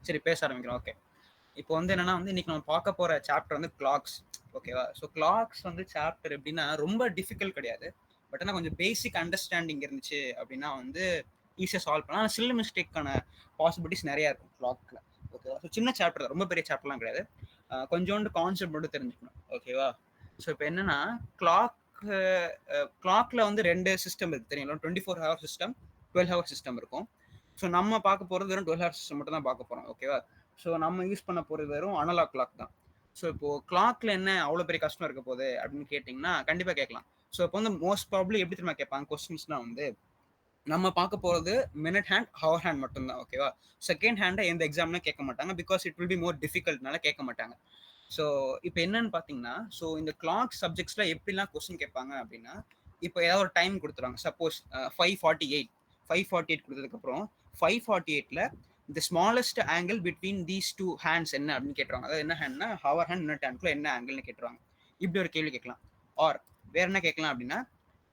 சரி, பேச ஆரம்பிக்கிறோம். ஓகே. இப்போ வந்து என்னன்னா வந்து இன்னைக்கு நம்ம பார்க்க போற சாப்டர் வந்து கிளாக்ஸ். ஓகேவா? ஸோ கிளாக்ஸ் வந்து சாப்டர் எப்படின்னா ரொம்ப டிஃபிகல்ட் கிடையாது. பட் ஆனால் கொஞ்சம் பேசிக் அண்டர்ஸ்டாண்டிங் இருந்துச்சு அப்படின்னா வந்து ஈஸியாக சால்வ் பண்ணலாம். ஆனால் சில மிஸ்டேக்கான பாசிபிலிட்டிஸ் நிறையா இருக்கும் கிளாக்ல. ஓகேவா? ஸோ சின்ன சாப்டர் தான், ரொம்ப பெரிய சாப்டர்லாம் கிடையாது. கொஞ்சோண்டு கான்செப்ட் மட்டும் தெரிஞ்சுக்கணும். ஓகேவா? ஸோ இப்போ என்னன்னா கிளாக் கிளாக்ல வந்து ரெண்டு சிஸ்டம் இருக்கு தெரியுங்களா? 24 ஹவர் சிஸ்டம், 12 ஹவர் சிஸ்டம் இருக்கும். ஸோ நம்ம பார்க்க போகிறது வெறும் 12 ஹவர் சிஸ்டம் மட்டும் தான் பார்க்க போகிறோம். ஓகேவா? ஸோ நம்ம யூஸ் பண்ண போகிறது வெறும் அனலாக் கிளாக் தான். ஸோ இப்போ கிளாக்ல என்ன அவ்வளோ பெரிய கஷ்டம் இருக்க போகுது அப்படின்னு கேட்டிங்கன்னா கண்டிப்பாக கேட்கலாம். ஸோ இப்போ வந்து மோஸ்ட் ப்ராப்ளி எப்படி தெரியுமா கேட்பாங்க கொஸ்டின்ஸ்லாம் வந்து நம்ம பார்க்க போகிறது மினிட் ஹேண்ட், ஹவர் ஹேண்ட் மட்டும்தான். ஓகேவா? செகண்ட் ஹேண்டை எந்த எக்ஸாம்லாம் கேட்க மாட்டாங்க. Because it will be more டிஃபிகல்ட்னால கேட்க மாட்டாங்க. ஸோ இப்போ என்னன்னு பார்த்தீங்கன்னா, ஸோ இந்த கிளாக் சப்ஜெக்ட்ஸில் எப்படிலாம் கொஸ்டின் கேட்பாங்க அப்படின்னா, இப்போ ஏதாவது ஒரு டைம் கொடுத்துருவாங்க. சப்போஸ் 5:48 5:48 கொடுத்ததுக்கப்புறம் 5:48ல the smallest angle between these two hands என்ன அப்படின்னு கேட்டுருவாங்க. அதாவது என்ன ஹேண்ட்னா ஹவர் ஹேண்ட், மினிட் ஹேண்ட்குள்ள என்ன ஆங்கிள்னு கேட்டுருவாங்க. இப்படி ஒரு கேள்வி கேட்கலாம். ஆர் வேற என்ன கேட்கலாம் அப்படின்னா,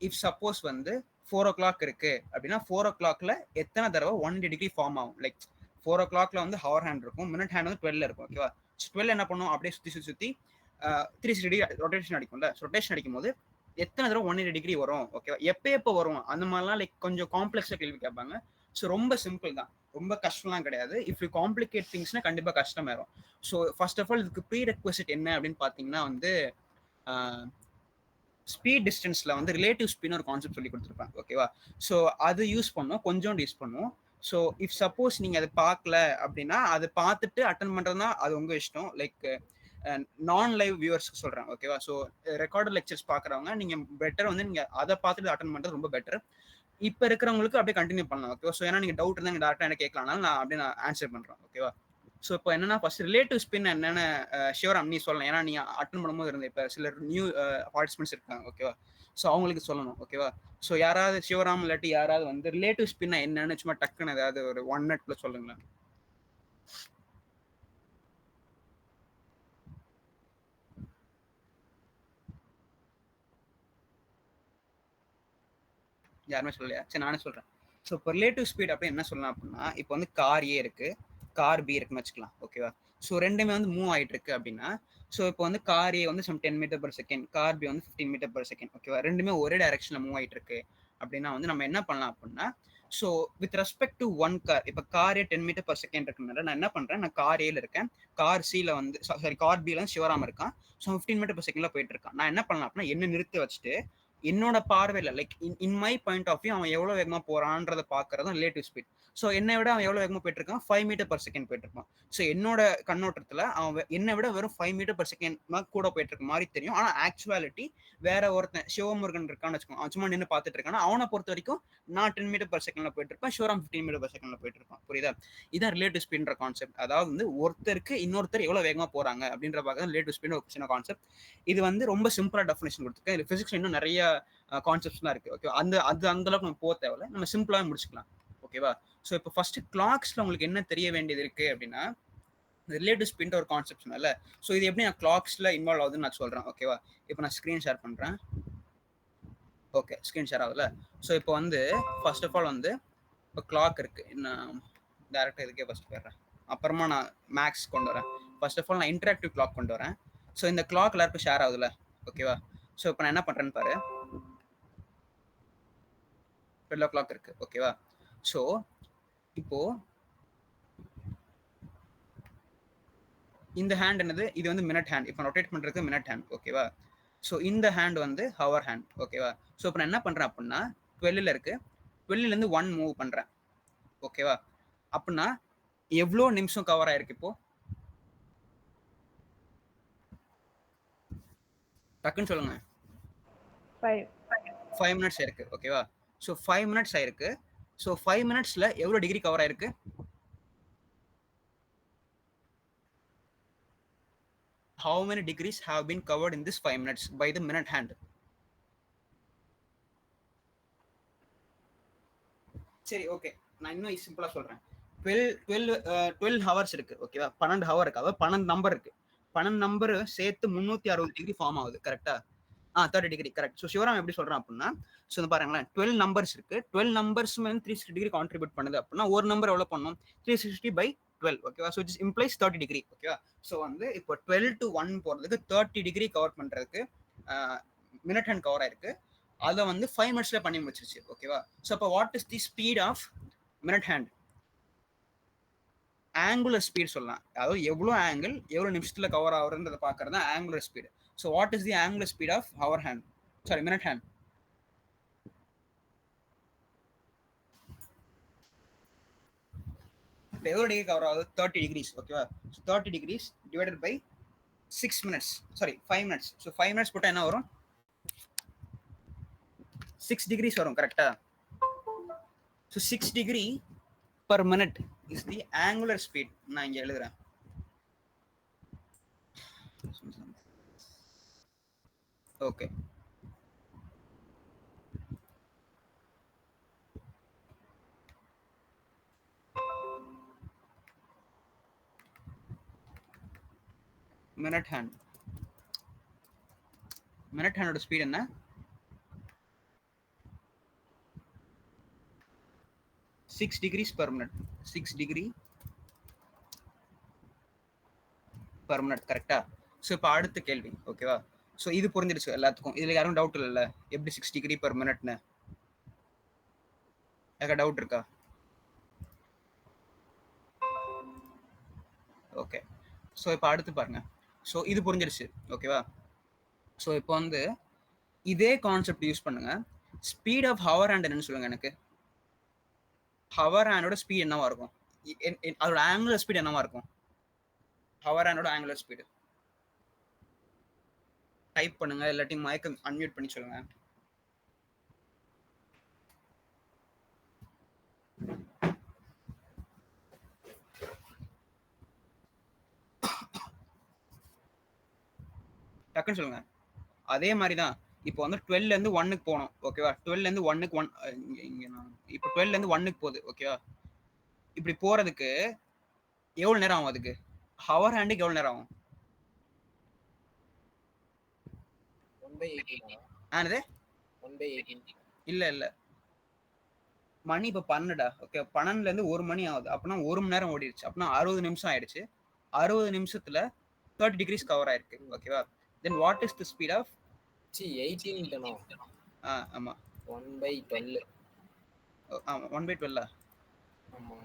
இஃப் சப்போஸ் வந்து 4 o'clock இருக்கு அப்படின்னா 4 o'clockல எத்தனை தடவை 180 ஃபார்ம் ஆகும். லைக் 4 o'clockல வந்து ஹவர் ஹேண்ட் இருக்கும், மினிட் ஹேண்ட் வந்து 12 இருக்கும். ஓகேவா? 12 என்ன பண்ணும், அப்படியே சுற்றி சுற்றி சுற்றி 360 ரொட்டேஷன் அடிக்கும்ல. ரொட்டேஷன் அடிக்கும் போது எத்தனை தடவை 180 வரும். ஓகேவா? எப்போ வரும் அந்த மாதிரிலாம் லைக் கொஞ்சம் காம்ப்ளெக்ஸாக கேள்வி கேட்பாங்க. ஸோ ரொம்ப சிம்பிள் தான், ரொம்ப கஷ்டம்லாம் கிடையாது. இஃப் யூ காம்ப்ளிகேட் திங்ஸ்னா கண்டிப்பாக கஷ்டமாயிரும். ஸோ ஃபர்ஸ்ட் ஆஃப் ஆல் இதுக்கு ப்ரீ ரெக்வசிட் என்ன அப்படின்னு பார்த்தீங்கன்னா வந்து ஸ்பீட் டிஸ்டன்ஸ்ல வந்து ரிலேட்டிவ் ஸ்பீட் ஒரு கான்செப்ட் சொல்லி கொடுத்துருப்பாங்க. ஓகேவா? ஸோ அது யூஸ் பண்ணுவோம், கொஞ்சோண்டு யூஸ் பண்ணுவோம். ஸோ இஃப் சப்போஸ் நீங்க அதை பார்க்கல அப்படின்னா அதை பார்த்துட்டு அட்டன் பண்றதுனா அது உங்க இஷ்டம். லைக் நான் லைவ் வியூவர்ஸ்க்கு சொல்றேன். ஓகேவா? ஸோ ரெக்கார்டு லெக்சர்ஸ் பார்க்குறவங்க நீங்க பெட்டர் வந்து நீங்க அதை பார்த்துட்டு அட்டன் பண்றது ரொம்ப பெட்டர். இப்போ இருக்கிறவங்களுக்கு அப்படியே கண்டினியூ பண்ணலாம். ஓகேவா? ஸோ ஏன்னா நீங்க டவுட் இருந்தால் நீங்க டேரக்டா என்ன கேட்கலாம், நான் அப்படியே நான் ஆன்சர் பண்றேன். ஓகேவா? ஸோ இப்போ என்னன்னா ஃபர்ஸ்ட் ரிலேட்டிவ் ஸ்பின் என்னன்னு ஷியோராம் நீ சொல்லலாம். ஏன்னா நீ அட்டன் பண்ணும்போது இருந்த இப்போ சிலர் நியூ பார்ட்டிசிபென்ட்ஸ் இருக்காங்க. ஓகேவா? ஸோ அவங்களுக்கு சொல்லணும். ஓகேவா? ஸோ யாராவது ஷியோராம் இல்லாட்டி யாராவது வந்து ரிலேட்டிவ் ஸ்பின்னா என்னன்னு சும்மா டக்குன்னு ஏதாவது ஒரு 1 minute சொல்லுங்களேன். யாருமே சொல்லலையா? சரி, நானே சொல்றேன். ஸோ இப்போ ரிலேட்டிவ் ஸ்பீட் அப்படி என்ன சொல்லலாம் அப்படின்னா, இப்போ வந்து கார் ஏ இருக்கு, கார் பி இருக்குன்னு வச்சுக்கலாம். ஓகேவா? ஸோ ரெண்டுமே வந்து மூவ் ஆயிட்டு இருக்கு அப்படின்னா, ஸோ இப்போ வந்து கார் ஏ வந்து 10 metre per second, car B வந்து 15 மீட்டர் பர் செகண்ட். ஓகேவா? ரெண்டுமே ஒரே டைரக்ஷன்ல மூவ் ஆயிட்டு இருக்கு அப்படின்னா வந்து நம்ம என்ன பண்ணலாம் அப்படின்னா, so with respect to one car, இப்போ கார் ஏ 10 மீட்டர் பர் செகண்ட் இருக்குனால நான் என்ன பண்றேன், நான் கார் ஏல இருக்கேன், கார் சில வந்து சாரி கார் பில வந்து சிவராம இருக்கான். ஸோ 15 மீட்டர் பர் செகண்ட்ல போயிட்டு இருக்கான். நான் என்ன பண்ணலாம் அப்படின்னா என்ன நிறுத்தி வச்சுட்டு என்னோட பார்வையில் like in my point of view அவன் எவ்வளோ வேகமாக போறான்றதை பார்க்கறது ரிலேட்டிவ் ஸ்பீட். ஸோ என்னை விட அவன் எவ்வளோ வேகமாக போயிட்டு இருக்கான், 5 மீட்டர் பர் செகண்ட் போயிட்டு இருப்பான். ஸோ என்னோட கண்ணோட்டத்தில் அவன் என்னை விட வெறும் 5 மீட்டர் பர் செகண்ட் கூட போயிட்டு இருக்க மாதிரி தெரியும். ஆனால் ஆக்சுவாலிட்டி வேற ஒருத்தன் சிவமுருகன் இருக்கான்னு வச்சுக்கோங்க, அவன் சும்மா நின்று பார்த்துட்டு இருக்கான். அவனை பொறுத்த வரைக்கும் நான் 10 மீட்டர் பர் செகண்ட்ல போயிட்டு இருப்பேன், ஷிவராம் 15 மீட்டர் பர் செகண்ட்ல போயிட்டு இருப்பான். புரியுதா? இதான் ரிலேட்டிவ் ஸ்பீட்ன்ற கான்செப்ட். அதாவது வந்து ஒருத்தருக்கு இன்னொருத்தர் எவ்வளோ வேகமாக போறாங்க அப்படின்ற பார்க்க ரிலேட்டிவ் ஸ்பீட் ஒரு சின்ன கான்செப்ட். இது வந்து ரொம்ப சிம்பிளா டெஃபினேஷன் கொடுத்துருக்கேன். இது பிசிக்ஸ் இன்னும் நிறைய கான்செப்ட்ஸ்லாம் இருக்கு. ஓகே, அது அந்த அளவுக்கு நம்ம போக தேவையில்ல, நம்ம சிம்பிளாக முடிச்சுக்கலாம். ஓகேவா? ஸோ இப்போ ஃபர்ஸ்ட் கிளாக்ஸ்ல உங்களுக்கு என்ன தெரிய வேண்டியது இருக்கு அப்படின்னா, ரிலேட்டிவ் ஸ்பின் ஒரு கான்செப்ட் சொன்னல. ஸோ இது எப்படி நான் கிளாக்ஸ்ல இன்வால்வ் ஆகுதுன்னு நான் சொல்றேன். ஓகேவா? இப்போ நான் ஸ்க்ரீன் ஷேர் பண்றேன். ஓகே, ஸ்க்ரீன் ஷேர் ஆகுதுல. ஸோ இப்போ வந்து ஃபர்ஸ்ட் ஆஃப் ஆல் வந்து இப்போ கிளாக் இருக்கு. நான் டேரக்டாக இதுக்கே ஃபர்ஸ்ட் போயிடுறேன், அப்புறமா நான் மேக்ஸ் கொண்டு வரேன். ஃபர்ஸ்ட் ஆஃப் ஆல் நான் இன்டராக்டிவ் கிளாக் கொண்டு வரேன். ஸோ இந்த கிளாக் எல்லாருக்கும் ஷேர் ஆகுதுல. ஓகேவா? ஸோ இப்போ நான் என்ன பண்றேன்னு பாரு, 12 o'clock இருக்கு. ஓகேவா? ஸோ இப்போ இந்த ஹேண்ட் என்னது, இது வந்து மினிட் ஹேண்ட். இப்போ ரொட்டேட் பண்றது மினிட் ஹேண்ட். ஓகேவா? ஸோ இந்த ஹேண்ட் வந்து ஹவர் ஹேண்ட். ஓகேவா? ஸோ இப்போ நான் என்ன பண்றேன் அப்படின்னா 12ல இருக்கு, 12லேருந்து 1 மூவ் பண்றேன். ஓகேவா? அப்படின்னா எவ்வளோ நிமிஷம் கவர் ஆயிருக்கு இப்போ? டக்குன்னு சொல்லுங்க. 5 minutes ஆயிருக்கு. ஓகேவா? ஸோ 5 minutes ஆயிருக்கு. ஸோ 5 minutesல எவ்வளோ டிகிரி கவர் ஆயிருக்கு? How many degrees have been covered in this 5 minutes by the minute hand? சரி, ஓகே, நான் இன்னும் சிம்பிளா சொல்றேன். 12 ஹவர்ஸ் இருக்கு. ஓகேவா? 12 ஹவர் இருக்கு. அதாவது 12 நம்பர் இருக்கு. 12 நம்பர் சேர்த்து 360 டிகிரி ஃபார்ம் ஆகுது. கரெக்டா? 30 டிகிரி கரெக்ட். ஸோ சிவராம் எப்படி சொல்றான் அப்படின்னா, ஸோ பாருங்களேன், 12 நம்பர்ஸ் இருக்கு. 12 நம்பர்ஸ் 360 டிகிரி கான்ட்ரிபியூட் பண்ணுது அப்படின்னா ஒரு நம்பர் எவ்வளவு பண்ணும், 360 by 12 ஓகேவா. ஸோ இட்ஸ் இம்ப்ளைஸ் 30 டிகிரி ஓகேவா. ஸோ வந்து இப்போ 12 to 1 போகிறதுக்கு 30 டிகிரி கவர் பண்ணுறதுக்கு மினிட் ஹேண்ட் கவர் ஆயிருக்கு. அதை வந்து 5 மினிட்ஸ்ல பண்ணி முடிச்சிருச்சு ஓகேவா. ஸோ அப்போ what is the speed of minute hand? Angular speed சொல்லலாம், அதாவது எவ்வளோ ஆங்கிள் எவ்வளோ நிமிஷத்தில் கவர் ஆகுறதுன்றதை பார்க்கறது தான் angular speed. So what is the angular speed of hour hand, sorry minute hand? இப்போ எவ்வளோ டிகிரி கவர் ஆகுது? 30 டிகிரிஸ் ஓகேவா. So 30 degrees divided by 6 minutes, sorry 5 minutes. So 5 minutes போட்டால் என்ன வரும்? 6 டிகிரிஸ் வரும் கரெக்டா. So 6 degree per minute is the angular speed. நான் இங்க எழுதுறேன். ஓகே, மினிட் ஹேண்ட், மினிட் ஹேண்டோட ஸ்பீட் என்ன? 6 degrees per minute. 6 degree per minute கரெக்டா. ஸோ இப்போ அடுத்த கேள்வி ஓகேவா. ஸோ இது புரிஞ்சிடுச்சு எல்லாத்துக்கும், இதுல யாரும் டவுட் இல்லைல்ல எப்படி 6 டிகிரி per minuteன்னு? யாருக்கா டவுட் இருக்கா? ஓகே, ஸோ இப்போ அடுத்து பாருங்க. ஸோ இது புரிஞ்சிடுச்சு ஓகேவா. ஸோ இப்போ வந்து இதே கான்செப்ட் யூஸ் பண்ணுங்க. ஸ்பீட் ஆஃப் ஹவர் ஹேண்ட் என்னன்னு சொல்லுங்க எனக்கு. ஹவர் ஹேண்டோட ஸ்பீட் என்னவா இருக்கும்? அதோட ஆங்குலர் ஸ்பீட் என்னவா இருக்கும்? ஹவர் ஹேண்டோட ஆங்குலர் ஸ்பீடு டைப் பண்ணுங்க, இல்லாட்டி மைக்க அன்மியூட் பண்ணி சொல்லுங்க. டக்குன்னு சொல்லுங்க. அதே மாதிரி தான் இப்போ வந்து 12ல இருந்து 1க்கு போகணும் ஓகேவா. 12ல இருந்து 1க்கு 1 இங்க நான் இப்போ 12ல இருந்து 1க்கு போகுது ஓகேவா. இப்படி போறதுக்கு எவ்வளவு நேரம் ஆகும்? அதுக்கு ஹவர் ஹேண்டுக்கு எவ்வளவு நேரம் ஆகும்? 1/18 ஆனது 1/18 இல்ல இல்ல, மணி இப்போ 12டா ஓகே. 12ல இருந்து 1 மணி ஆகுது அப்படின்னா 1 மணி நேரம் ஓடிடுச்சு அப்படின்னா 60 நிமிஷம் ஆயிடுச்சு. 60 நிமிஷத்துல 30 டிகிரிஸ் கவர் ஆயிருக்கு ஓகேவா. Then what is the speed of 18 ஆமா 1/12 ஆமா 1/12 ஆமா.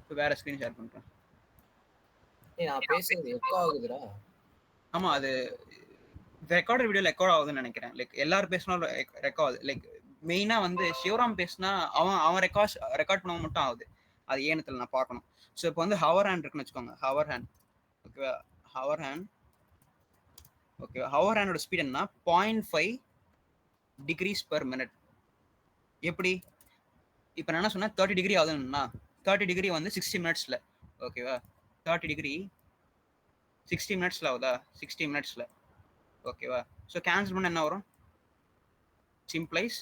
இப்போ வேற ஸ்கிரீன் ஷேர் பண்றேன். நான் பேசுறது எக்கோ ஆகுதுடா. ஆமா அது ரெக்கார்டர் வீடியோல ரெக்கார்ட் ஆகுதுன்னு நினைக்கிறேன். லைக் எல்லாரும் பேசினாலும் ரெக்கார்ட் ஆகுது. லைக் மெயினா வந்து சிவராம் பேசினா அவன் ரெக்கார்ட் பண்ண மட்டும் ஆகுது. அது ஏனத்துல நான் பார்க்கணும். ஸோ இப்போ வந்து ஹவர் ஹேண்ட் இருக்குன்னு வச்சுக்கோங்க. ஹவர் ஹேண்ட் ஓகேவா. ஹவர் ஹேண்ட் ஓகேவா. ஹவர் ஹேண்டோட ஸ்பீட் என்ன? 0.5 டிகிரிஸ் per minute. எப்படி? இப்போ நான் என்ன சொன்னேன், 30 டிகிரி ஆகுதுன்னா 30 டிகிரி வந்து 60 மினிட்ஸ்ல ஓகேவா. 30 டிகிரி 60 மினிட்ஸ்ல ஆகுதா? 60 மினிட்ஸ்ல ஓகேவா. ஸோ கேன்சல் பண்ண என்ன வரும்? சிம்ப்ளைஸ்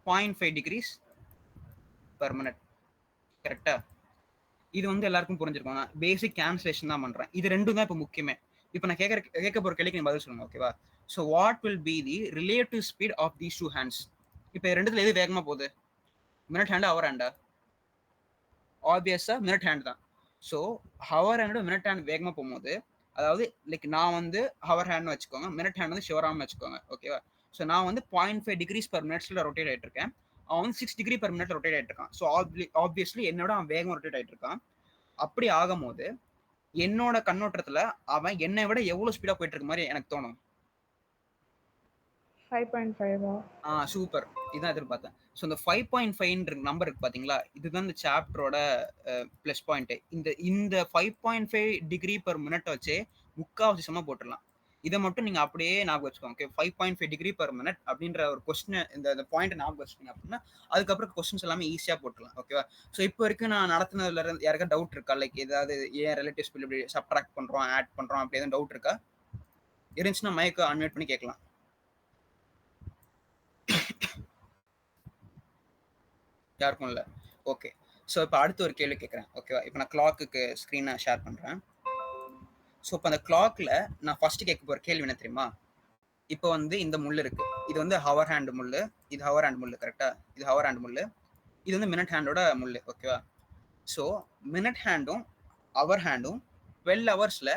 0.5 டிகிரிஸ் per minute கரெக்டா. இது வந்து எல்லாருக்கும் புரிஞ்சிருக்கும். நான் பேசிக் கேன்சலேஷன் தான் பண்றேன். இது ரெண்டும் தான் இப்போ முக்கியமே. இப்போ நான் கேட்க போற கேள்விக்கு நீங்க பதில் சொல்லுங்க ஓகேவா. So what will be the relative speed of these two hands? இப்போ ரெண்டுத்துல எது வேகமா போகுது? மினிட் ஹேண்டா ஹவர் ஹேண்டா? ஆப்வியஸா மினிட் ஹேண்ட் தான். ஸோ ஹவர் ஹேண்டோட மினிட் ஹேண்ட் வேகமா போகும்போது, அதாவது லைக் நான் வந்து ஹவர் ஹேண்ட்னு வச்சுக்கோங்க, மினிட் ஹேண்ட் வந்து சிவராம்னு வச்சுக்கோங்க ஓகேவா. ஸோ நான் வந்து 0.5 டிகிரிஸ் per மினிட்ஸ்ல ரொட்டேட் ஆயிட்டு இருக்கேன். அவன் வந்து 6 டிகிரி per மினிட்ல ரொட்டேட் ஆயிட்டு இருக்கான். ஸோ ஆப்வியஸ்லி என்னோட அவன் வேகமா ரொட்டேட் ஆயிட்டு இருக்கான். அப்படி ஆகும்போது என்னோட கண்ணோட்டத்துல அவன் என்னை விட எவ்வளவு ஸ்பீடா போயிட்டு இருக்க மாதிரி எனக்கு தோணும். 5.5. சூப்பர், இதான் எதிர்பார்த்தேன். ஸோ இந்த 5.5 நம்பர் இருக்கு பாத்தீங்களா, இதுதான் இந்த சாப்டரோட பிளஸ் பாயிண்ட். இந்த 5.5 டிகிரி per மினிட் வச்சே முக்காவாசி சம போட்டுடலாம். இதை மட்டும் நீங்க அப்படியே ஞாபகம் வச்சுக்கோங்க. ஓகே, 5.5 டிகிரி per மினிட் அப்படின்ற ஒரு கொஸ்டின், இந்த பாயிண்ட் ஞாபகம் வச்சுக்கோங்க அப்படின்னா அதுக்கப்புறம் கொஸ்டின்ஸ் எல்லாமே ஈஸியா போட்டுலாம் ஓகேவா. ஸோ இப்போ வரைக்கும் நான் நடத்தினதுல இருந்து யாருக்கா டவுட் இருக்கா? லைக் ஏதாவது ஏன் ரிலேட்டிவ் ஸ்பீட் இப்படி சப்ட்ராக்ட் பண்றோம், ஆட் பண்றோம், அப்படி எதுவும் டவுட் இருக்கா? இருந்துச்சுன்னா மைக்கை அன்மியூட் பண்ணி கேட்கலாம். யாருக்கும் இல்லை. ஓகே, ஸோ இப்போ அடுத்த ஒரு கேள்வி கேட்குறேன் ஓகேவா. இப்போ நான் கிளாக்கு ஸ்க்ரீனை ஷேர் பண்ணுறேன். ஸோ இப்போ அந்த கிளாக்ல நான் ஃபர்ஸ்ட் கேட்க போகிற கேள்வி என்ன தெரியுமா? இப்போ வந்து இந்த முள் இருக்கு, இது வந்து ஹவர் ஹேண்ட் முள்ளு, இது ஹவர் ஹேண்ட் முள்ளு கரெக்டா, இது ஹவர் ஹேண்ட் முள்ளு, இது வந்து மினிட் ஹேண்டோட முள்ளு. ஓகேவா? ஸோ மினிட் ஹேண்டும் அவர் ஹேண்டும் 12 ஹவர்ஸ்ல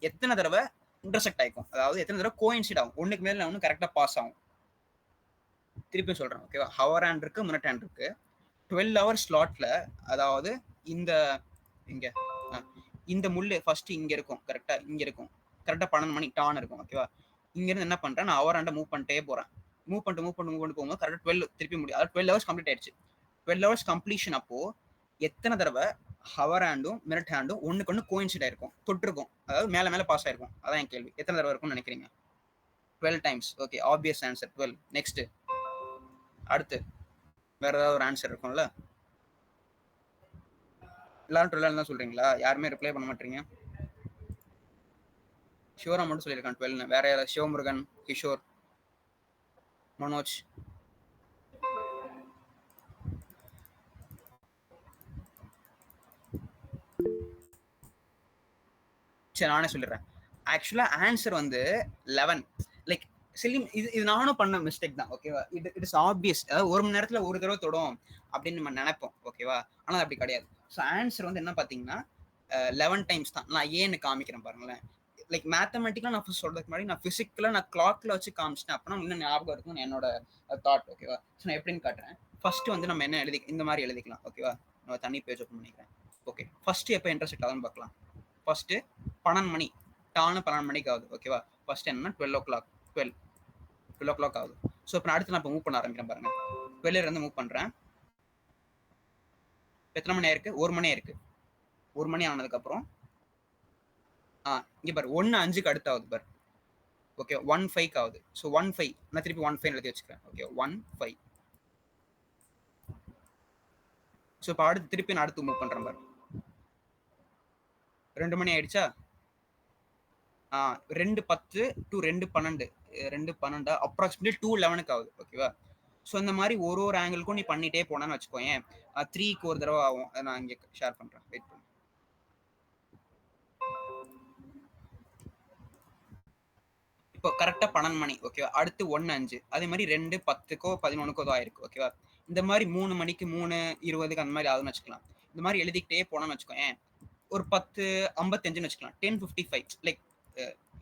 எத்தனை தடவை இன்டர்செக்ட் ஆயிக்கும், அதாவது எத்தனை தடவை கோயின்சிட் ஆகும், ஒண்ணுக்கு மேல ஒன்று கரெக்டா பாஸ் ஆகும். திருப்பி சொல்றேன். ஓகேவா? ஹவர் ஹேண்ட் இருக்கு, மினிட் ஹேண்ட் இருக்கு. 12 ஹவர் ஸ்லாட்ல, அதாவது இந்த இங்க இந்த முள்ளு ஃபர்ஸ்ட் இங்க இருக்கும் கரெக்டா, இங்க இருக்கும் கரெக்டா 12 மணி டான் இருக்கும். ஓகேவா? இங்க இருந்து என்ன பண்றேன், நான் ஹவர் ஹேண்டை மூவ் பண்ணிட்டே போறேன். மூவ் பண்ணிட்டு போகும்போது கரெக்டா 12 திருப்பி முடியும். அதாவது 12 ஹவர்ஸ் கம்ப்ளீட் ஆயிடுச்சு. 12 ஹவர்ஸ் கம்ப்ளீஷன் அப்போ எத்தனை தடவை ஹவர் ஹேண்டும் மினிட் ஹேண்டும் ஒண்ணுக்கு ஒன்று கோயின்சிட் ஆயிருக்கும், தொட்டிருக்கும், அதாவது மேல மேல பாஸ் ஆயிருக்கும். அதான் என் கேள்வி, எத்தனை தடவை இருக்கும்னு நினைக்கிறீங்க? 12 times. Okay, obvious answer 12. Next, அடுத்து வேற ஏதாவது ஒரு ஆன்சர் இருக்கும்ல? எல்லாரும் 12 தான் சொல்றீங்களா? யாருமே ரிப்ளை பண்ண மாட்டீங்க. ஷிவரா மட்டும் சொல்லியிருக்கான் 12. வேற யாராவது? சிவமுருகன், கிஷோர், மனோஜ். சரி, நானே சொல்லிடுறேன். ஆக்சுவலா ஆன்சர் வந்து 11. லைக் செலிம், இது நானும் பண்ண மிஸ்டேக் தான். ஓகேவா? It is obvious. அதாவது ஒரு மணி நேரத்துல ஒரு தடவை தொடும் அப்படின்னு நம்ம நினைப்போம். ஓகேவா? ஆனா அப்படி கிடையாது. ஸோ ஆன்சர் வந்து என்ன பாத்தீங்கன்னா 11 டைம்ஸ் தான். நான் ஏன்னு காமிக்கிறேன் பாருங்களேன். லைக் மேத்தமெட்டிக்கலா நான் சொல்றதுக்கு முன்னாடி நான் பிசிக்கலா நான் கிளாக்ல வச்சு காமிச்சிட்டேன் அப்படின்னா இன்னும் ஞாபகம் இருக்கும்னு என்னோட தாட். ஓகேவா? ஸோ நான் எப்படின்னு காட்டுறேன். ஃபர்ஸ்ட் வந்து நம்ம என்ன இந்த மாதிரி எழுதிக்கலாம். ஓகேவா? நம்ம தனி பேஜ் ஓப்பன் பண்ணிக்கிறேன். ஓகே, ஃபர்ஸ்ட் எப்போ இன்டர்செக்ட் ஆகுதுன்னு பார்க்கலாம். ஃபர்ஸ்ட் 12 மணி டானு 12 மணிக்கு ஆகுது. ஓகேவா? ஃபர்ஸ்ட் என்னன்னா 12 o'clock 12 o'clock ஆகுது. ஸோ இப்போ அடுத்து நான் இப்போ மூவ் பண்ண ஆரம்பிக்கிறேன் பாருங்க. 12 இருந்து மூவ் பண்றேன். எத்தனை மணி ஆயிருக்கு? 1 மணி ஆயிருக்கு. 1 மணி ஆனதுக்கப்புறம் இங்க பாரு 1:05க்கு அடுத்து ஆகுது பாரு. ஓகே, 1:05 ஆகுது. ஸோ 1:05 நான் திருப்பி 1:05 எழுதி வச்சுக்கிறேன். ஓகே, 1:05. ஸோ இப்போ அடுத்து திருப்பி நான் அடுத்து மூவ் பண்றேன் பாரு. 2 மணி ஆயிடுச்சா? 2:10 to 2:12 2:12 அப்ராக்சிமேட்லி 2:11க்கு ஆகுது. ஓகேவா? ஸோ இந்த மாதிரி ஒரு ஆங்கிளுக்கும் நீ பண்ணிட்டே போனான்னு வச்சுக்கோயேன், 3க்கு ஒரு தடவை ஆகும். அதை நான் இங்கே ஷேர் பண்றேன். வெயிட் பண்ணு. இப்போ கரெக்டா 12 மணி. ஓகேவா? அடுத்து 1:05. அதே மாதிரி 2:10க்கோ 11க்கோ ஆயிருக்கு. ஓகேவா? இந்த மாதிரி 3 மணிக்கு 3:20க்கு அந்த மாதிரி ஆகுதுன்னு வச்சுக்கலாம். இந்த மாதிரி எழுதிக்கிட்டே போனான்னு வச்சுக்கோயேன், ஒரு 10:55ன்னு வச்சுக்கலாம். 10:55 லைக்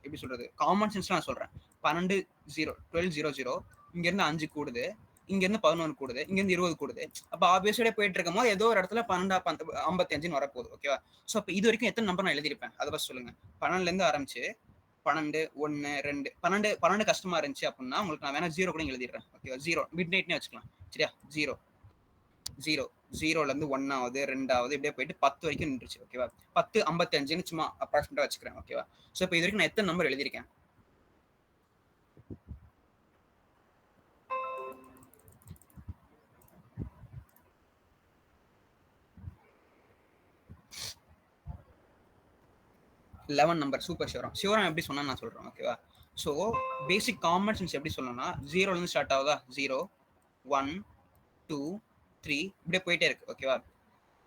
எப்படி சொல்றது, காமன் சென்ஸ்ல நான் சொல்றேன். 12:00 இங்க இருந்து 5 கூடுது, இங்க இருந்து 11 கூடுது, இங்க இருந்து 20 கூடுது. அப்ப ஆப்வியஸா போயிட்டு இருக்கும் போது ஏதோ ஒரு இடத்துல 12:55 வரப்போகுது. ஓகேவா? ஸோ அப்ப இது வரைக்கும் எத்தனை நம்பர் நான் எழுதிருப்பேன் அதை பத்தி சொல்லுங்க. 12ல இருந்து ஆரம்பிச்சு 12, 1, 2, 12 கஷ்டமா இருந்துச்சு அப்படின்னா உங்களுக்கு நான் வேணா 0 கூட எழுதிடுறேன். ஓகேவா? 0 மிட் நைட்னே வச்சுக்கலாம். சரியா? 0ல இருந்து 1 ஆகுது, 2 ஆகுது, இப்படியே போயிட்டு 10 வரைக்கும் நின்றுச்சு. ஓகேவா? 10:55ன்னு சும்மா அப்ராக்சிமேட்டா வச்சுக்கிறேன். ஓகேவா? ஸோ இப்போ இது வரைக்கும் நான் எத்தனை நம்பர் எழுதியிருக்கேன்? Eleven number. சூப்பர். ஷிவரம் எப்படி சொன்னா நான் சொல்றேன். ஓகேவா? ஸோ பேசிக் காமன் சென்ஸ் எப்படி சொல்லணும்னா 0ல இருந்து ஸ்டார்ட் ஆகுதா? 0, 1, 2, 3 இப்படியே போயிட்டே இருக்கு. ஓகேவா?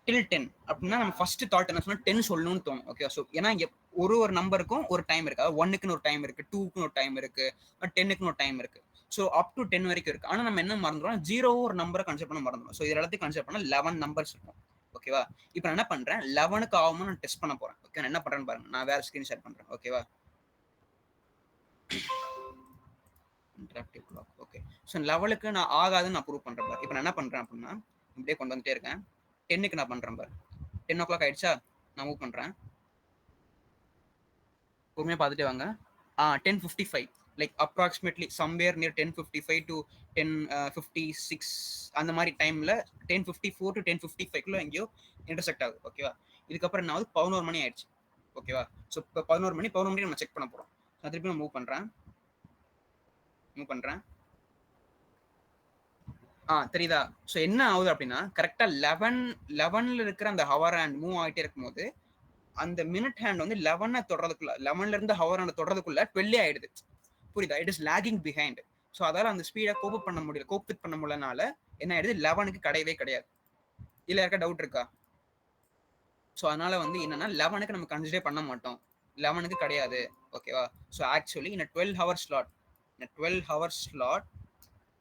டில் 10 அப்படின்னா நம்ம ஃபர்ஸ்ட் தாட் என்ன சொன்னா 10 சொல்லணும்னு தோணும். ஓகே, ஸோ ஏன்னா இங்க ஒரு நம்பருக்கும் ஒரு டைம் இருக்கு. அதாவது 1க்குன்னு ஒரு டைம் இருக்கு, 2க்குன்னு ஒரு டைம் இருக்கு, 10க்குன்னு ஒரு டைம் இருக்கு. ஸோ அப் டு 10 வரைக்கும் இருக்கு. ஆனா நம்ம என்ன மறந்துடும், 0 ஒரு நம்பரை கன்சிடர் பண்ண மறந்துடும். ஸோ இது எல்லாத்தையும் கன்சிடர் பண்ண 11 நம்பர்ஸ் இருக்கும். ஓகேவா? இப்போ நான் என்ன பண்றேன், 11க்கு ஆகுமா நான் டெஸ்ட் பண்ண போறேன். ஓகே, நான் என்ன பண்றேன்னு பாருங்க. நான் வேற ஸ்கிரீன் ஷேர் பண்றேன். ஓகேவா? Interactive clock. ஓகே, ஸோ லெவலுக்கு நான் ஆகாதுன்னு நான் ப்ரூவ் பண்றேன் பாரு. இப்போ நான் என்ன பண்றேன் அப்படின்னா இப்படியே கொண்டு வந்துட்டே இருக்கேன். 10க்கு நான் பண்றேன் பாரு. 10 o'clock ஆயிடுச்சா? நான் மூவ் பண்றேன். பொறுமையா பார்த்துட்டே வாங்க. 10:55 like approximately somewhere near 10:55 to 10:56 அந்த மாதிரி டைம்ல 10:54 to 10:55 எங்கேயோ இன்டர்செக்ட் ஆகுது. ஓகேவா? இதுக்கப்புறம் என்ன ஆகுது, 11 மணி ஆயிடுச்சு. ஓகேவா? ஸோ இப்போ 11 மணி நம்ம செக் பண்ண போறோம். நான் திருப்பி நான் மூவ் பண்றேன். தெரியுதா? ஸோ என்ன ஆகுது அப்படின்னா கரெக்டா 11ல இருக்கிற அந்த ஹவர் ஹேண்ட் மூவ் ஆகிட்டே இருக்கும்போது அந்த மினிட் ஹேண்ட் வந்து 11 தொடறதுக்குள்ள, 11ல இருந்து ஹவர் ஹேண்ட் தொடறதுக்குள்ள 12 ஆயிடுது. புரியுதா? It is lagging behind. So அதால அந்த ஸ்பீடை கோப் பண்ண முடியலனால என்ன ஆயிடுது, 11க்கு கிடையவே கிடையாது. இல்ல யாருக்கா டவுட் இருக்கா? ஸோ அதனால வந்து என்னன்னா 11க்கு நம்ம கன்சிடர் பண்ண மாட்டோம், 11க்கு கிடையாது. ஓகேவா? ஸோ ஆக்சுவலி இந்த 12 hour slot in a 12-hour slot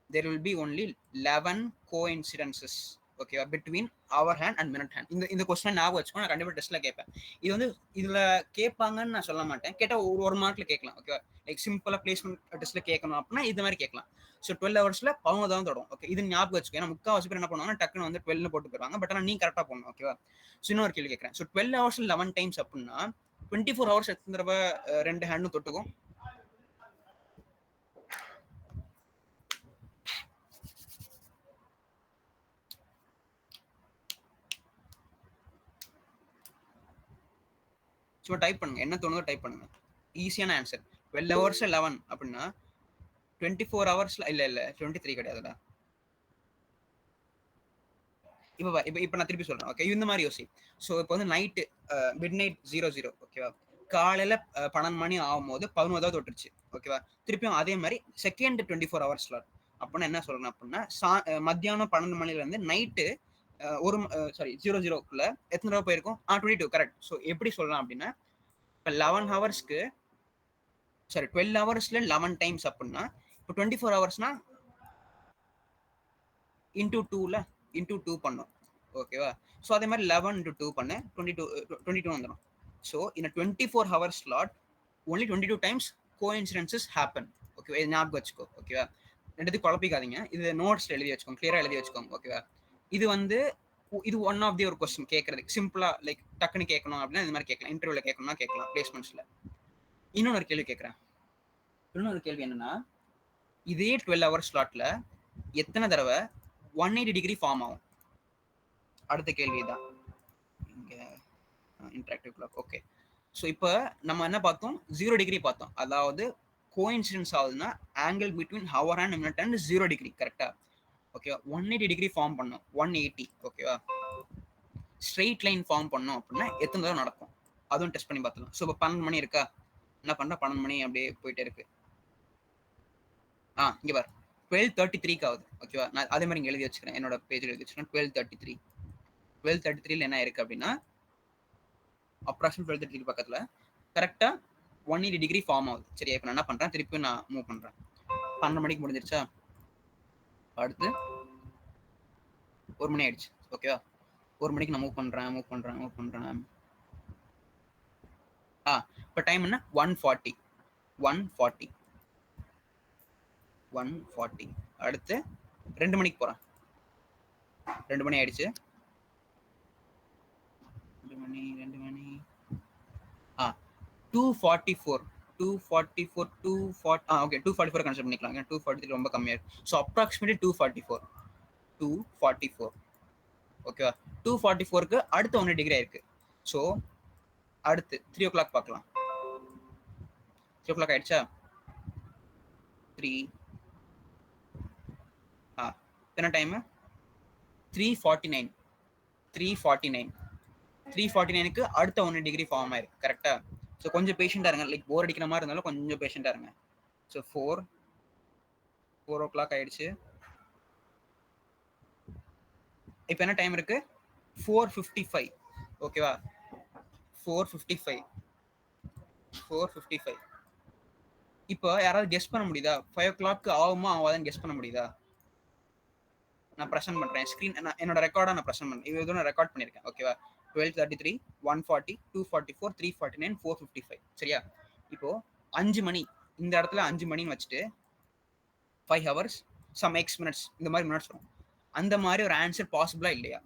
there will be only 11 coincidences ஓகேவா between hour hand and minute hand. இந்த கொஸ்டின் ஞாபகம் வச்சுக்கோ, நான் கண்டிப்பா டெஸ்ட்ல கேட்பேன். இது வந்து இதுல கேட்பாங்கன்னு நான் சொல்ல மாட்டேன், கேட்டா ஒரு மார்க்ல கேட்கலாம். ஓகேவா, லைக் சிம்பிளா பிளேஸ்மெண்ட் டெஸ்ட்ல கேட்கணும் அப்படின்னா இது மாதிரி கேட்கலாம். ஸோ 12 ஹவர்ஸ்ல 11 தான் தொடரும். ஓகே, இது ஞாபகம் வச்சுக்கோ. ஏன்னா முக்கால்வாசி பேர் என்ன பண்ணுவாங்க, டக்குன்னு வந்து 12 போட்டு போயிருவாங்க. பட் ஆனால் நீ கரெக்டா போடணும். ஓகேவா, ஸோ இன்னொரு கேள்வி கேட்கறேன். ஸோ 12 ஹவர்ஸ் 11 டைம்ஸ் அப்படின்னா 24 ஹவர்ஸ் எத்தனை தடவை ரெண்டு ஹேண்டும் தொட்டுக்கும்? ஸோ டைப் பண்ணுங்க, என்ன தோணுதோ டைப் பண்ணுங்க. ஈஸியான ஆன்சர். 12 ஹவர்ஸ் 11 அப்படின்னா 24 ஹவர்ஸ்ல இல்ல 23 கிடையாதுடா. இப்போ நான் திருப்பி சொல்றேன். ஓகே, இந்த மாதிரி யோசி. ஸோ இப்போ வந்து நைட்டு மிட் நைட் 00, ஓகேவா, காலையில 12 மணி ஆகும்போது 11 தொட்டுருச்சு. ஓகேவா, திருப்பியும் அதே மாதிரி செகண்ட் 24 ஹவர்ஸ் ஸ்லாட் அப்படின்னா என்ன சொல்றேன் அப்படின்னா மத்தியானம் 12 மணில இருந்து நைட்டு ஒரு சாரி 00க்குள்ள எத்தனை தடவை போயிருக்கும்? 22. கரெக்ட். ஸோ எப்படி சொல்லலாம் அப்படின்னா இப்போ 11 ஹவர்ஸ்க்கு சாரி 12 ஹவர்ஸ்ல 11 டைம்ஸ் அப்படின்னா இப்போ 24 ஹவர்ஸ்னா இன்டூ 2 பண்ணும். ஓகேவா, ஸோ அதே மாதிரி 11 into 2 பண்ணு 22 வந்துடும். ஸோ இந்த 24 hours slot only 22 times coincidences happen. ஓகேவா, இது ஞாபகம் வச்சுக்கோ. ஓகேவா, ரெண்டுத்தையும் குழப்பிக்காதீங்க. இது நோட்ஸ்ல எழுதி வச்சுக்கோங்க, கிளியரா எழுதி வச்சுக்கோங்க. ஓகேவா, இது வந்து இது ஒன் ஆஃப் தி ஒரு கொஸ்டின் கேட்கறதுக்கு சிம்பிளா லைக் டக்குன்னு கேட்கணும் அப்படின்னா இந்த மாதிரி கேட்கலாம். இன்டர்வியூல கேட்கணும்னா கேட்கலாம், பிளேஸ்மெண்ட்ஸ்ல. இன்னொரு கேள்வி கேட்கறேன். இன்னொரு கேள்வி என்னன்னா, இதே 12 ஹவர்ஸ் ஸ்லாட்ல எத்தனை தடவை 180 டிகிரி ஃபார்ம் ஆகும்? அடுத்த கேள்வி தான். இங்க இன்டராக்டிவ் கிளாக். ஓகே, ஸோ இப்போ நம்ம என்ன பார்த்தோம்? 0 டிகிரி பார்த்தோம். அதாவது கோஇன்சிடென்ஸ் ஆகுதுன்னா angle between hour and minute and 0 degree. கரெக்டா? ஓகேவா, 180 டிகிரி ஃபார்ம் பண்ணோம். 180. ஓகேவா, ஸ்ட்ரெயிட் லைன் ஃபார்ம் பண்ணோம் அப்படின்னா எத்தனை தடவை நடக்கும்? அதுவும் டெஸ்ட் பண்ணி பார்த்துக்கலாம். ஸோ இப்போ 12 மணி இருக்கா, என்ன பண்றேன்? 12 மணி அப்படியே போயிட்டே இருக்கு. இங்க பாரு 12:33 ஆகுது. ஓகேவா, நான் அதே மாதிரி இங்க எழுதி வச்சுக்கிறேன், என்னோட பேஜ் எழுதி வச்சுக்கிறேன். 12:33. 12:33ல என்ன இருக்கு அப்படின்னா அப்ராக்சிமேட் 12:33 பக்கத்துல கரெக்டா 180 டிகிரி ஃபார்ம் ஆகுது. சரியா, இப்போ நான் என்ன பண்றேன், திருப்பி நான் மூவ் பண்றேன். 12 மணிக்கு முடிஞ்சிருச்சா, அடுத்து 1 மணி ஆயிடுச்சு. ஓகேவா, 1 மணிக்கு நான் மூவ் பண்றேன். இப்போ டைம் என்ன? 1:40. அடுத்து 2 மணிக்கு போறேன். 2 மணி ஆயிடுச்சு. 2 மணி 2:44. ஓகே, 2:44 கன்சிடர் பண்ணிக்கலாம். 2:43 ரொம்ப கம்மியா இருக்கு. So approximately 2:44. ஓகேவா, 2:44க்கு அடுத்து 1 டிகிரி இருக்கு. ஸோ அடுத்து 3 o'clock பார்க்கலாம். 3 o'clock ஆயிடுச்சா? 3 என்ன டைம்? 3:49. 3:49க்கு அடுத்த 1 டிகிரி ஃபார்ம் ஆயிருக்கு. கரெக்டா? ஸோ கொஞ்சம் பேஷண்டா இருங்க. லைக் போர் அடிக்கிற மாதிரி இருந்தாலும் கொஞ்சம் பேஷண்டா இருங்க. ஸோ 4 o'clock ஆயிடுச்சு. இப்போ என்ன டைம் இருக்கு? 4:55. ஓகேவா, 4:55. இப்போ யாராவது கெஸ் பண்ண முடியுதா 5 o'clock ஆகுமா ஆகாதான்னு கெஸ் பண்ண முடியுதா? நான் ப்ரெசென்ட் பண்றேன் ஸ்கிரீன், என்னோட ரெக்கார்டா நான் ப்ரெசென்ட் பண்றேன். இது நான் ரெக்கார்ட் பண்ணிருக்கேன். ஓகேவா, 12:33, 1:40, 2:44, 3:49, 4:55. சரியா, இப்போ 5 மணி இந்த இடத்துல 5 மணின்னு வச்சுட்டு 5 hours some x minutes இந்த மாதிரி மினிட்ஸ் வரும். அந்த மாதிரி ஒரு ஆன்சர் பாசிபிளா இல்லையா?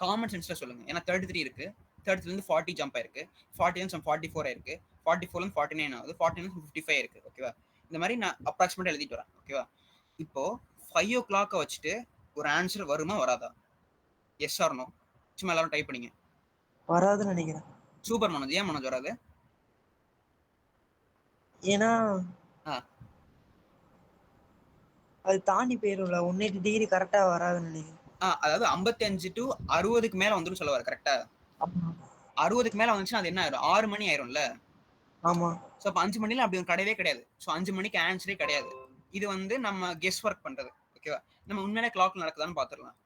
காமன் சென்ஸ்ல சொல்லுங்க. ஏன்னா 33 இருக்கு, 33 இருந்து 40 ஜம்ப் ஆயிருக்கு, 40 இருந்து 44 ஆயிருக்கு, 44 இருந்து 49 ஆகுது, 49 இருந்து 55 இருக்கு. ஓகேவா, இந்த மாதிரி நான் அப்ராக்சிமேட்டா எழுதிட்டு வரேன். ஓகேவா, இப்போ 5 o'clock வச்சுட்டு ஒரு ஆன்சர் வருமா வராதா? Yes or no? சும்மா எல்லாரும் டைப் பண்ணீங்க. வராதுன்னு நினைக்கிறேன். சூப்பர் மனோஜ். ஏன் மனோஜ் வராது? ஏன்னா அது தாண்டி போயிரும்ல, 180 டிகிரி கரெக்டா வராதுன்னு நினைக்கிறேன். அதாவது 55 to 60க்கு மேல வந்துடும் சொல்ல வர. கரெக்டா? 60க்கு மேல வந்துச்சுன்னா அது என்ன ஆயிரும்? 6 மணி ஆயிரும்ல. ஆமா. ஸோ அப்போ 5 மணில அப்படி ஒரு கிடையவே கிடையாது. ஸோ 5 மணிக்கு ஆன்சரே கிடையாது. இது வந்து நம்ம கெஸ் ஒர்க் பண்றது. ஓகேவா, நம்ம உண்மையிலே கிளாக் நடக்குதான்னு பாத்துடலாம்.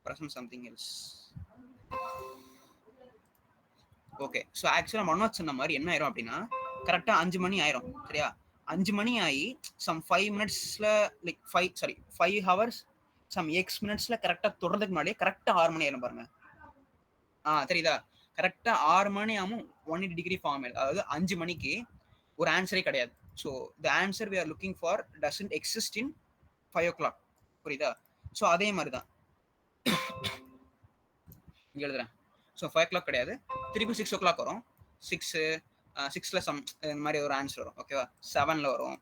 Present something else. Okay. So ஆக்சுவலா மனோஜ் சொன்ன மாதிரி என்ன ஆயிரும் அப்படின்னா கரெக்டா 5 மணி ஆயிரும் சரியா. 5 மணி ஆகி சம் 5 மினிட்ஸ்ல லைக் 5 ஹவர்ஸ் சம் எக்ஸ் மினிட்ஸ்ல கரெக்டா தொடர்றதுக்கு முன்னாடியே கரெக்டா 6 மணி ஆயிரும் பாருங்க. தெரியுதா? கரெக்டா 6 மணி ஆகும் 180 டிகிரி ஃபார்ம் ஆயிடும். அதாவது 5 மணிக்கு ஒரு ஆன்சரே கிடையாது. So the answer we are looking for doesn't exist in 5 o'clock. புரியுதா? ஸோ அதே மாதிரி தான் இங்க எழுதுறேன். ஸோ 5 o'clock கிடையாது, திருப்பி 6 o'clock வரும். 6ல சம் இந்த மாதிரி ஒரு ஆன்சர் வரும் ஓகேவா. 7ல வரும்,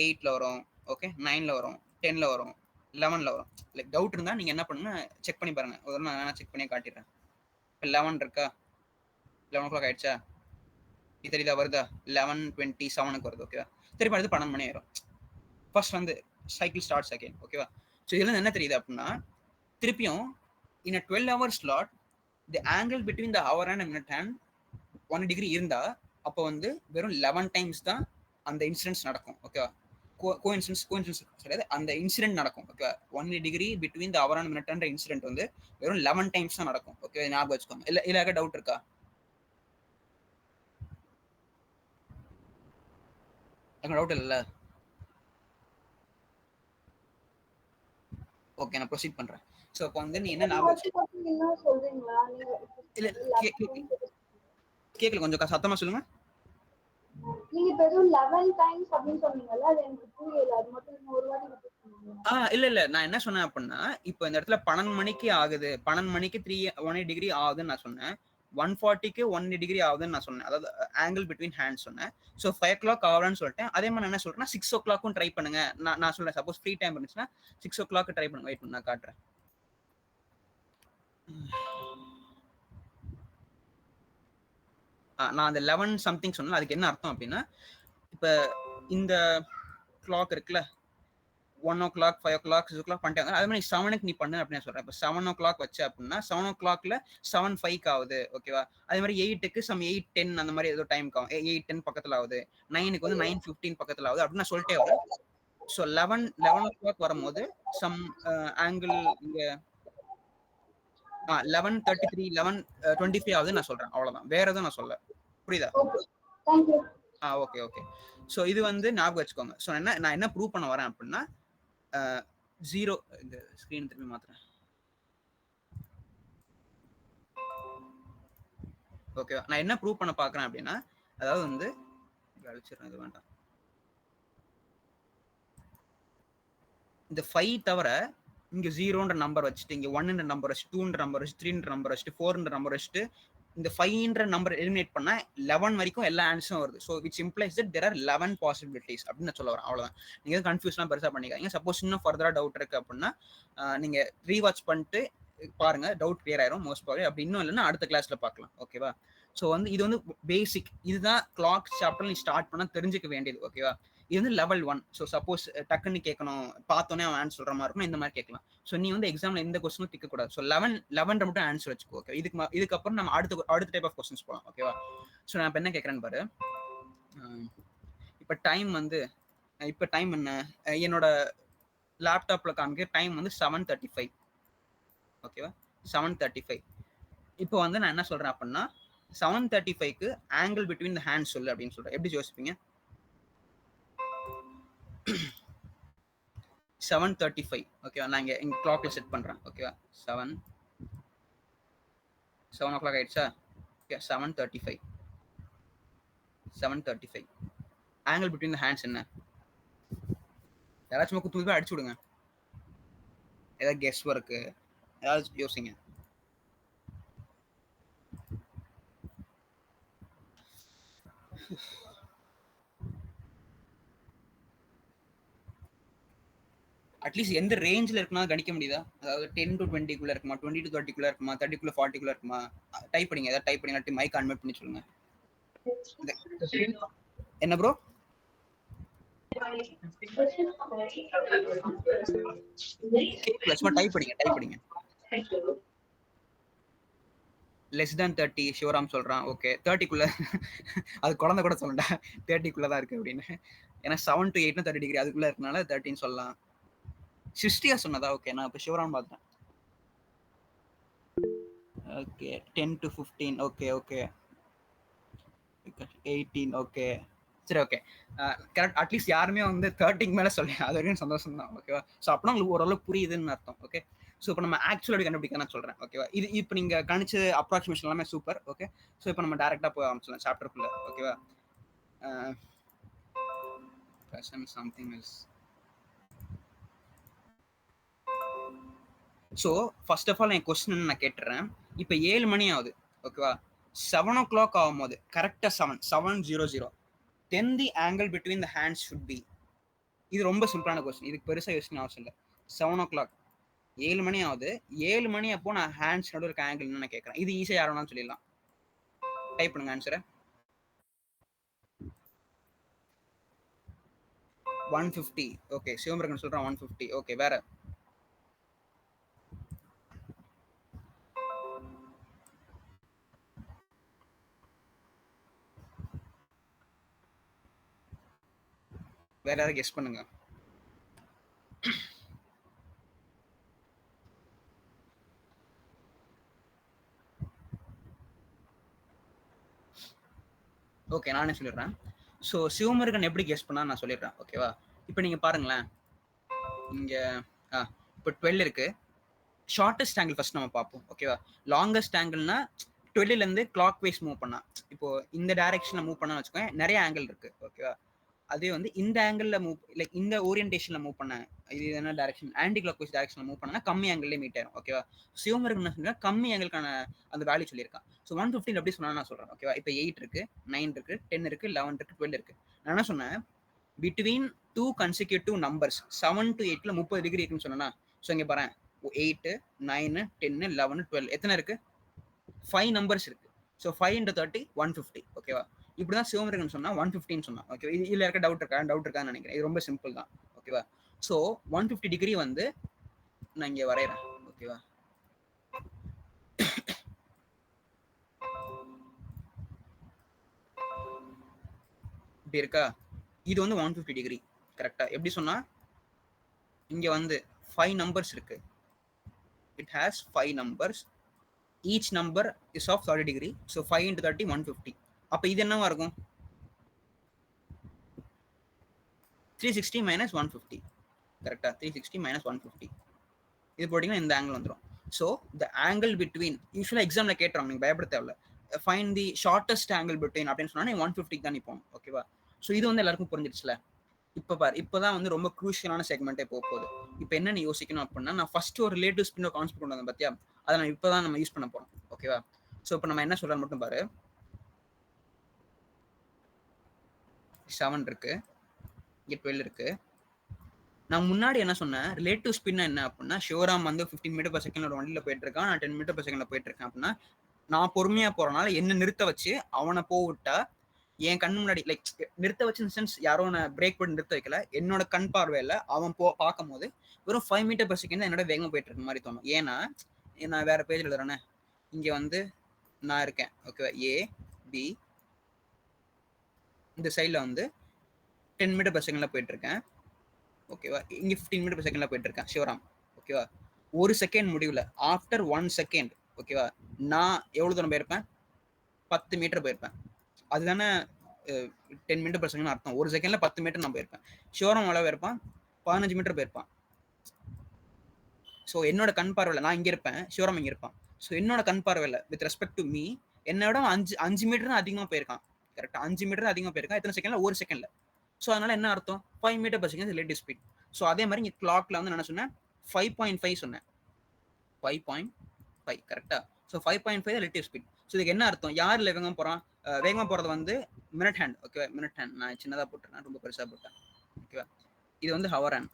8ல வரும், ஓகே 9ல வரும், 10ல வரும், 11ல வரும். லைக் டவுட் இருந்தா நீங்க என்ன பண்ணுங்க செக் பண்ணி பாருங்க. ஒரு நான் செக் பண்ணி காட்டிடுறேன். இப்போ 11 இருக்கா, 11 o'clock ஆயிடுச்சா, இது தெரியுதா வருதா, 11:27க்கு வருது ஓகேவா. திருப்பி அடுத்து 12 மணி ஆயிரும். ஃபர்ஸ்ட் வந்து சைக்கிள் ஸ்டார்ட்ஸ் அகைன் ஓகேவா. ஸோ இதுல என்ன தெரியுது அப்படின்னா திருப்பியும் in a 12-hour slot the angle between the hour and a minute hand 1 degree இருந்தா அப்போ வந்து வெறும் 11 டைம்ஸ் தான் அந்த இன்சிடென்ட்ஸ் நடக்கும் ஓகேவா. கோஇன்சிடென்ஸ் கிடையாது, அந்த இன்சிடென்ட் நடக்கும் ஓகேவா. 1 degree between the hour and minute hand incident வந்து வெறும் 11 டைம்ஸ் தான் நடக்கும் ஓகே. ஞாபகம் வச்சுக்கோங்க. இல்ல டவுட் இருக்கா? டவுட் இல்ல? ஓகே நான் ப்ரொசீட் பண்றேன். சோ அப்ப வந்து நீ என்ன ஞாபகம் சொல்றீங்களா? இல்ல கேக்கல, கொஞ்சம் சத்தமா சொல்லுங்க. நீங்க வெறும் 11 டைம்ஸ் அப்படினு சொன்னீங்கல்ல, அது எனக்கு புரியல. அது மட்டும் ஒரு வாட்டி ரிப்பீட் பண்ணுங்க. இல்ல நான் என்ன சொன்னேன் அப்படின்னா இப்போ இந்த இடத்துல 12 மணிக்கு ஆகுது, 12 மணிக்கு 180 டிகிரி ஆகுதுன்னு நான் சொன்னேன். 140க்கு 180 டிகிரி ஆகுதுன்னு நான் சொன்னேன். அதாவது ஆங்கிள் பிட்வீன் ஹேண்ட்ஸ் சொன்னேன். ஸோ 5 o'clock ஆகலான்னு சொல்லிட்டேன். அதே மாதிரி நான் என்ன சொல்றேன்னா 6 o'clock ட்ரை பண்ணுங்க. நான் சொல்றேன் சப்போஸ் ஃப்ரீ டைம் இருந்துச்சுன்னா 6 o'clock ட்ரை பண்ணுங்க. வெயிட் பண்ண நான் காட்டுறேன். நான் அந்த 11 சம்திங் சொன்னேன். அதுக்கு என்ன அர்த்தம் அப்படின்னா இப்போ இந்த கிளாக் இருக்குல்ல 1 o'clock 5 o'clock 6 o'clock பண்ணிட்டாங்க. அதே மாதிரி 7க்கு நீ பண்ணு அப்படின்னு சொல்றேன். இப்போ 7 o'clock வச்ச அப்படின்னா 7 o'clockல 7:05 ஆகுது ஓகேவா. அதே மாதிரி 8க்கு சம் 8:10 அந்த மாதிரி ஏதோ டைம் ஆகும். 8:10 பக்கத்துல ஆகுது. 9க்கு வந்து 9:15 பக்கத்துல ஆகுது அப்படின்னு நான் சொல்லிட்டே வரேன். ஸோ 11 o'clock வரும்போது சம் ஆங்கிள் இங்க 11:33 11:25 ஆகுது நான் சொல்றேன். அவ்வளவுதான், வேற எதுவும் நான் சொல்ல. புரியுதா? Okay okay. ஸோ இது வந்து ஞாபகம் வச்சுக்கோங்க. ஸோ நான் என்ன ப்ரூவ் பண்ண வரேன் அப்படின்னா 0 இந்த ஸ்கிரீன் திரும்பி மாத்துறேன் ஓகேவா. நான் என்ன ப்ரூவ் பண்ண பாக்குறேன் அப்படின்னா அதாவது வந்து அழிச்சிடுறேன், இது வேண்டாம். இந்த 5 தவிர இங்க 0ன்ற நம்பர் வச்சுட்டு இங்க 1ன்ற நம்பர் வச்சு 2ன்ற நம்பர் வச்சு 3ன்ற நம்பர் வச்சுட்டு 4ன்ற நம்பர் வச்சுட்டு இந்த 5ன்ற நம்பர் எலிமினேட் பண்ணா 11 வரைக்கும் எல்லா ஆன்சரும் வருது. So which implies that there are 11 possibilities அப்படின்னு நான் சொல்ல வரேன். அவ்வளவுதான். நீங்க எதுவும் கன்ஃபியூஸ்லாம் பெருசா பண்ணிக்காதீங்க. சப்போஸ் இன்னும் ஃபர்தரா டவுட் இருக்கு அப்படின்னா நீங்க ரீவாட்ச் பண்ணிட்டு பாருங்க, டவுட் கிளியர் ஆயிரும் மோஸ்ட் ப்ராபப்லி. அப்படி இன்னும் இல்லைன்னா அடுத்த கிளாஸ்ல பார்க்கலாம் ஓகேவா. ஸோ வந்து இது வந்து பேசிக், இதுதான் கிளாக் சாப்டர் நீ ஸ்டார்ட் பண்ண தெரிஞ்சுக்க வேண்டியது ஓகேவா. இது வந்து லெவல் 1. ஸோ சப்போஸ் டக்குன்னு கேட்கணும், பார்த்தோன்னே அவன் ஆன்சர் சொல்ற மாதிரி இருக்கும், இந்த மாதிரி கேட்கலாம். ஸோ நீ வந்து எக்ஸாம்ல எந்த கொஸ்டினும் திக்க கூடாது. ஸோ 11 மட்டும் ஆன்சர் வச்சுக்கோ ஓகே. இதுக்கப்புறம் நம்ம அடுத்த டைப் ஆஃப் கொஸ்டின்ஸ் போகலாம் ஓகேவா. ஸோ நான் இப்போ என்ன கேட்குறேன்னு பாரு. இப்போ டைம் வந்து இப்போ டைம் என்ன என்னோட லேப்டாப்ல காமிக்க டைம் வந்து 7:35 ஓகேவா. 7:35. இப்போ வந்து நான் என்ன சொல்றேன் அப்படின்னா 7:35க்கு ஆங்கிள் பிட்வீன் த ஹேண்ட்ஸ் சொல்லு அப்படின்னு சொல்றேன். எப்படி யோசிப்பீங்க? 7:35 ஓகேவா. நான் இங்க கிளாக்ல செட் பண்றேன் ஓகேவா. 7 o'clock ஆயிடுச்சா okay. 7:35 angle between the hands என்ன? யாராச்சும் குத்து அடிச்சு விடுங்க. ஏதாவது கெஸ் ஒர்க்கு ஏதாவது யோசிங்க. அட்லீஸ்ட் எந்த ரேஞ்சில் இருக்குன்னா கணிக்க முடியுதா? அதாவது 10 to 20 இருக்குமா, 20 to 30 இருக்குமா, 30 to 40 இருக்குமா? டைப் பண்ணிங்க, ஏதாவது டைப் பண்ணி மைக் அன்மியூட் பண்ணி சொல்லுங்க. என்ன ப்ரோ? டைப் படிங்க. லெஸ் தேன் 30 சிவராம் சொல்றான். ஓகே 30க்குள்ள அது குழந்தை கூட சொல்லண்டா 30க்குள்ள தான் இருக்கு அப்படின்னு. ஏன்னா 7 to 8 30 டிகிரி அதுக்குள்ள இருக்கனால 30 சொல்லலாம். சிருஷ்டியா சொன்னதா? ஓகே நான் இப்போ சிவராம் பார்த்தேன். Okay 10 to 15 okay 18. ஓகே, சரி, ஓகே, கரெக்ட். அட்லீஸ்ட் யாருமே வந்து 30 மேலே சொல்லி அது வரைக்கும் சந்தோஷம் தான். ஓகேவா? ஸோ அப்படின்னா உங்களுக்கு ஓரளவுக்கு புரியுதுன்னு அர்த்தம். ஓகே, ஸோ இப்போ நம்ம ஆக்சுவலாக கண்டுபிடிக்க நான் சொல்கிறேன். ஓகேவா? இது இப்போ நீங்கள் கணிச்ச அப்ராக்சிமேஷன் எல்லாமே சூப்பர். ஓகே, ஸோ இப்போ நம்ம டேரெக்டாக போய் ஆரம்பிச்சிடலாம் சாப்டருக்குள்ள. ஓகேவா? Something else. So first of all என் கொஸ்டின் நான் கேட்டுறேன். இப்போ 7 மணி ஆகுது. ஓகேவா? 7 o'clock ஆகும்போது கரெக்டாக 7:00 then the angle between the hands should be. இது ரொம்ப சிம்பிளான கொஸ்டின், இதுக்கு பெருசாக யோசிக்கணும் அவசியம் இல்லை. 7 o'clock 7 மணி ஆகுது. 7 மணி அப்போ நான் ஹேண்ட்ஸ் நடுவில் இருக்க ஆங்கிள் நான் கேட்குறேன். இது ஈஸியாக யார் வேணாலும் சொல்லிடலாம். டைப் பண்ணுங்க ஆன்சரை. 150. ஓகே, சிவமுருகன் சொல்கிறான் 150. ஓகே, வேற? வேற யாராவது கெஸ் பண்ணுங்க. ஓகே, நானே சொல்லிடுறேன். ஸோ சிவமுருகன் எப்படி கெஸ் பண்ணா நான் சொல்லிடுறேன். ஓகேவா? இப்போ நீங்கள் பாருங்களேன், இங்கே இப்போ 12 இருக்கு. ஷார்ட்டஸ்ட் ஆங்கிள் ஃபர்ஸ்ட் நம்ம பார்ப்போம். ஓகேவா? லாங்கஸ்ட் ஆங்கிள்னா 12லேருந்து கிளாக் வைஸ் மூவ் பண்ணா, இப்போ இந்த டைரக்ஷனில் மூவ் பண்ணான்னு வச்சுக்கோங்க, நிறைய ஆங்கிள் இருக்கு. ஓகேவா? அதே வந்து இந்த ஆங்கிளில் மூவ், லைக் இந்த ஓரியன்டேஷனில் மூவ் பண்ண, இது என்ன டைரக்ஷன், ஆன்டி கிளாக் வைஸ் டைரக்ஷனில் மூவ் பண்ணா கம்மி ஆங்கிள்லேயே மீட் ஆயிரும். ஓகேவா? சிவமுருகன் என்ன சொன்னா கம்மி ஆங்கிளுக்கான அந்த வேல்யூ சொல்லியிருக்கான். ஸோ 150 எப்படி சொன்னா நான் சொல்றேன். ஓகேவா? இப்போ 8 இருக்கு, 9 இருக்கு, 10 இருக்கு, 11 இருக்கு, 12 இருக்கு. நான் என்ன சொன்னேன், between 2 consecutive numbers 7 to 8ல 30 degree இருக்குன்னு சொன்னா. ஸோ இங்கே பாரு, 8, 9, 10, 11, 12 எத்தனை இருக்கு? 5 நம்பர்ஸ் இருக்கு. So 5 into 30 150. ஓகேவா? இப்படிதான் சிவமுருகன் சொன்னா 150 சொன்னா. ஓகே, இதுல இருக்க டவுட் இருக்கான்னு நினைக்கிறேன். இது ரொம்ப சிம்பிள் தான். ஓகேவா? ஸோ 150 டிகிரி வந்து நான் இங்க வரைகிறேன். ஓகேவா? இப்படி இருக்கா? இது வந்து 150 டிகிரி. கரெக்டா? எப்படி சொன்னா, இங்க வந்து 5 நம்பர்ஸ் இருக்கு. It has 5 numbers. Each number is of 30 degree. So 5 into 30 150. அப்போ இது என்னவா இருக்கும்? 360 minus 150. கரெக்டா? 360 minus 150. இது போட்டிங்கன்னா இந்த ஆங்கிள் வந்துடும். ஸோ த ஆங்கிள் பிட்வீன், யூஸ்வலாக எக்ஸாமில் கேட்டுறாங்க, நீங்கள் பயப்பட தேவையில்ல. Find the shortest angle between அப்படின்னு சொன்னா 150 தான் நிற்போம். ஓகேவா? ஸோ இது வந்து எல்லாருக்கும் புரிஞ்சிடுச்சுல. இப்போ பாரு, இப்போதான் வந்து ரொம்ப க்ரூஷியலான செக்மெண்ட்டே போகுது. இப்போ என்ன நீ யோசிக்கணும் அப்படின்னா, நான் ஃபர்ஸ்ட் ஒரு ரிலேட்டிவ் ஸ்பின் கான்செப்ட் கொண்டு வந்தேன் பார்த்தியா, அதை நான் இப்போ தான் நம்ம யூஸ் பண்ண போகிறோம். ஓகேவா? ஸோ இப்போ நம்ம என்ன சொல்கிறோம் மட்டும் பாரு. 7 இருக்கு, இங்கே 12 இருக்கு. நான் முன்னாடி என்ன சொன்னேன், ரிலேட்டிவ் ஸ்பின் என்ன அப்படின்னா, ஷிவராம் வந்து 15 மீட்டர் per second ஒரு வண்டியில் போயிட்டு இருக்கான், நான் 10 மீட்டர் per second போயிட்டு இருக்கேன் அப்படின்னா, நான் பொறுமையா போறனால என்ன நிறுத்த வச்சு அவனை போவிட்டா, என் கண் முன்னாடி, லைக் நிறுத்த வச்சு சென்ஸ் யாரோ பிரேக் பண்ணி நிறுத்த வைக்கல, என்னோட கண் பார்வையில அவன் பார்க்கும் போது வெறும் 5 மீட்டர் per second என்னோட வேகமா போயிட்டு இருக்க மாதிரி தோணும். ஏன்னா நான் வேற பேஜ்ல எழுதுறேனே, இங்க வந்து நான் இருக்கேன். ஓகேவா? ஏ பி, இந்த சைட்ல வந்து 10 மீட்டர் per second போயிட்டு இருக்கேன். ஓகேவா? இங்க 15 மீட்டர் per second போயிட்டு இருக்கேன் சிவராம். ஓகேவா? ஒரு செகண்ட் முடிவில், ஆஃப்டர் 1 செகண்ட், ஓகேவா, நான் எவ்வளவு தூரம் போயிருப்பேன்? 10 மீட்டர் போயிருப்பேன். அதுதானே 10 மீட்டர் per second அர்த்தம். ஒரு செகண்ட்ல 10 மீட்டர் நான் போயிருப்பேன். சிவராம் எவ்வளவு போயிருப்பான்? 15 மீட்டர் போயிருப்பான். ஸோ என்னோட கண் பார்வையில் நான் இங்க இருப்பேன், சிவராம் இங்க இருப்பான். ஸோ என்னோட கண் பார்வையில் வித் ரெஸ்பெக்ட் டு மீ, என்னோட 5 மீட்டர் தான் அதிகமாக போயிருக்கான். கரெக்டா? 5 மீட்டர் தான் அதிகமாக போயிருக்கான். எத்தனை செகண்ட்ல? ஒரு செகண்ட்ல. ஸோ அதனால என்ன அர்த்தம்? 5 meter per second relative speed. So அதே மாதிரி இங்கே கிளாக்ல வந்து என்ன சொன்னேன்? 5.5 சொன்னேன். 5.5 கரெக்டா? So 5.5 relative speed. ஸோ இதுக்கு என்ன அர்த்தம்? யார் வேகமாக போறான்? வேகமாக போறது வந்து minute hand. Okay, minute hand நான் சின்னதாக போட்டுறேன், ரொம்ப பெருசாக போட்டேன். ஓகேவா? இது வந்து ஹவர் ஹேண்ட்,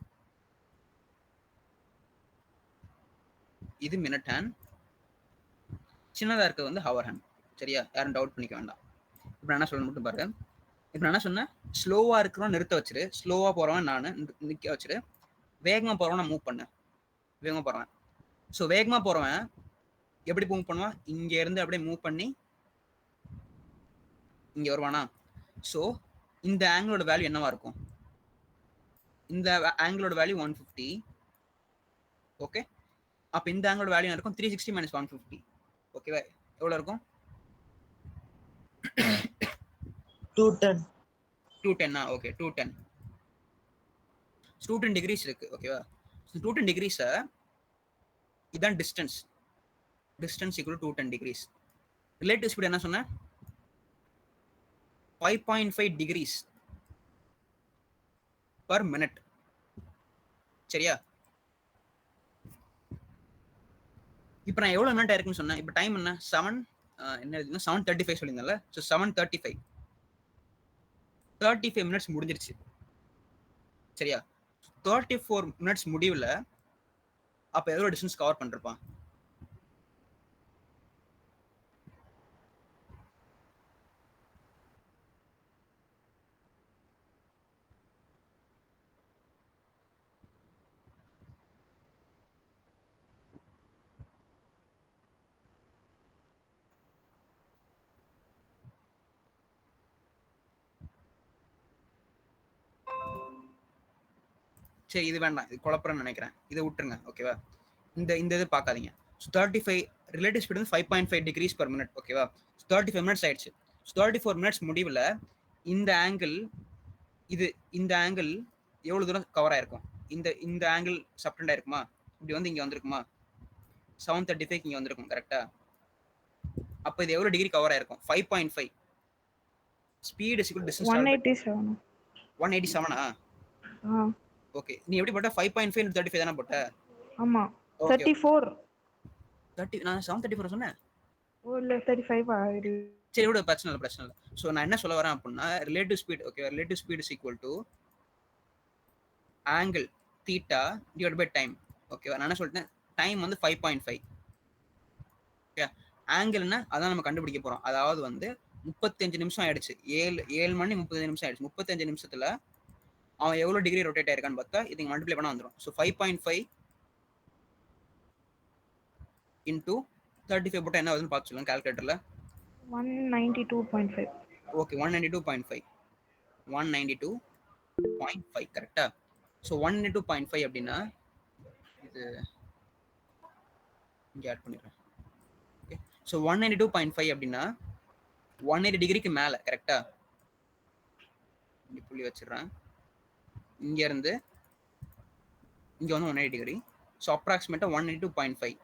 இது மினிட் ஹேண்ட், சின்னதாக இருக்கிறது வந்து ஹவர் ஹேண்ட். சரியா? யாரும் டவுட் பண்ணிக்க வேண்டாம். இப்போ நான் என்ன சொல்லணும் மட்டும் பாரு. இப்போ நான் என்ன சொன்னேன், ஸ்லோவா இருக்கிறவன் நிறுத்த வச்சிரு, ஸ்லோவா போறவன் நான் நிற்க வச்சிரு, வேகமா போறவன் நான் மூவ் பண்ணேன். வேகமா போறவன், ஸோ வேகமா போறவன் எப்படி மூவ் பண்ணுவான்? இங்க இருந்து அப்படியே மூவ் பண்ணி இங்க வருவானா? ஸோ இந்த ஆங்கிளோட வேல்யூ என்னவா இருக்கும்? இந்த ஆங்கிளோட வேல்யூ 150. ஓகே, அப்ப இந்த ஆங்கிளோட வேல்யூ என்ன இருக்கும்? 360 minus 150. ஓகேவா? எவ்வளவு இருக்கும்? 210. 210 ஓகே 210. 210 டிகிரிஸ் இருக்கு ஓகேவா. 210 டிகிரிஸ் இதான் distance equal 210 degrees. Relative speed என்ன சொன்ன 5.5 டிகிரிஸ் பர் மினிட். சரியா? இப்போ நான் எவ்வளவு மினிட் ஆயிருக்குன்னு சொன்னேன். இப்போ டைம் என்ன 7:35 சொல்லியிருந்தேன்ல. ஸோ 7:35 35 மினிட்ஸ் முடிஞ்சிருச்சு. சரியா? 34 மினிட்ஸ் முடிவில் அப்போ எவ்வளோ டிஸ்டன்ஸ் கவர் பண்ணிருப்பான்? சரி இது வேண்டாம், இது குழப்பறேன்னு நினைக்கிறேன், இதை விட்டுருங்க ஓகேவா. இந்த இது பார்க்காதீங்க. 35 ரிலேட்டிவ் ஸ்பீட் வந்து 5.5 டிகிரிஸ் பர் மினிட் ஓகேவா. 35 மினிட்ஸ் ஆயிடுச்சு. 34 மினிட்ஸ் முடிவில் இந்த ஆங்கிள் இந்த ஆங்கிள் எவ்வளவு தூரம் கவர் ஆயிருக்கும்? இந்த ஆங்கிள் சப்டெண்ட் ஆயிருக்குமா? இப்படி வந்து இங்க வந்திருக்குமா? 7:35 இங்க வந்திருக்கும் கரெக்டா. அப்ப இது எவ்வளவு டிகிரி கவர் ஆயிருக்கும்? 5.5. Speed is equal distance 187. 187 okay. நீ எப்படி போட்ட 5.5 35 தானே போட்ட? ஆமா 34. 30 நான் 7:34 சொன்னேன். ஓ இல்ல 35 ஆயிடு. சரி விட, பிரச்சனை இல்லை. ஸோ நான் என்ன சொல்ல வரேன் அப்படின்னா relative speed okay. Relative speed is equal to angle theta divide by time ஓகேவா. நான் என்ன சொல்லிட்டேன், டைம் வந்து 5.5 ஓகே. ஆங்கிள்னா அதான் நம்ம கண்டுபிடிக்க போறோம். அதாவது வந்து 35 நிமிஷம் ஆயிடுச்சு. 7 மணி 35 நிமிஷம் ஆயிடுச்சு. 35 நிமிஷத்துல அவன் எவ்வளவு டிகிரி ரொட்டேட் ஆயிருக்கான்னு பார்த்தா இதுக்கு மல்டிப்ளை பண்ணா வந்துடும். ஸோ 5.5 இன்டூ 35 போட்டால் என்ன ஆகுதுன்னு பார்த்து சொல்லுங்க கால்குலேட்டர்ல. 192.5. ஓகே 192.5 192.5 கரெக்டா. ஸோ 192.5 அப்படின்னா இது இங்கே ஆட் பண்ணிடுறேன் ஓகே. ஸோ 192.5 அப்படின்னா 180 டிகிரிக்கு மேலே கரெக்டா. இங்கே புள்ளி வச்சிடுறேன். இங்க இருந்து இங்க வந்து 180 டிகிரி. So அப்ராக்சிமேட்டா 192.5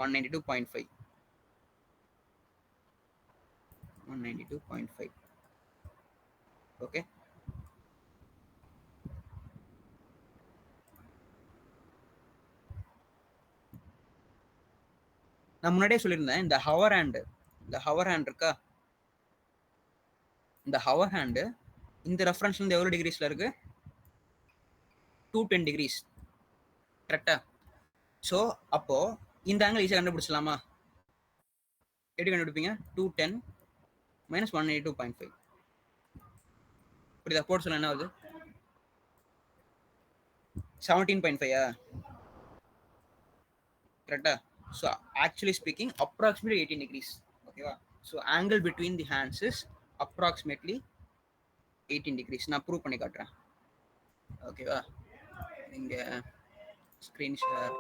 192.5 okay. நான் முன்னாடியே சொல்லியிருந்தேன் இந்த ஹவர் ஹேண்ட் இருக்கா. இந்த ஹவர் ஹேண்டு இந்த ரெஃபரன்ஸ்ல இருந்து எவ்வளவு டிகிரிஸ்ல இருக்கு? 210 டிகிரிஸ் கரெக்டா. ஸோ அப்போ இந்த ஆங்கிள் ஈஸியாக கண்டுபிடிச்சலாமா? எப்படி கண்டுபிடிப்பீங்க? 210 minus 182.5 புரியுதா? போட்டு சொல்ல என்ன வருது? 17.5 கரெக்டா. So actually speaking approximately 18 degrees ஓகேவா. So angle between the hands is approximately 18 degrees. நான் ப்ரூவ் பண்ணி காட்டுறேன் ஓகேவா. இங்க ஸ்கிரீன் ஷேர்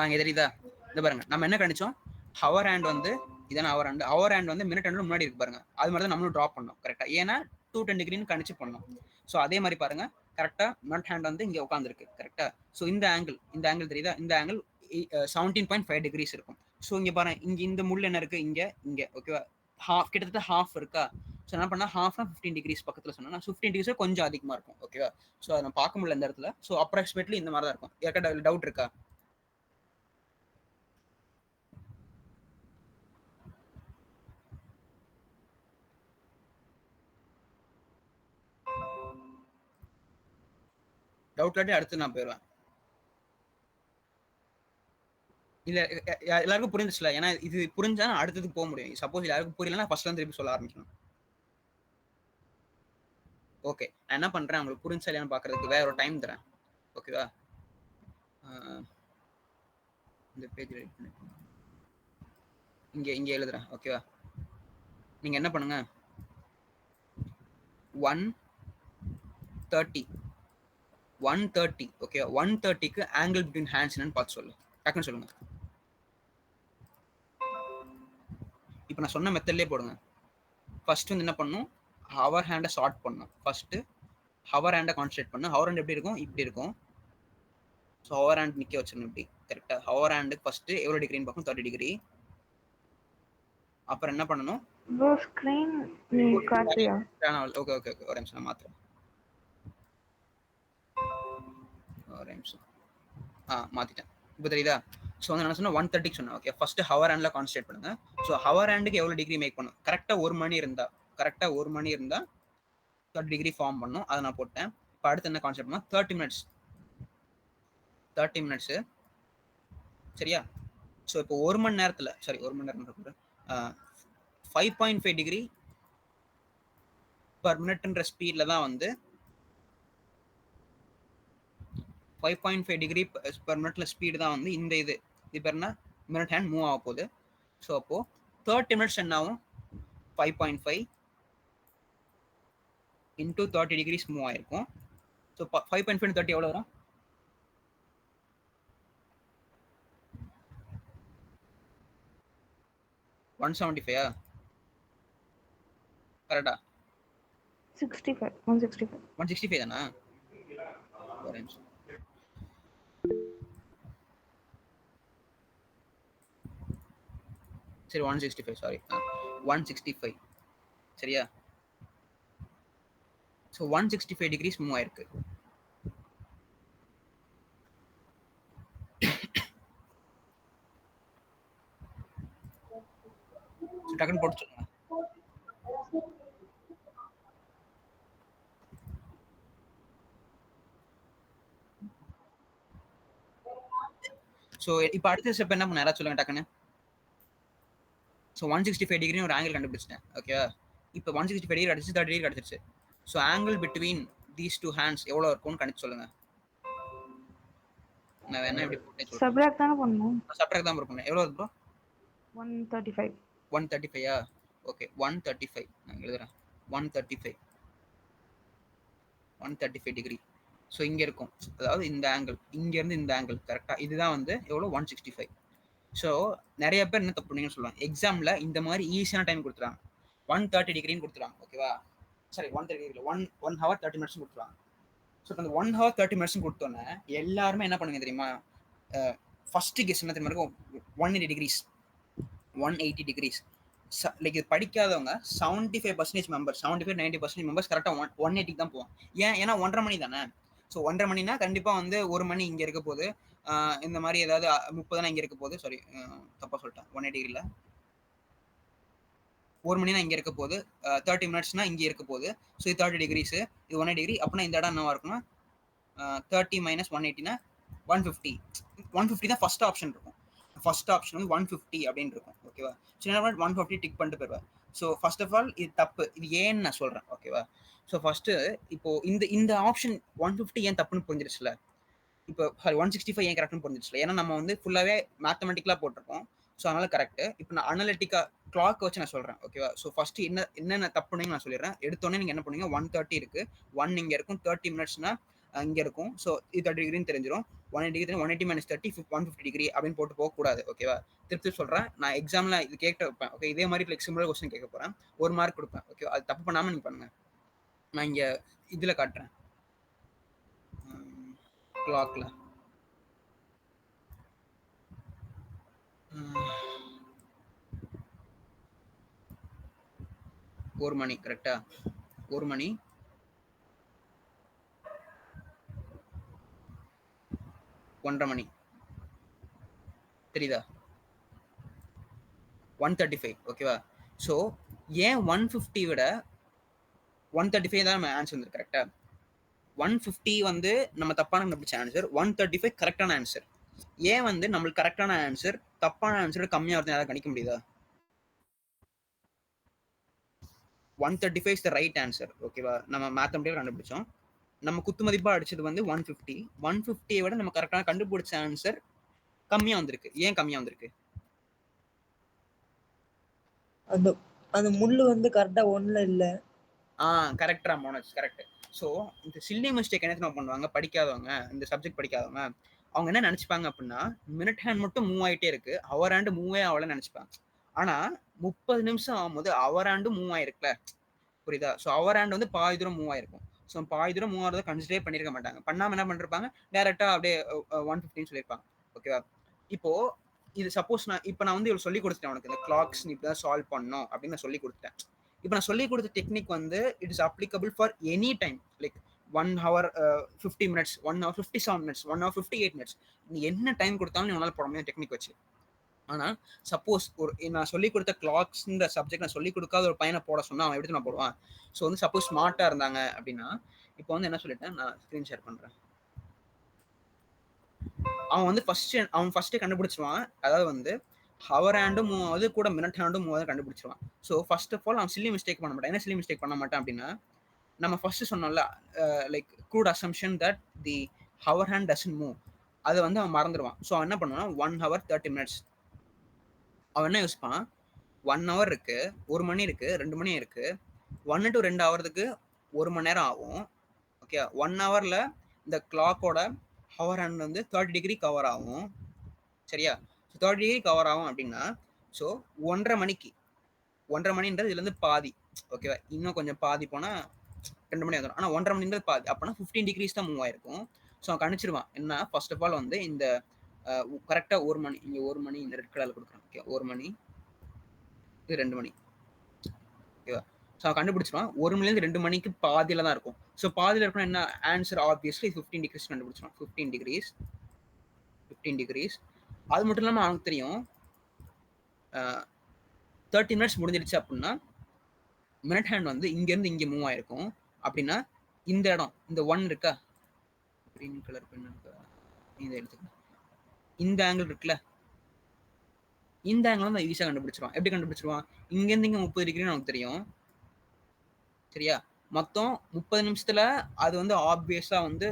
அங்கே தெரியுதா? இந்த பாருங்க, நம்ம என்ன கணிச்சோம்? ஹவர் ஹேண்ட் வந்து இதான ஹவர் ஹேண்ட் வந்து மினிட் ஹேண்ட் முன்னாடி இருக்கு பாருங்க. அது மாதிரி தான் நம்மளும் ட்ராப் பண்ணோம் கரெக்டா. ஏன்னா 210 டிகிரின்னு கணிச்சு பண்ணோம். ஸோ அதே மாதிரி பாருங்க கரெக்டா மினிட் ஹேண்ட் வந்து இங்க உட்காந்துருக்கு கரெக்டா. ஸோ இந்த ஆங்கிள் தெரியுதா? இந்த ஆங்கிள் 17.5 டிகிரிஸ் இருக்கும். ஸோ இங்க பாருங்க, இங்க இந்த முள் என்ன இருக்கு? இங்க ஓகேவா. கிட்டத்தட்ட ஹாஃப் இருக்கா. ஸோ என்ன பண்ணா ஹாஃப்னா 15 டிகிரிஸ் பக்கத்தில் சொன்னா 15 டிகிரிஸ் கொஞ்சம் அதிகமாக இருக்கும் ஓகேவா. ஸோ அதை நம்ம பார்க்க முடியல இந்த இடத்துல. ஸோ அப்ராக்சிமேட்லி இந்த மாதிரி தான் இருக்கும். யாருக்கா டவுட் இருக்கா? டவுட் இல்லாட்டி அடுத்து நான் போயிடுவேன். இல்ல எல்லாருக்கும் புரிஞ்சிச்சுல? ஏன்னா இது புரிஞ்சா அடுத்ததுக்கு போக முடியும். சப்போஸ் எல்லாருக்கும் புரியலன்னா ஃபர்ஸ்ட்ல திருப்பி சொல்ல ஆரம்பிக்கணும். ஓகே, நான் என்ன பண்றேன், உங்களுக்கு புரிஞ்சா இல்லையான்னு பாக்குறதுக்கு வேற ஒரு டைம் தரேன் ஓகேவா. இந்த பேஜ் எடிட் பண்ணி இங்க எழுதுறேன் ஓகேவா. நீங்க என்ன பண்ணுங்க, 130 ஓகேவா. 130க்கு ஆங்கிள் பிட்வீன் ஹேண்ட்ஸ் என்னன்னு பார்த்து சொல்லு. டக்குன்னு சொல்லுங்க. இப்போ நான் சொன்ன மெத்தட்லேயே போடுங்க. ஃபர்ஸ்ட் வந்து என்ன பண்ணணும், ஹவர் ஹேண்டை ஷார்ட் பண்ணணும். ஃபர்ஸ்ட் ஹவர் ஹேண்டை கான்சன்ட்ரேட் பண்ணணும். ஹவர் ஹேண்ட் எப்படி இருக்கும், இப்படி இருக்கும். ஸோ ஹவர் ஹேண்ட் நிற்க வச்சிடணும் இப்படி கரெக்டாக. ஹவர் ஹேண்டுக்கு ஃபர்ஸ்ட் எவ்வளோ டிகிரின்னு பார்க்கணும், 30 டிகிரி. அப்புறம் என்ன பண்ணணும், ப்ரோ ஸ்க்ரீன் நீ காட்டுறியா? ஓகே ஓகே ஓகே, ஒரு நிமிஷம் நான் மாத்துறேன். ஒரு நிமிஷம். மாத்திட்டேன். இப்போ தெரியுதா? ஸோ வந்து நான் சொன்ன 130 சொன்னேன். ஓகே, ஃபர்ஸ்ட் ஹவர் ஹேண்ட்ல கான்சன்ட்ரேட் பண்ணுங்க. ஸோ ஹவர் ஹேண்டுக்கு எவ்வளோ டிகிரி மேக் பண்ணும், கரெக்டாக 1 மணி இருந்தா 30 டிகிரி ஃபார்ம் பண்ணும். அதை நான் போட்டேன். இப்போ அடுத்து என்ன கான்செப்ட் பண்ணா 30 மினிட்ஸ் சரியா? ஸோ இப்போ 1 மணி நேரத்தில் 5.5 டிகிரி பர் மினிட்ன்ற ஸ்பீட்ல தான் வந்து 5.5 டிகிரி பர் மினிட்ல ஸ்பீடு தான் வந்து இந்த இது பேர் என்ன, மினிட் ஹேண்ட் மூவ் ஆக போகுது. ஸோ அப்போ 30 மினிட்ஸ் என்ன ஆகும், 5.5 இன்டூ 30 டிகிரிஸ் மூவ் ஆயிருக்கும். ஸோ 5.5 30 எவ்வளோ வரும், 175 கரெக்டா? 165 தானா? ஒரு நிமிஷம். சரி 165 சாரி 165 சரியா? ஸோ 165 டிகிரிஸ் மூவ் ஆயிருக்கு. டக்குன்னு போட்டு சொல்லுங்க. ஸோ இப்போ அடுத்த ஸ்டெப் என்ன பண்ண யாராவது சொல்லுங்க டக்குன்னு. ஸோ 165 டிகிரி ஒரு ஆங்கிள் கண்டுபிடிச்சிட்டேன். ஓகேவா? இப்போ 165 டிகிரி அடிச்சு 30 டிகிரி அடிச்சிருச்சு. So angle between these two hands எவ்வளோ இருக்கும்னு கணிச்சு சொல்லுங்க. நான் வேணா எப்படி போட்டேன் சொல்றேன். சப்ட்ராக்ட் தான பண்ணனும். சப்ட்ராக்ட் தான் பண்ணேன். எவ்வளவு ப்ரோ? 135. 135 ஓகே 135 நான் எழுதுறேன். 135 டிகிரி. ஸோ இங்க இருக்கும், அதாவது இந்த ஆங்கிள், இங்க இருந்து இந்த ஆங்கிள் கரெக்டா, இதுதான் வந்து எவ்வளோ 165. ஸோ நிறைய பேர் என்ன தப்பு பண்ணீங்கன்னு சொல்லுவாங்க, எக்ஸாம்ல இந்த மாதிரி ஈஸியான டைம் கொடுத்துறாங்க, 130 டிகிரின்னு கொடுத்துறாங்க. ஓகேவா? சாரி 130 டிகிரி 1 ஹவர் 30 மினிட்ஸ் கொடுத்துருவாங்க. ஸோ அந்த 1 ஹவர் 30 மினிட்ஸ் கொடுத்தோன்னே எல்லாருமே என்ன பண்ணுங்க தெரியுமா, ஃபர்ஸ்ட் கெஸ் என்ன தெரியுமா இருக்கும், 180 டிகிரிஸ் 180 டிகிரிஸ். லைக் இது படிக்காதவங்க 75% மெம்பர்ஸ் 75-90% மெம்பர்ஸ் கரெக்டாக 180 தான் போவாங்க. ஏன்னா 1:30 மணி தானே. ஸோ 1:30 மணினா கண்டிப்பாக வந்து 1 மணி இங்கே இருக்க போகுது, இந்த மாதிரி ஏதாவது 30 இங்கே இருக்க போகுது. சாரி தப்பாக சொல்லிட்டேன், 180 டிகிரியில் 1 மணினா இங்கே இருக்க போகுது, 30 மினிட்ஸ்னா இங்கே இருக்க போகுது. ஸோ இது 30 டிகிரிஸ், இது 180 டிகிரி. அப்படின்னா இந்த இடம் என்னவா இருக்குன்னா 30 - 180னா 150. 150 தான் ஃபர்ஸ்ட் ஆப்ஷன் இருக்கும். ஃபர்ஸ்ட் ஆப்ஷன் வந்து 150 அப்படின்னு இருக்கும். ஓகேவா? ஸோ என்ன 150 டிக் பண்ணிட்டு போயிடுவேன். ஸோ ஃபர்ஸ்ட் ஆஃப் ஆல் இது தப்பு, இது ஏன்னு நான் சொல்கிறேன். ஓகேவா? ஸோ ஃபர்ஸ்ட் இப்போ இந்த ஆப்ஷன் 150 ஏன் தப்புன்னு புரிஞ்சிருச்சுல. இப்போ 165 ஏன் கரெக்ட்னு புரிஞ்சிருச்சுல. ஏன்னா நம்ம வந்து ஃபுல்லாகவே மேத்தமெட்டிக்கலாக போட்டிருக்கோம். ஸோ அதனால கரெக்ட். இப்போ நான் அனலிட்டிக்கா கிளாக் வச்சு நான் சொல்கிறேன். ஓகேவா? ஸோ ஃபர்ஸ்ட் என்னென்ன தப்புன்னு நான் சொல்லிடுறேன். எடுத்தோடனே நீங்கள் என்ன பண்ணுவீங்க, 130 இருக்கு, 1 இங்கே இருக்கும், 30 மினிட்ஸ்னா இங்கே இருக்கும். ஸோ இது 30 டிகிரின்னு தெரிஞ்சிடும். 180 டிகிரி 180 - 30 150 டிகிரி அப்படின்னு போட்டு போகக்கூடாது. ஓகேவா? திருப்பி சொல்கிறேன், நான் எக்ஸாமில் இது கேட்டு வைப்பேன். ஓகே, இதே மாதிரி லைக் சிம்பிள் கொஸ்டின் கேட்க போகிறேன், 1 மார்க் கொடுப்பேன். ஓகே, அது தப்பு பண்ணாமல் நீங்கள் பண்ணுங்க. நான் இங்கே இதில் காட்டுறேன், கிளாக்ல 1 மணி கரெக்டா, 1 மணி 1:30 மணி தெரியுதா, 135. ஓகேவா? ஸோ ஏன் 150 விட 135 தான் நம்ம ஆன்சர் வந்து கரெக்டா. 150 வந்து நம்ம தப்பான கண்டுபிடிச்ச ஆன்சர், 135 கரெக்டான ஆன்சர். ஏன் வந்து நம்மளுக்கு கரெக்டான ஆன்சர் தப்பான ஆன்சர் கம்மியாக வருது யாராவது கணிக்க முடியுதா? 135 இஸ் த ரைட் ஆன்சர். ஓகேவா? நம்ம மேத்தமெட்டிக்கல் கண்டுபிடிச்சோம், நம்ம குத்து மதிப்பா அடிச்சது வந்து 150. 150 விட நம்ம கரெக்டான கண்டுபிடிச்ச ஆன்சர் கம்மியா வந்திருக்கு. ஏன் கம்மியா வந்திருக்கு? அந்த முள்ளு வந்து கரெக்டா 1ல இல்ல. கரெக்டா மோனஸ், கரெக்ட். ஸோ இந்த சில்லி மிஸ்டேக் என்ன பண்ணுவாங்க படிக்காதவங்க, இந்த சப்ஜெக்ட் படிக்காதவங்க, அவங்க என்ன நினைச்சுப்பாங்க அப்படின்னா மினிட் ஹேண்ட் மட்டும் மூவ் ஆகிட்டே இருக்கு, ஹவர் ஹேண்ட் மூவே ஆகலன்னு நினைச்சுப்பாங்க. ஆனா 30 நிமிஷம் ஆகும்போது அவர் ஹேண்டு மூவ் ஆயிருக்குல்ல, புரியுதா? ஸோ அவர் ஹேண்ட் வந்து பாதி தூரம் மூவ் ஆயிருக்கும். ஸோ பாதி தூரம் மூவ் ஆகிறத கன்சிடரே பண்ணியிருக்க மாட்டாங்க. பண்ணாம என்ன பண்ணிருப்பாங்க, டைரக்டா அப்படியே 115 சொல்லியிருப்பாங்க. ஓகேவா? இப்போ இது சப்போஸ் நான் வந்து இவ்வளவு சொல்லி கொடுத்துட்டேன் உனக்கு, இந்த கிளாக்ஸ் நீ இப்படிதான் சால்வ் பண்ணணும் அப்படின்னு நான் சொல்லி கொடுத்துட்டேன். இப்போ நான் சொல்லி கொடுத்த டெக்னிக் வந்து it is applicable for any time, like 1 hour 50 minutes, 1 hour 57 minutes, 1 hour 58 minutes. நீ என்ன டைம் கொடுத்தாலும் நீ உன்னால போட முடியும் டெக்னிக் வச்சு. ஆனா சப்போஸ் நான் சொல்லி கொடுத்த கிளாக்ஸ்ன்ற சப்ஜெக்ட் நான் சொல்லி கொடுக்காத ஒரு பையனை போட சொன்னா அவன் எடுத்து நான் போடுவான். ஸோ வந்து சப்போஸ் ஸ்மார்ட்டா இருந்தாங்க அப்படின்னா, இப்போ வந்து என்ன சொல்லிட்டேன், நான் ஸ்கிரீன் ஷேர் பண்றேன். அவன் ஃபர்ஸ்ட் கண்டுபிடிச்சிருவான். அதாவது வந்து ஹவர் ஹேண்டும் மூவ் ஆகுது, கூட மினிட் ஹேண்டும் மூவ் ஆகுது கண்டுபிடிச்சிருவான். ஸோ ஃபர்ஸ்ட் ஆஃப் ஆல் அவன் சில்லி மிஸ்டேக் பண்ண மாட்டான். என்ன சில்லி மிஸ்டேக் பண்ண மாட்டான் அப்படின்னா, நம்ம ஃபர்ஸ்ட் சொன்னோம்ல, like crude assumption that the hour hand doesn't move, அதை வந்து அவன் மறந்துடுவான். ஸோ அவன் என்ன பண்ணுவான், 1 ஹவர் 30 மினிட்ஸ். அவன் என்ன யோசிப்பான், 1 ஹவர் இருக்கு, 1 மணி இருக்கு, 2 மணி இருக்கு, 1 to 2 ஆகிறதுக்கு 1 மணி நேரம் ஆகும். ஓகே, 1 ஹவர்ல இந்த கிளாக்கோட ஹவர் ஹேண்ட் வந்து 30 டிகிரி கவர் ஆகும். சரியா? ஸோ 30 டிகிரி கவர் ஆகும் அப்படின்னா, ஸோ 1:30 மணிக்கு, 1:30 மணின்றது இதுல இருந்து பாதி. ஓகேவா? இன்னும் கொஞ்சம் பாதி போனா 2 மணி ஆகும். ஆனா 1:30 மணின்றது பாதி. அப்பனா 15 டிகிரிஸ் தான் மூவ் ஆயிருக்கும். ஸோ அவன் கணிச்சிருவான். என்ன, ஃபர்ஸ்ட் ஆஃப் ஆல் வந்து இந்த கரெக்டா 1 மணி, இங்க 1 மணி இந்த ரெட் கலர்ல கொடுக்குறான். ஓகே, 1 மணி, இது 2 மணி. ஓகேவா? ஸோ அவன் கண்டுபிடிச்சிருவான் 1 மணிலேருந்து 2 மணிக்கு பாதியில தான் இருக்கும். ஸோ பாதியில இருக்கணும், என்ன ஆன்சர், ஆப்வியஸ்லி 15 டிகிரிஸ் கண்டுபிடிச்சிருவான். 15 டிகிரிஸ், 15 டிகிரிஸ். அது மட்டும் இல்லாமல் அவனுக்கு தெரியும் 30 மினிட்ஸ் முடிஞ்சிருச்சு அப்படின்னா மினிட் ஹேண்ட் வந்து இங்கேருந்து இங்கே மூவ் ஆயிருக்கும். அப்படின்னா இந்த இடம், இந்த 1 இருக்கா, கிரீன் கலர் பென் இருக்கா, இதை எடுத்துக்கலாம். இந்த ஆங்கிள் இருக்குல்ல, இந்த ஆங்கிள் வந்து ஈஸியாக கண்டுபிடிச்சிருவான். எப்படி கண்டுபிடிச்சிருவான், இங்கேருந்து இங்கே 30 டிகிரின்னு நமக்கு தெரியும். சரியா? மொத்தம் 30 நிமிஷத்துல அது வந்து ஆப்வியஸா வந்து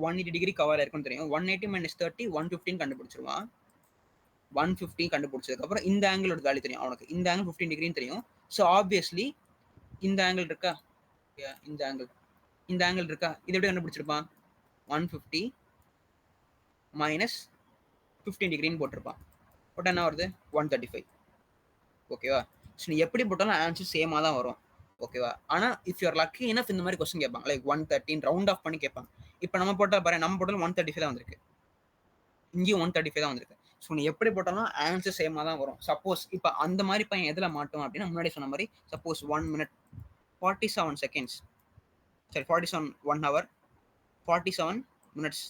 180 டிகிரி கவர் ஆயிருக்கும்னு தெரியும். 180 minus 30 115 கண்டுபிடிச்சிருவான். 150 கண்டுபிடிச்சதுக்கு அப்புறம் இந்த ஆங்கிளோட வேல்யூ தெரியும் அவனுக்கு. இந்த ஆங்கிள் 15 டிகிரின்னு தெரியும். ஸோ ஆப்வியஸ்லி இந்த ஆங்கிள் இருக்கா, இந்த ஆங்கிள் இருக்கா, இது எப்படி கண்டுபிடிச்சிருப்பான், 150 மைனஸ் 15 டிகிரின்னு போட்டிருப்பான். போட்டால் என்ன வருது, 135. ஓகேவா? ஸோ நீ எப்படி போட்டாலும் ஆன்சர் சேமாக தான் வரும். ஓகேவா? ஆனா இஃப் யூஆர் லக்கி இனஃப் இந்த மாதிரி கொஸ்டின் கேட்பாங்க, லைக் 113 ரவுண்ட் ஆஃப் பண்ணி கேட்பாங்க. இப்போ நம்ம போட்டால் பாரு, நம்ம போட்டாலும் 135 தான் வந்திருக்கு, இங்கேயும் 135 தான் வந்திருக்கு. ஸோ நீ எப்படி போட்டாலும் ஆன்சர் சேமாக தான் வரும். சப்போஸ் இப்போ அந்த மாதிரி பையன் எதில் மாட்டோம் அப்படின்னா, முன்னாடி சொன்ன மாதிரி சப்போஸ் 1 minute 47 செகண்ட்ஸ், சரி 47 1 hour 47 minutes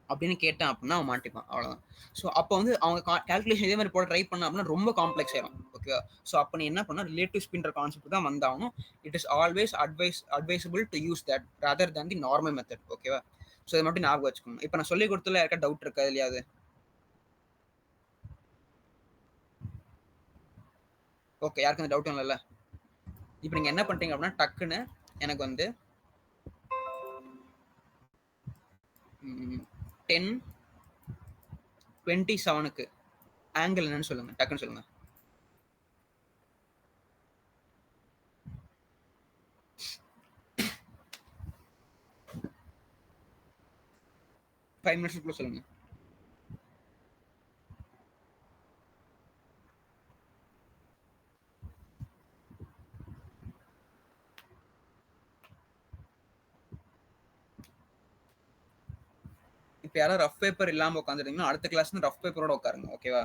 அப்படின்னு கேட்டான் அப்படின்னா அவன் மாட்டிப்பான். அவ்வளோதான். ஸோ அப்போ வந்து அவங்க கால்குலேஷன் இதே மாதிரி போட ட்ரை பண்ண அப்படின்னா ரொம்ப காம்ப்ளெக்ஸ் ஆயிடும். ஓகேவா? ஸோ அப்போ நீ என்ன பண்ணா, ரிலேட்டிவ் ஸ்பின்ன்ற கான்செப்ட் தான் வந்தாகணும். It is always advisable to use that rather than the normal method. ஓகேவா? ஸோ இதை மட்டும் ஞாபகம் வச்சுக்கோங்க. இப்போ நான் சொல்லி கொடுத்தல யாருக்கா டவுட் இருக்கா இல்லையாது? ஓகே, யாருக்கும் அந்த டவுட்டும் இல்லைல்ல? இப்போ நீங்கள் என்ன பண்ணுறீங்க அப்படின்னா, டக்குன்னு எனக்கு வந்து 10:27க்கு ஆங்கிள் என்னன்னு சொல்லுங்க, டக்குன்னு சொல்லுங்க. ஃபைவ் மினிட்ஸ்க்குள்ள சொல்லுங்க. இப்போ யாராவது ரஃப் பேப்பர் இல்லாமல் உட்காந்துருந்தீங்கன்னா அடுத்த கிளாஸ் ரஃப் பேப்பரோட உட்காருங்க. ஓகேவா?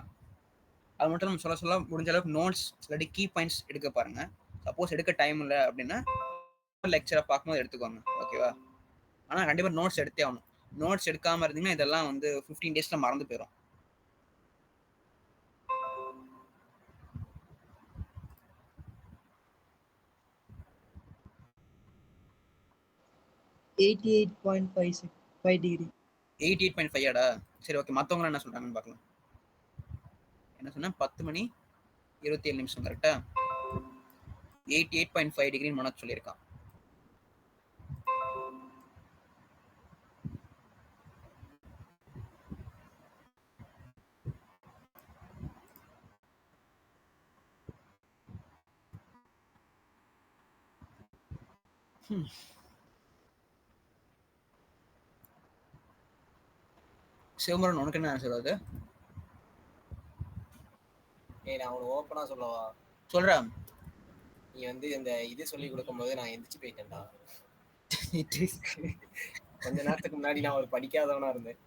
அது மட்டும் நம்ம சொல்ல முடிஞ்ச அளவுக்கு நோட்ஸ் இல்லாட்டி கீ பாயிண்ட்ஸ் எடுக்க பாருங்க. சப்போஸ் எடுக்க டைம் இல்லை அப்படின்னா லெக்சரை பார்க்கும்போது எடுத்துக்கோங்க. ஓகேவா? ஆனால் கண்டிப்பாக நோட்ஸ் எடுத்தே ஆகணும். நோட்ஸ் எடுக்காமல் இருந்தீங்கன்னா இதெல்லாம் வந்து 15 daysல மறந்து போயிடும். $88.5 டிகிரி. 88.5 சரி, ஓகே. மற்றவங்க என்ன சொல்றாங்கன்னு பார்க்கலாம். என்ன சொன்னா 10 மணி 27 நிமிஷம் கரெக்டா? 88.5 டிகிரின்னு மனோஜ் சொல்லியிருக்கான். சிவமுரன், உனக்கு என்ன ஆன்சர்? அது நான் அவனை ஓப்பனா சொல்லவா? சொல்றேன். நீ வந்து இந்த இது சொல்லி கொடுக்கும்போது நான் எந்திரிச்சு போயிட்டேன்டா. கொஞ்ச நேரத்துக்கு முன்னாடி நான் ஒரு படிக்காதவனா இருந்தேன்.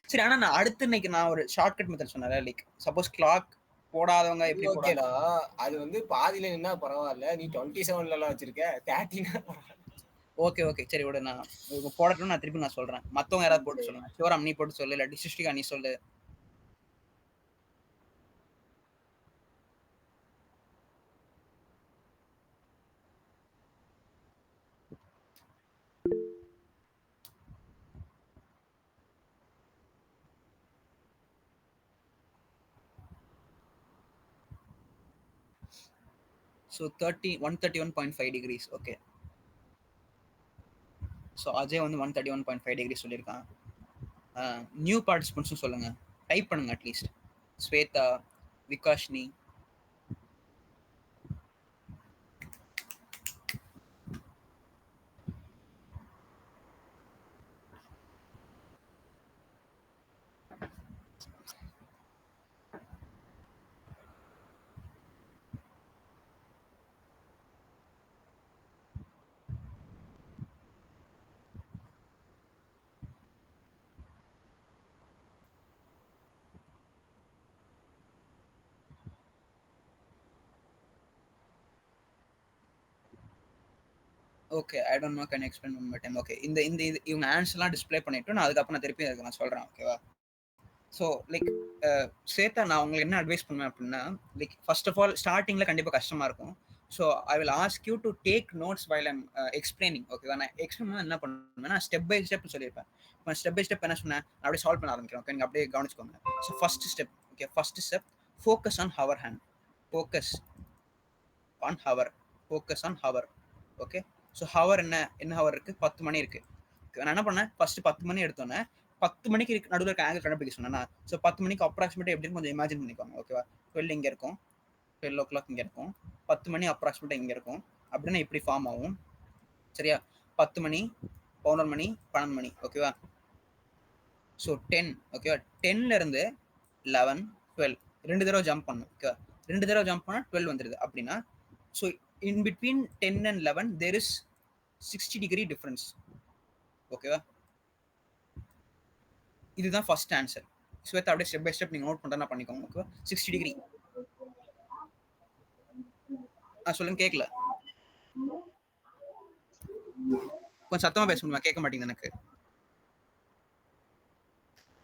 சரி, ஆனா நான் அடுத்து இன்னைக்கு நான் ஒரு ஷார்ட்கட் மெத்தட் சொன்னேன். லைக் சப்போஸ் கிளாக் போடாதவங்க எப்படி போடாங்க? ஓகேடா, அது வந்து பாதியில நின்னா பரவாயில்ல. நீ 27 எல்லாம் வச்சிருக்க, 30 ஓகே ஓகே சரி விடு, நான் போடட்டும். நான் திருப்பி நான் சொல்றேன். மத்தவங்க யாராவது போட்டு சொல்லுங்க. சிவராம் நீ போட்டு சொல்லு, இல்லாட்டி சிருஷ்டிகா நீ சொல்லு. So 131.5 degrees. Okay. So Ajay வந்து 131.5 டிகிரி சொல்லியிருக்கான். நியூ பார்ட்டிசிபென்ட்ஸும் சொல்லுங்க, டைப் பண்ணுங்க at least. Shweta, Vikashni, okay I don't know, can explain one more time. Okay, இந்த இந்த இவங்க ஆன்சர்லாம் டிஸ்பிளே பண்ணிட்டு நான் அதுக்கப்புறம் நான் திருப்பி அதுக்கு நான் சொல்றேன். ஓகேவா? ஸோ லைக் சேத்தா, நான் உங்களுக்கு என்ன அட்வைஸ் பண்ணுவேன் அப்படின்னா, லைக் ஃபர்ஸ்ட் ஆஃப் ஆல் ஸ்டார்டிங்ல கண்டிப்பாக கஷ்டமா இருக்கும். So I will ask you to take notes while I'm explaining. ஓகேவா? நான் எக்ஸ்பிளைன் என்ன பண்ணுவேன், நான் ஸ்டெப் பை ஸ்டெப் சொல்லியிருப்பேன். இப்போ ஸ்டெப் பை ஸ்டெப் என்ன சொன்னேன், நான் அப்படியே சால்வ் பண்ண ஆரம்பிக்கிறேன். ஓகே, நீங்கள் அப்படியே கவனிச்சுக்கோங்க. So first step, okay, first step, focus an hour hand. Focus an hour. Focus an hour. Okay, so hour என்ன ஹவர் இருக்கு, 10 மணி இருக்கு. நான் என்ன பண்ணேன், ஃபர்ஸ்ட் 10 மணி எடுத்தோன்னே 10 மணிக்கு நடுவில் இருக்க ஆங்கிள் கண்டுபிடிக்க சொன்னேன்னா, ஸோ 10 மணிக்கு அப்ராக்சிமேட்டாக எப்படின்னு கொஞ்சம் இமேஜின் பண்ணிக்கோங்க. ஓகேவா? 12 இங்கே இருக்கும், 12 o'clock இங்கே இருக்கும், 10 மணி அப்ராக்சிமேட்டாக இங்கே இருக்கும். அப்படின்னா இப்படி ஃபார்ம் ஆகும். சரியா? 10 மணி, 11 மணி, 12 மணி. ஓகேவா? ஸோ 10. ஓகேவா? 10ல இருந்து 11, 12 2 தடவை ஜம்ப் பண்ணும். ஓகேவா? 2 தடவை ஜம்ப் பண்ணால் 12 வந்துடுது. அப்படின்னா so in between 10 and 11 there is 60 degree difference. ஓகேவா? இதுதான் ஃபர்ஸ்ட் ஆன்சர். ஸ்வேதா அப்படியே ஸ்டெப் பை ஸ்டெப் நீங்க நோட் பண்றதா பண்ணிக்கோங்க. ஓகேவா? 60 டிகிரி. சொல்லுங்க, கேட்கல. கொஞ்சம் சத்தமா பேச முடியுமா? கேட்க மாட்டேங்குது எனக்கு.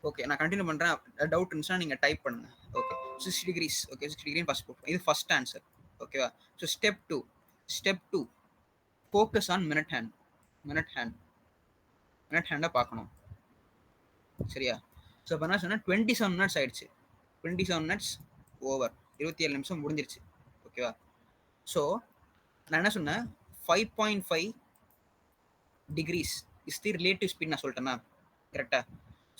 ஓகே, நான் கண்டினியூ பண்றேன். டவுட் இருந்துச்சுன்னா நீங்க டைப் பண்ணுங்க. Okay, 60 degrees. Okay, 60 degree first போட்டோம். இது ஃபர்ஸ்ட் ஆன்சர். ஓகேவா? So step 2 focus on minute hand. Minute ஹேண்டை பார்க்கணும். சரியா? ஸோ இப்போ என்ன சொன்னால் 27 மினிட்ஸ் ஆயிடுச்சு. 27 மினிட்ஸ் ஓவர், 27 நிமிஷம் முடிஞ்சிருச்சு. ஓகேவா? ஸோ நான் என்ன சொன்னேன், 5.5 degrees is the relative speed நான் சொல்லிட்டேன்னா கரெக்டா?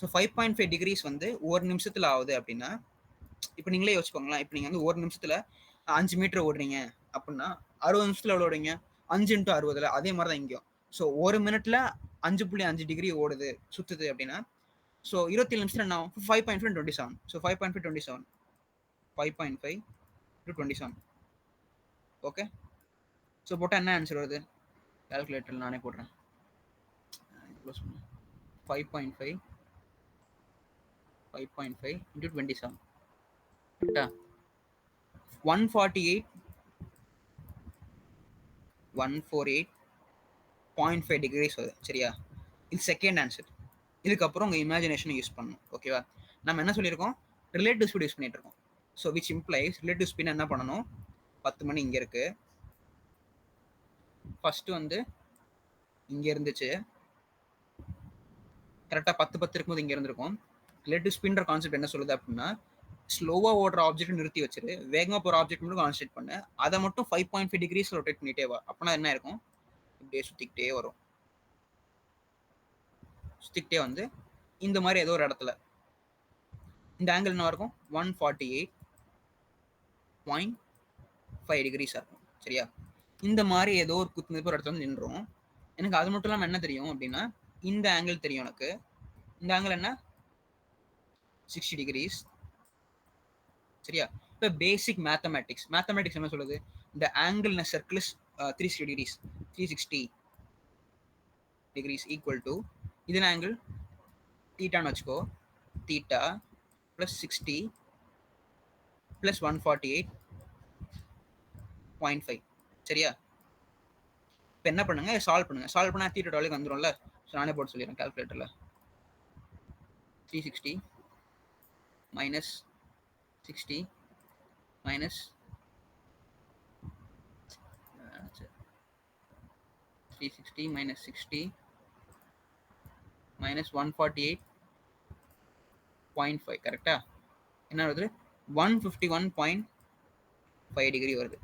ஸோ 5.5 டிகிரிஸ் வந்து ஒரு நிமிஷத்தில் ஆகுது அப்படின்னா, இப்போ நீங்களே யோசிச்சுக்கோங்களேன். இப்போ நீங்கள் வந்து ஒரு நிமிஷத்தில் 5 மீட்டர் ஓடுறீங்க அப்படின்னா 60 நிமிஷத்தில் எவ்வளோ ஓடுறீங்க? 5 × 60. அதே மாதிரி தான் இங்கேயும். ஸோ ஒரு மினிட்ல 5.5 டிகிரி ஓடுது, சுற்றுது அப்படின்னா, ஸோ 27 நிமிஷத்தில் என்ன ஆகும்? 5.5 × 27. ஸோ 5.5 27. 5.5 × 27. ஓகே, ஸோ போட்டால் என்ன ஆன்சர் வருது? கால்குலேட்டர் நானே போடுறேன். 5.5 × 27. 148.5 டிகிரிஸ் வருது. சரியா? இது செகண்ட் ஆன்சர். இதுக்கப்புறம் உங்கள் இமேஜினேஷனை யூஸ் பண்ணணும். ஓகேவா? நம்ம என்ன சொல்லியிருக்கோம், ரிலேட்டிவ் ஸ்பீட் யூஸ் பண்ணிட்டு இருக்கோம். So which implies relative speed என்ன பண்ணணும், 10 மணி இங்கே இருக்கு, ஃபர்ஸ்ட் வந்து இங்கே இருந்துச்சு, கரெக்டாக 10 இருக்கும்போது இங்கே இருந்திருக்கும். ரிலேட்டிவ் ஸ்பீட்ன்ற கான்செப்ட் என்ன சொல்லுது அப்படின்னா, ஸ்லோவாக ஓடுற ஆப்ஜெக்ட் நிறுத்தி வச்சிரு, வேகமாக போகிற ஆப்ஜெக்ட் மட்டும் கான்சென்ட்ரேட் பண்ணு, அதை மட்டும் 5.5 டிகிரிஸ் ரொட்டேட் பண்ணிட்டே வா. அப்படின்னா என்ன இருக்கும், இப்படியே சுற்றிக்கிட்டே வரும். சுற்றிக்கிட்டே வந்து இந்த மாதிரி ஏதோ ஒரு இடத்துல இந்த ஆங்கிள் என்ன இருக்கும், 148.5 டிகிரிஸாக இருக்கும். சரியா? இந்த மாதிரி ஏதோ ஒரு குத்து இடத்துல வந்து நின்றோம். எனக்கு அது மட்டும் இல்லாமல் என்ன தெரியும் அப்படின்னா, இந்த ஆங்கிள் தெரியும் எனக்கு. இந்த ஆங்கிள் என்ன, 60 டிகிரிஸ். சரியா? இப்போ பேசிக் மேத்தமேட்டிக்ஸ் என்ன சொல்லுது? இந்த angle in circle is 360 degrees 360 degrees equal to இதன் ஆங்கிள் தீட்டான்னு வச்சுக்கோ. Theta plus 60 plus 148.5. சரியா? இப்போ என்ன பண்ணுங்க, சால்வ் பண்ணுங்க. சால்வ் பண்ணால் தீட்டா டாலுக்கு வந்துடும்ல. ஸோ நானே போட்டு சொல்லிடுறேன் கால்குலேட்டரில். 360 மைனஸ் 60 மைனஸ் 360 மைனஸ் 60 மைனஸ் 148.5 கரெக்டா? என்ன வருது? 151.5 டிகிரி வருது.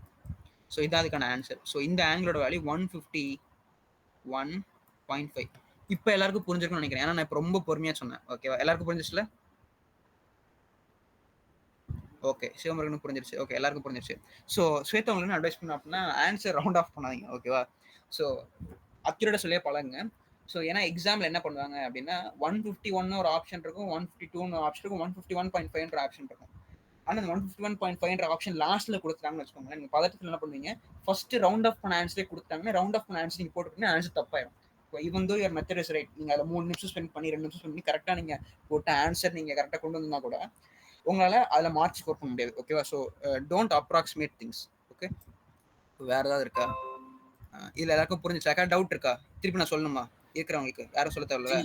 ஸோ இதான் அதுக்கான ஆன்சர். ஸோ இந்த ஆங்கிளோட வேல்யூ 151.5. இப்போ எல்லாருக்கும் புரிஞ்சிருக்கும்னு நினைக்கிறேன். ஏன்னா நான் இப்போ ரொம்ப பொறுமையாக சொன்னேன். ஓகேவா? எல்லாருக்கும் புரிஞ்சிச்சுல? ஓகே, சிவமுருகனுக்கு புரிஞ்சிருச்சு. ஓகே, எல்லாருக்கும் புரிஞ்சிருச்சு. ஸோ ஸ்வேதா உங்களுக்கு அட்வைஸ் பண்ண அப்படின்னா ஆன்சர் ரவுண்ட் ஆஃப் பண்ணாதீங்க. ஓகேவா? ஸோ அக்யூரேட்டாக சொல்லியே பழகுங்க. ஸோ ஏன்னா எக்ஸாமில் என்ன பண்ணுவாங்க அப்படின்னா 151 ஒரு ஆப்ஷன் இருக்கும், 152 ஆப்ஷன் இருக்கும், 151.5 ஆப்ஷன் இருக்கும். ஆனால் அந்த 151.5 ஆப்ஷன் லாஸ்ட்டில் கொடுத்துட்டாங்கன்னு வச்சுக்கோங்களேன். நீங்கள் பதட்டத்தில் என்ன பண்ணுவீங்க, ஃபர்ஸ்ட் ரவுண்ட் ஆஃப் பண்ண ஆன்சரே கொடுத்தாங்கன்னா ரவுண்ட் ஆஃப் பண்ண ஆன்சர் நீங்கள் போட்டுக்கிட்டீங்கன்னா ஆன்சர் தப்பாயிடும். இப்போ இவன் யோர் மெத்தட் இஸ் ரைட், நீங்கள் அதில் 3 நிமிஷம் ஸ்பெண்ட் பண்ணி 2 நிமிஷம் ஸ்பெண்ட் பண்ணி கரெக்டாக நீங்கள் போட்ட ஆன்சர் நீங்கள் கரெக்டாக கொண்டு வந்தா கூட உங்களால் அதில் மார்க் ஸ்கோர் பண்ண முடியாது. ஓகேவா? So don't approximate things. Okay, வேற ஏதாவது இருக்கா? இதில் எல்லாருக்கும் புரிஞ்சிச்சா? டவுட் இருக்கா? திருப்பி நான் சொல்லணுமா இருக்கிறவங்களுக்கு? யாரும் சொல்ல தேவையில்ல.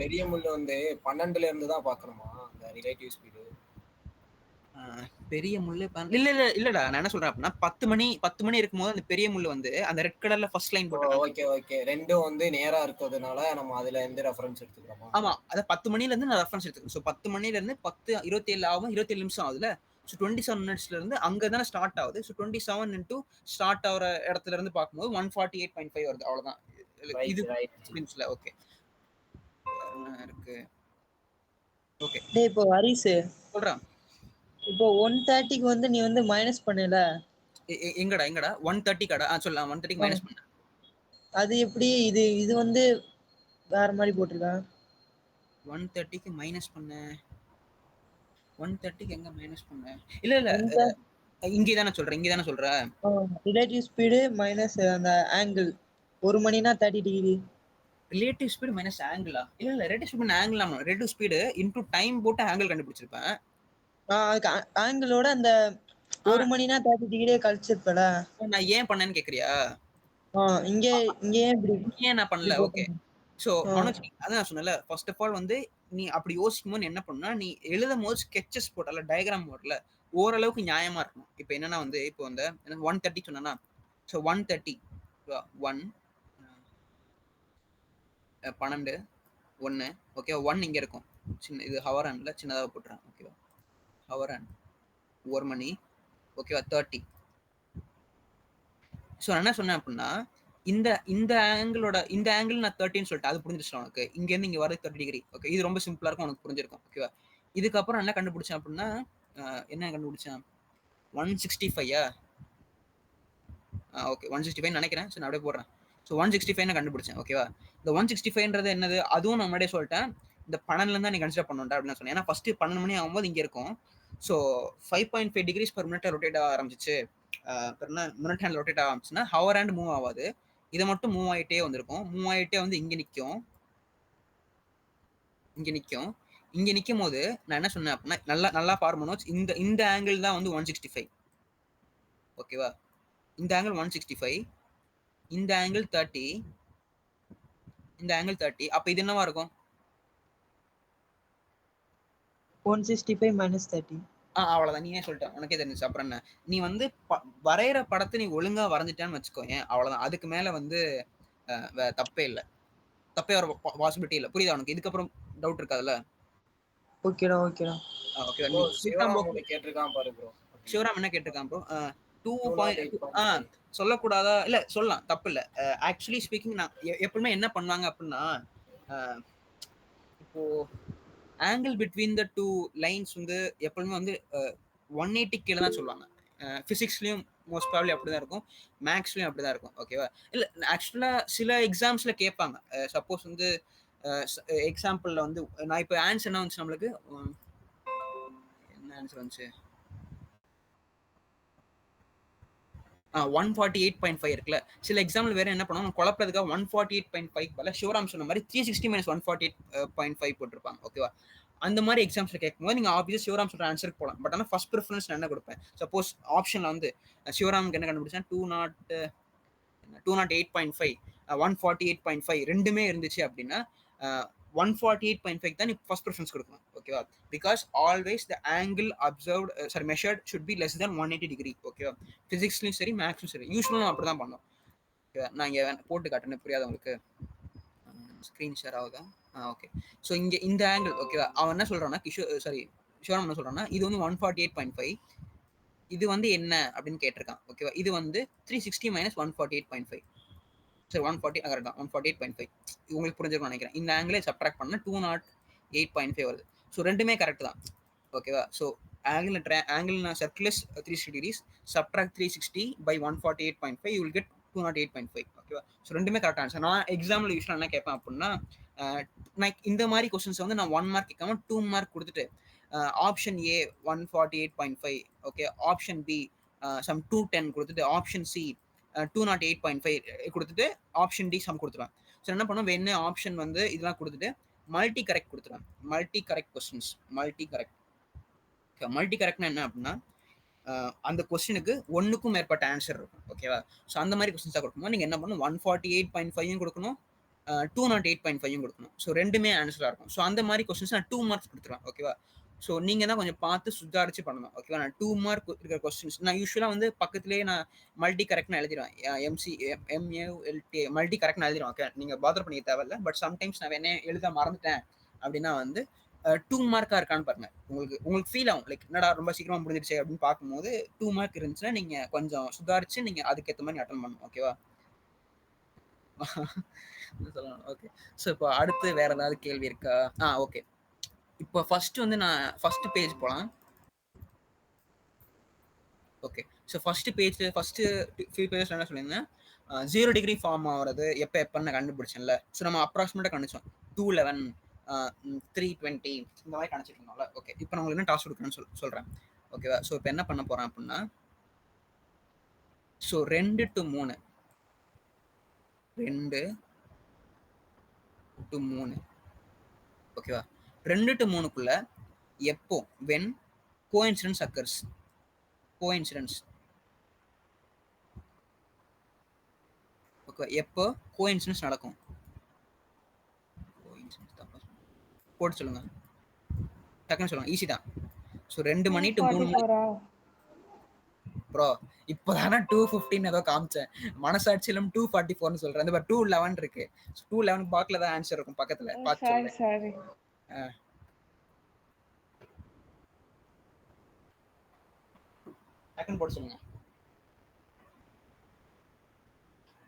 பெரிய முள்ளு வந்து 12ல இருந்து தான் பார்க்கணுமா அந்த ரிலேட்டிவ் ஸ்பீடு? பெரிய முள்ளு இல்லடா, நான் என்ன சொல்றேன் அப்படின்னா 10 மணி இருக்கும்போது அந்த பெரிய முள்ளு வந்து அந்த ரெட் கலர்ல ஃபர்ஸ்ட் லைன் போட்டு ஓகே ரெண்டும் வந்து நேரா இருக்கிறதுனால நம்ம அதுல எந்த ரெஃபரன்ஸ் எடுத்துக்கிறோமா? ஆமா, அத 10 மணில இருந்து நான் ரெஃபரன்ஸ் எடுத்துக்கிறேன். ஸோ 10 மணில இருந்து 10:27 ஆகும், 27 நிமிஷம் ஆகுதுல. ஸோ 27 மினிட்ஸ்ல இருந்து அங்க தானே ஸ்டார்ட் ஆகுது. ஸோ 27 இன்டூ ஸ்டார்ட் ஆகிற இடத்துல இருந்து பார்க்கும்போது 148.5 வருது. அவ்வளவுதான் இது நிமிஷம்ல. ஓகே இருக்கு. ஓகே டேய் இப்போ ஹரிஸ் சொல்றேன். இப்போ 130க்கு வந்து நீ வந்து மைனஸ் பண்ணல. எங்கடா 130 கடா? சொல்லலாம் 130 மைனஸ் பண்ண. அது எப்படி? இது வந்து வேற மாதிரி போட்டிருக்கான். 130க்கு மைனஸ் பண்ண. 130க்கு எங்க மைனஸ் பண்ண? இல்ல இங்கே தானே சொல்றேன். ரிலேட்டிவ் ஸ்பீடு மைனஸ் அந்த ஆங்கிள் 1 மணினா 30 டிகிரி. ரிலேட்டிவ் ஸ்பீடு மைனஸ் ஆங்கிளா? இல்ல ரிலேட்டிவ் ஸ்பீடு ஆங்கிள். ஆமா, ரிலேட்டிவ் ஸ்பீடு இன்டூ டைம் போட்டு ஆங்கிள் கண்டுபிடிச்சிருப்பேன். அதுக்கு ஆங்கிளோட அந்த 1 மணினா 30 டிகிரியே கழிச்சிருப்பல. நான் ஏன் பண்ணேன்னு கேக்குறியா? இங்க ஏன் நான் பண்ணல? ஓகே. சோ மனோஜ், அதான் நான் சொன்னேன்ல, ஃபர்ஸ்ட் ஆஃப் ஆல் வந்து நீ அப்படி யோசிக்கும் போது என்ன பண்ணா, நீ எழுதும் போது ஸ்கெட்சஸ் போட்டல, டயக்ராம் போடல, ஓரளவுக்கு நியாயமா இருக்கணும். இப்போ என்னன்னா வந்து இப்போ வந்து 130 சொன்னா, ஸோ 130 1 12 1 ஓகே. 1 இங்க இருக்கும், சின்ன இது ஹவர் ஹேண்ட்ல சின்னதாக போட்டுறேன். ஓகேவா? ஹவர் ஹேண்ட் 1 மணி. ஓகேவா? 30. ஸோ நான் என்ன சொன்னேன் அப்படின்னா, இந்த ஆங்கிள் நான் 30ன்னு சொல்லிட்டேன். அது புரிஞ்சிருச்சு உனக்கு. இங்க இருந்து இங்க வர 30 டிகிரி. ஓகே, இது ரொம்ப சிம்பிளா இருக்கும், உனக்கு புரிஞ்சிருக்கும். ஓகேவா? இதுக்கப்புறம் என்ன கண்டுபிடிச்சேன் அப்படின்னா, என்ன கண்டுபிடிச்சேன்? 165. ஓகே 165 நினைக்கிறேன். ஸோ நான் அப்படியே போடுறேன். ஸோ 165 கண்டுபிடிச்சேன். ஓகேவா? இந்த 165ன்றது என்னது? அதுவும் நான் முன்னாடியே சொல்லிட்டேன். இந்த 12ல தான் நீ கன்சிடர் பண்ணணும்டா அப்படின்னு சொன்னேன். ஏன்னா ஃபர்ஸ்ட் 12 மணி ஆகும்போது இங்க இருக்கும். So 5.5 degrees per minute rotate ஆக ஆரம்பிச்சிச்சு. மினிட் ஹேண்ட் ரொட்டேட் ஆக ஆரம்பிச்சுன்னா ஹவர் ஹேண்ட் மூவ் ஆகாது. இதை மட்டும் மூவ் ஆகிட்டே வந்திருக்கும். மூவ் ஆகிட்டே வந்து இங்க நிற்கும். இங்க நிற்கும் போது நான் என்ன சொன்னேன் அப்படின்னா, நல்லா பாரு மனோஜ், இந்த ஆங்கிள் தான் வந்து 165. ஓகேவா? இந்த ஆங்கிள் 165, இந்த ஆங்கிள் 30, இந்த ஆங்கிள் 30. அப்ப இது என்னவா இருக்கும்? 165 minus 30. அவ்வளவுதான். நீயே சொல்லிட்டேன், உனக்கே தெரிஞ்சிச்சு. அப்புறம் என்ன, நீ வந்து வரைகிற படத்தை நீ ஒழுங்கா வரைஞ்சிட்டான்னு வச்சுக்கோ, அவ்வளவுதான். அதுக்கு மேல வந்து தப்பே இல்லை. தப்பே வர பாசிபிலிட்டி இல்லை. புரியுதா உனக்கு? இதுக்கப்புறம் டவுட் இருக்காதுல்ல? ஓகேடா. சிவராம் கேட்டிருக்கான் பாரு ப்ரோ. சிவராம் என்ன கேட்டிருக்கான் ப்ரோ? 2.8 சொல்லக்கூடாதா? இல்ல சொல்லலாம், தப்பு இல்லை. ஆக்சுவலி ஸ்பீக்கிங் நான் எப்பவுமே என்ன பண்ணுவாங்க அப்படின்னா, இப்போ ஆங்கிள் பிட்வீன் த 2 லைன்ஸ் வந்து எப்பவுமே வந்து 180 கீழே தான் சொல்லுவாங்க. பிசிக்ஸ்லயும் மோஸ்ட் ப்ராப்ளி அப்படிதான் இருக்கும், மேக்ஸ்லயும் அப்படிதான் இருக்கும். ஓகேவா? இல்ல ஆக்சுவலா சில எக்ஸாம்ஸ்ல கேட்பாங்க. சப்போஸ் வந்து எக்ஸாம்பிள்ல வந்து நான் இப்போ ஆன்சர் என்ன வந்துச்சு நம்மளுக்கு, என்ன ஆன்சர் வந்துச்சு? 148.5 இருக்குல்ல. சில எக்ஸாம்பிள் வேற என்ன பண்ணுவாங்க, குழப்பறதுக்காக 148.5 பதிலா சிவராம் சொன்ன மாதிரி 360 - 148.5 போட்டிருப்பாங்க. ஓகேவா? அந்த மாதிரி எக்ஸாம்ஸ்ல கேட்கும்போது நீங்க ஆப்வியஸா சிவராம் சொல்ற ஆன்சருக்கு போகலாம். பட் ஆனா ஃபர்ஸ்ட் ப்ரிஃபரன்ஸ் நான் என்ன கொடுப்பேன், சப்போஸ் ஆப்ஷன்ல வந்து சிவராமுக்கு என்ன கண்டுபிடிச்சேன், 208.5 148.5 ரெண்டுமே இருந்துச்சு அப்படின்னா 148.5 தான் நீ ஃபர்ஸ்ட் ப்ரிஃபரன்ஸ் கொடுக்கணும். ஓகேவா? Because always the angle observed sorry measured should be less than 180 degree. ஓகேவா? பிசிக்ஸ்லயும் சரி மேக்ஸும் சரி யூஸ்வலாக அப்படி தான் பண்ணோம். ஓகேவா? நான் இங்கே போட்டு காட்டுறேன், புரியாத உங்களுக்கு. ஸ்க்ரீன் ஷேர் ஆகுதா? ஓகே. ஸோ இங்கே இந்த ஆங்கிள் ஓகேவா, அவன் என்ன சொல்கிறான்னா சிவராம் என்ன சொல்கிறான்னா இது வந்து 148.5, இது வந்து என்ன அப்படின்னு கேட்டிருக்கான். ஓகேவா? இது வந்து 360 - 148.5. சரி 140 கரெக்ட் தான், 148.5 உங்களுக்கு புரிஞ்சிருக்கும்னு நினைக்கிறேன். இந்த ஆங்கிளை சப்ட்ராக்ட் பண்ணால் 208.5 வருது. ஸோ ரெண்டுமே கரெக்ட் தான். ஓகேவா? So angle circle is 360 degrees, subtract 360 by 148.5, you will get 208.5. ஓகேவா? ஸோ ரெண்டுமே கரெக்ட் ஆன்சர். நான் எக்ஸாம்பிள் யூஸ்வலாக என்ன கேட்பேன் அப்படின்னா, நான் இந்த மாதிரி கொஸ்டின்ஸ் வந்து நான் 1 மார்க் கேட்காம 2 மார்க் கொடுத்துட்டு option A 148.5, okay, option B some 210 கொடுத்துட்டு, ஆப்ஷன் சி 208.5 கொடுத்துட்டு, ஆப்ஷன் டி சம் கொடுத்துருவேன். ஸோ என்ன பண்ணுவோம், வேணு ஆப்ஷன் வந்து இதெல்லாம் கொடுத்துட்டு மல்டி கரெக்ட் கொடுத்துருவேன். Multi correct questions, multi correct. Multi கரெக்ட்னா என்ன அப்படின்னா, அந்த கொஸ்டினுக்கு ஒன்றுக்கும் மேற்பட்ட ஆன்சர் இருக்கும். ஓகேவா? ஸோ அந்த மாதிரி கொஸ்டின்ஸாக கொடுக்கும்போது நீங்கள் என்ன பண்ணணும், 148.5 கொடுக்கணும், 208.5 கொடுக்கணும். ஸோ ரெண்டுமே ஆன்சராக இருக்கும். ஸோ அந்த மாதிரி கொஸ்டின்ஸ் நான் 2 மார்க்ஸ் கொடுத்துருவேன். ஓகேவா? ஸோ நீங்கள் தான் கொஞ்சம் பார்த்து சுதாரிச்சு பண்ணணும். ஓகேவா? நான் 2 மார்க் இருக்கிற கொஸ்டின்ஸ் நான் யூஸ்வலாக வந்து பக்கத்துலேயே நான் மல்டி கரெக்ட்னு எழுதிடுவேன். MULT மல்டி கரெக்ட்னு எழுதிடுவேன். ஓகே, நீங்கள் பாதர் பண்ணிக்க தேவையில்ல. பட் சம்டைம்ஸ் நான் என்ன எழுத மறந்துட்டேன் அப்படின்னா வந்து 2 மார்க்காக இருக்கான்னு பாருங்க. உங்களுக்கு ஃபீல் ஆகும், லைக் என்னடா ரொம்ப சீக்கிரமாக முடிஞ்சிருச்சு அப்படின்னு பார்க்கும்போது 2 மார்க் இருந்துச்சுன்னா நீங்கள் கொஞ்சம் சுதாரிச்சு நீங்கள் அதுக்கேற்ற மாதிரி அட்டன் பண்ணணும். ஓகேவா? சொல்லலாம். ஓகே. ஸோ இப்போ அடுத்து வேற ஏதாவது கேள்வி இருக்கா? ஓகே. இப்போ ஃபர்ஸ்ட் வந்து நான் ஃபர்ஸ்ட் பேஜ் போகலாம். Okay. So first few pages என்ன சொல்லியிருந்தேன், 0 டிகிரி ஃபார்ம் ஆகிறது எப்போன்னு நான் கண்டுபிடிச்சேன்ல. ஸோ நம்ம அப்ராக்சிமேட்டாக கண்டுச்சோம் 211 320 இந்த மாதிரி கணிச்சிட்டு இருந்தோம்ல. ஓகே, இப்போ நான் உங்களுக்கு என்ன டாஸ்க் கொடுக்குறேன்னு சொல்கிறேன். ஓகேவா? ஸோ இப்போ என்ன பண்ண போகிறேன் அப்படின்னா, ஸோ 2 to 3 ஓகேவா? 2 to 3க்குள்ள எப்போ when coincidence occurs, coincidence okay, எப்போ கோஇன்சிடென்ஸ் நடக்கும், போட்டு சொல்லுங்க, டக்குன்னு சொல்லுங்க, ஈஸி தான். ஸோ 2 மணி to 3 மணி. ப்ரோ இப்போதானே 215 ஏதோ காமிச்சேன், மனசாட்சியிலும் 244 சொல்றேன். அந்த 211 இருக்கு. 211 பாக்ல தான் ஆன்சர் இருக்கும் பக்கத்துல, பார்த்து சொல்றேன். டக்குன்னு போட்டு சொல்லுங்க.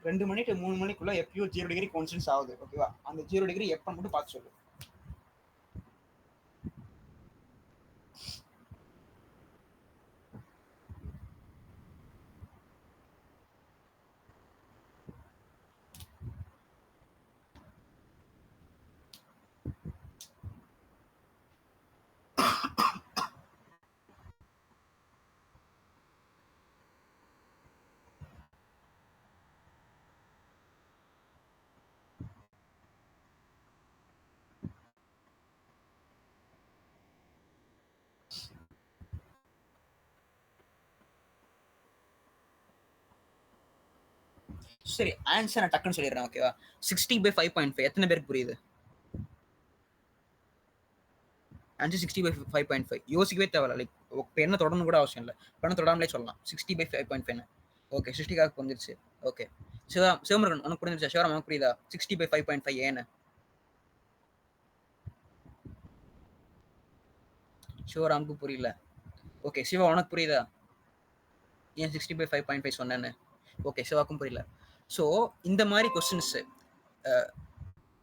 2 மணி to 3 மணிக்குள்ள எப்பயோ 0 டிகிரி கோஇன்சிடென்ஸ் ஆகுது. ஓகேவா? அந்த 0 டிகிரி எப்போ மட்டும் பார்த்து சொல்லு. சரி, ஆன்சர் நான் டக்குன்னு சொல்லிடுறேன். ஓகேவா? 60/5.5 எத்தனை பேருக்கு புரியுது? ஆன்சர் 60/5.5. யோசிக்கவே தேவையில்ல, லைக் பெண்ணை தொடரணும் கூட அவசியம் இல்லை, பெண்ணை தொடாமலே சொல்லலாம் 60/5.5. ஓகே, 60க்காக புரிஞ்சிருச்சு. ஓகே, சிவமுருகன் உனக்கு புரிஞ்சிருச்சா? சிவராம் உனக்கு புரியுதா 60/5.5 ஏன்னு? சிவராமுக்கு புரியல. ஓகே, சிவா உனக்கு புரியுதா ஏன் 60/5.5 சொன்னேன்னு? ஓகே, சிவாக்கும் புரியல. ஸோ இந்த மாதிரி கொஸ்டின்ஸ்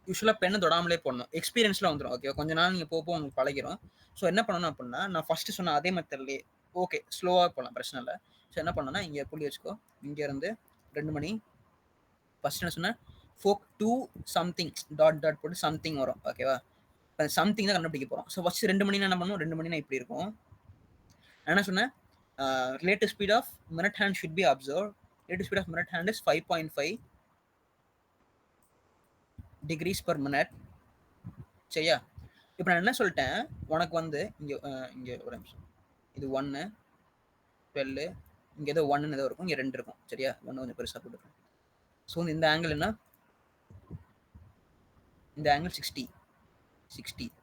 யூஸ்வலாக பெண்ணை தொடாமலே போடணும். எக்ஸ்பீரியன்ஸ்லாம் வந்துடும். ஓகே, கொஞ்ச நாள் நீங்கள் போக உங்களுக்கு பழகிடும். ஸோ என்ன பண்ணணும் அப்படின்னா, நான் ஃபர்ஸ்ட் சொன்ன அதே மெத்தட்லேயே ஓகே ஸ்லோவாக போகலாம், பிரச்சனை இல்லை. ஸோ என்ன பண்ணணும்னா, இங்கே புள்ளி வச்சுக்கோ, இங்கேருந்து 2 மணி ஃபர்ஸ்ட் என்ன சொன்னேன், ஃபோக் 2 சம்திங் டாட் போட்டு சம்திங் வரும். ஓகேவா? சம்திங் தான் கண்டுபிடிக்க போகிறோம். ஸோ ஃபர்ஸ்ட் 2 மணினா என்ன பண்ணும், 2 மணினா இப்படி இருக்கும். நான் என்ன சொன்னேன், relative speed of minute hand should be observed. Relative speed of minute hand is 5.5 degrees per minute. சரியா? இப்போ நான் என்ன சொல்லிட்டேன், உனக்கு வந்து இங்கே ஒரு நிமிஷம், இது 1 12 இங்கே ஏதோ 1 ஏதோ இருக்கும், இங்கே 2 இருக்கும். சரியா? 1 கொஞ்சம் பெருசாக போட்டுருக்கேன். ஸோ இந்த ஆங்கிள் என்ன, இந்த ஆங்கிள் 60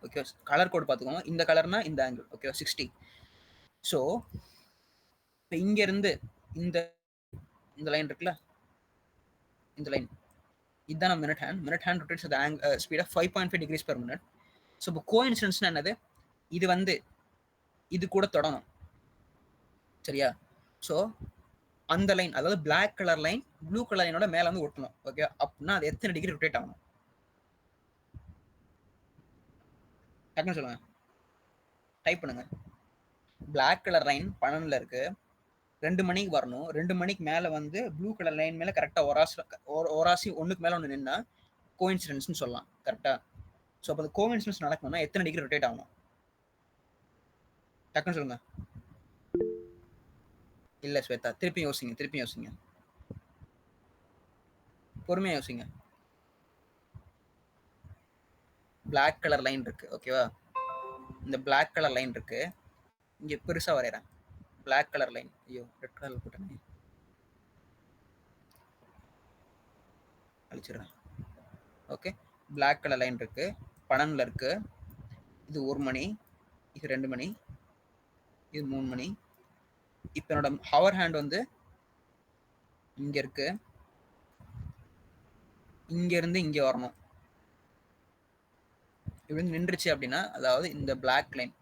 ஓகே. கலர் கோட் பார்த்துக்கோங்க, இந்த கலர்னா இந்த ஆங்கிள் ஓகே 60. ஸோ இப்போ இங்கேருந்து இந்த இந்த லைன் இருக்குல்ல, இந்த லைன் இதுதான் நம்ம minute hand rotates at speed of 5.5 degrees per minute. So இப்போ கோஇன்சிடென்ஸ்னா என்னது, இது வந்து இது கூட தொடணும். சரியா? ஸோ அந்த லைன், அதாவது black colour line blue colour லைனோட மேலே வந்து ஒட்டணும். ஓகே, அப்படின்னா அது எத்தனை டிகிரி ரொட்டேட் ஆகணும் டக்குன்னு சொல்லுங்க, டைப் பண்ணுங்க. பிளாக் கலர் லைன் 12ல் இருக்கு, 2 மணிக்கு வரணும். 2 மணிக்கு மேலே வந்து ப்ளூ கலர் லைன் மேலே கரெக்டாக ஒராசி ஒன்றுக்கு மேலே ஒன்று நின்னா கோஇன்சிடென்ஸ்னு சொல்லலாம். கரெக்டாக? ஸோ அப்போ அந்த கோஇன்சிடென்ஸ் நடக்கணும்னா எத்தனை டிகிரி ரொட்டேட் ஆகணும் டக்குன்னு சொல்லுங்க. இல்லை ஸ்வேதா, திருப்பி யோசிங்க, பொறுமையாக யோசிங்க. பிளாக் கலர் லைன் இருக்கு ஓகேவா, இந்த பிளாக் கலர் லைன் இருக்கு, இங்கே பெருசாக வரைகிறேன். பிளாக் கலர் லைன், ஐயோ ரெட் கலர் போட்டேன், அழிச்சிடுறேன். ஓகே, பிளாக் கலர் லைன் இருக்கு, 12ல் இருக்கு. இது 1 மணி, இது 2 மணி, இது 3 மணி. இப்போ என்னோட ஹவர் ஹேண்ட் வந்து இங்க இருக்கு, இங்க இருந்து இங்க வரணும். இப்படி நின்றுச்சு அப்படின்னா, அதாவது இந்த பிளாக் லைன்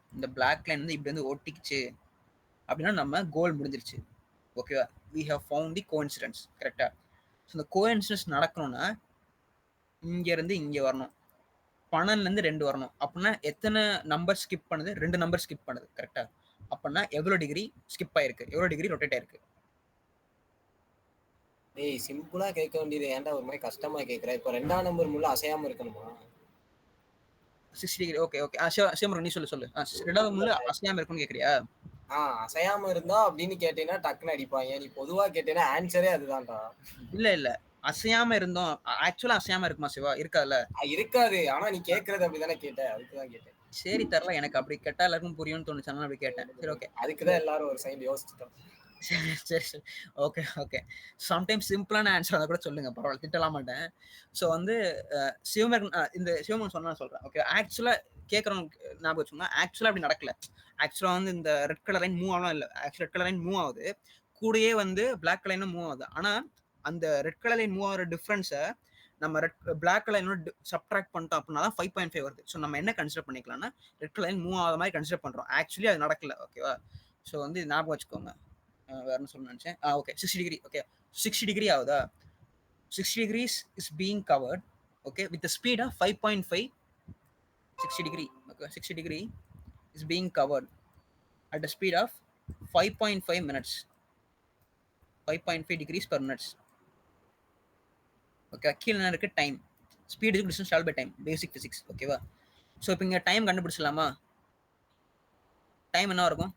வந்து இப்படி வந்து ஒட்டிக்குச்சு அப்படின்னா நம்ம கோல் முடிஞ்சிருச்சு. ஓகேவா? we have found the coincidence. கரெக்டா? ஸோ இந்த கோஇன்சிடென்ஸ் நடக்கணும்னா இங்க இருந்து இங்க வரணும், 12லேருந்து 2 வரணும். அப்படின்னா எத்தனை நம்பர் ஸ்கிப் பண்ணுது, 2 நம்பர் ஸ்கிப் பண்ணுது. கரெக்டா? அப்படின்னா எவ்வளோ டிகிரி ஸ்கிப் ஆயிருக்கு, எவ்வளோ டிகிரி ரொட்டேட் ஆயிருக்கு. டேய் சிம்பிளா கேட்க வேண்டியது ஏன்டா ஒரு மாதிரி கஷ்டமா கேட்குற? இப்போ 2ஆம் நம்பர் முள்ள அசையாம இருக்கணுமா? 60 டிகிரி. ஓகே சிவமுருகன் நீ சொல்லு. 2வது முள்ள அசையாம இருக்குன்னு கேட்குறியா? அசையாம இருந்தா அப்படின்னு கேட்டீங்கன்னா டக்குன்னு அடிப்பாங்க. நீ பொதுவா கேட்டீங்கன்னா ஆன்சரே அதுதான்டா. இல்ல அசையாம இருந்தோம், ஆக்சுவலா அசையாம இருக்குமா சிவா? இருக்காதுல்ல. இருக்காது, ஆனா நீ கேட்கறது அப்படிதானே கேட்ட, அதுக்குதான் கேட்டேன். சரி தரல, எனக்கு அப்படி கேட்டா எல்லாருக்கும் புரியும்னு தோணுச்சு, அப்படி கேட்டேன். சரி ஓகே, அதுக்குதான் எல்லாரும் ஒரு சைடு யோசிச்சுட்டோம். சரி ஓகே. சம்டைம்ஸ் சிம்பிளான ஆன்சர் அதை கூட சொல்லுங்க, பரவாயில்ல, திட்டலாம் மாட்டேன். ஸோ வந்து இந்த சிவமன் சொன்னா சொல்றேன். ஓகே, ஆக்சுவலா கேட்கறவங்க ஞாபகம் வச்சுக்கோங்க, ஆக்சுவலா அப்படி நடக்கல. ஆக்சுவலா வந்து இந்த ரெட் கலர் லைன் மூவ் ஆகலாம் இல்லை, ஆக்சுவலா ரெட் கலர் லைன் மூவ் ஆகுது, கூடயே வந்து பிளாக் கலர் லைனும் மூவ் ஆகுது. ஆனா அந்த ரெட் கலர் லைன் மூவ் ஆகிற டிஃபரன்ஸை நம்ம பிளாக் கலர் லைனோட சப்ட்ராக்ட் பண்ணிட்டோம் அப்படின்னா தான் 5.5 வருது. ஸோ நம்ம என்ன கன்சிடர் பண்ணிக்கலாம்னா ரெட் கலர் லைன் மூவ் ஆகாத மாதிரி கன்சிடர் பண்றோம். ஆக்சுவலி அது நடக்கல. ஓகேவா? ஸோ வந்து ஞாபகம் வச்சுக்கோங்க. வேற என்ன சொல்ல நினைச்சேன். Okay 60 degree. ஓகே 60 டிகிரி ஆகுதா? 60 degrees is being covered, okay, with the speed of 5.5. 60 degree, okay, 60 degree is being covered at the speed of 5.5 minutes, 5.5 degrees per minute. Okay, கீழே இருக்கு டைம், ஸ்பீட் இருக்கு distance travel by time, basic physics. ஓகேவா? So இப்போ இங்கே time கண்டுபிடிச்சலாமா? Time என்ன இருக்கும்?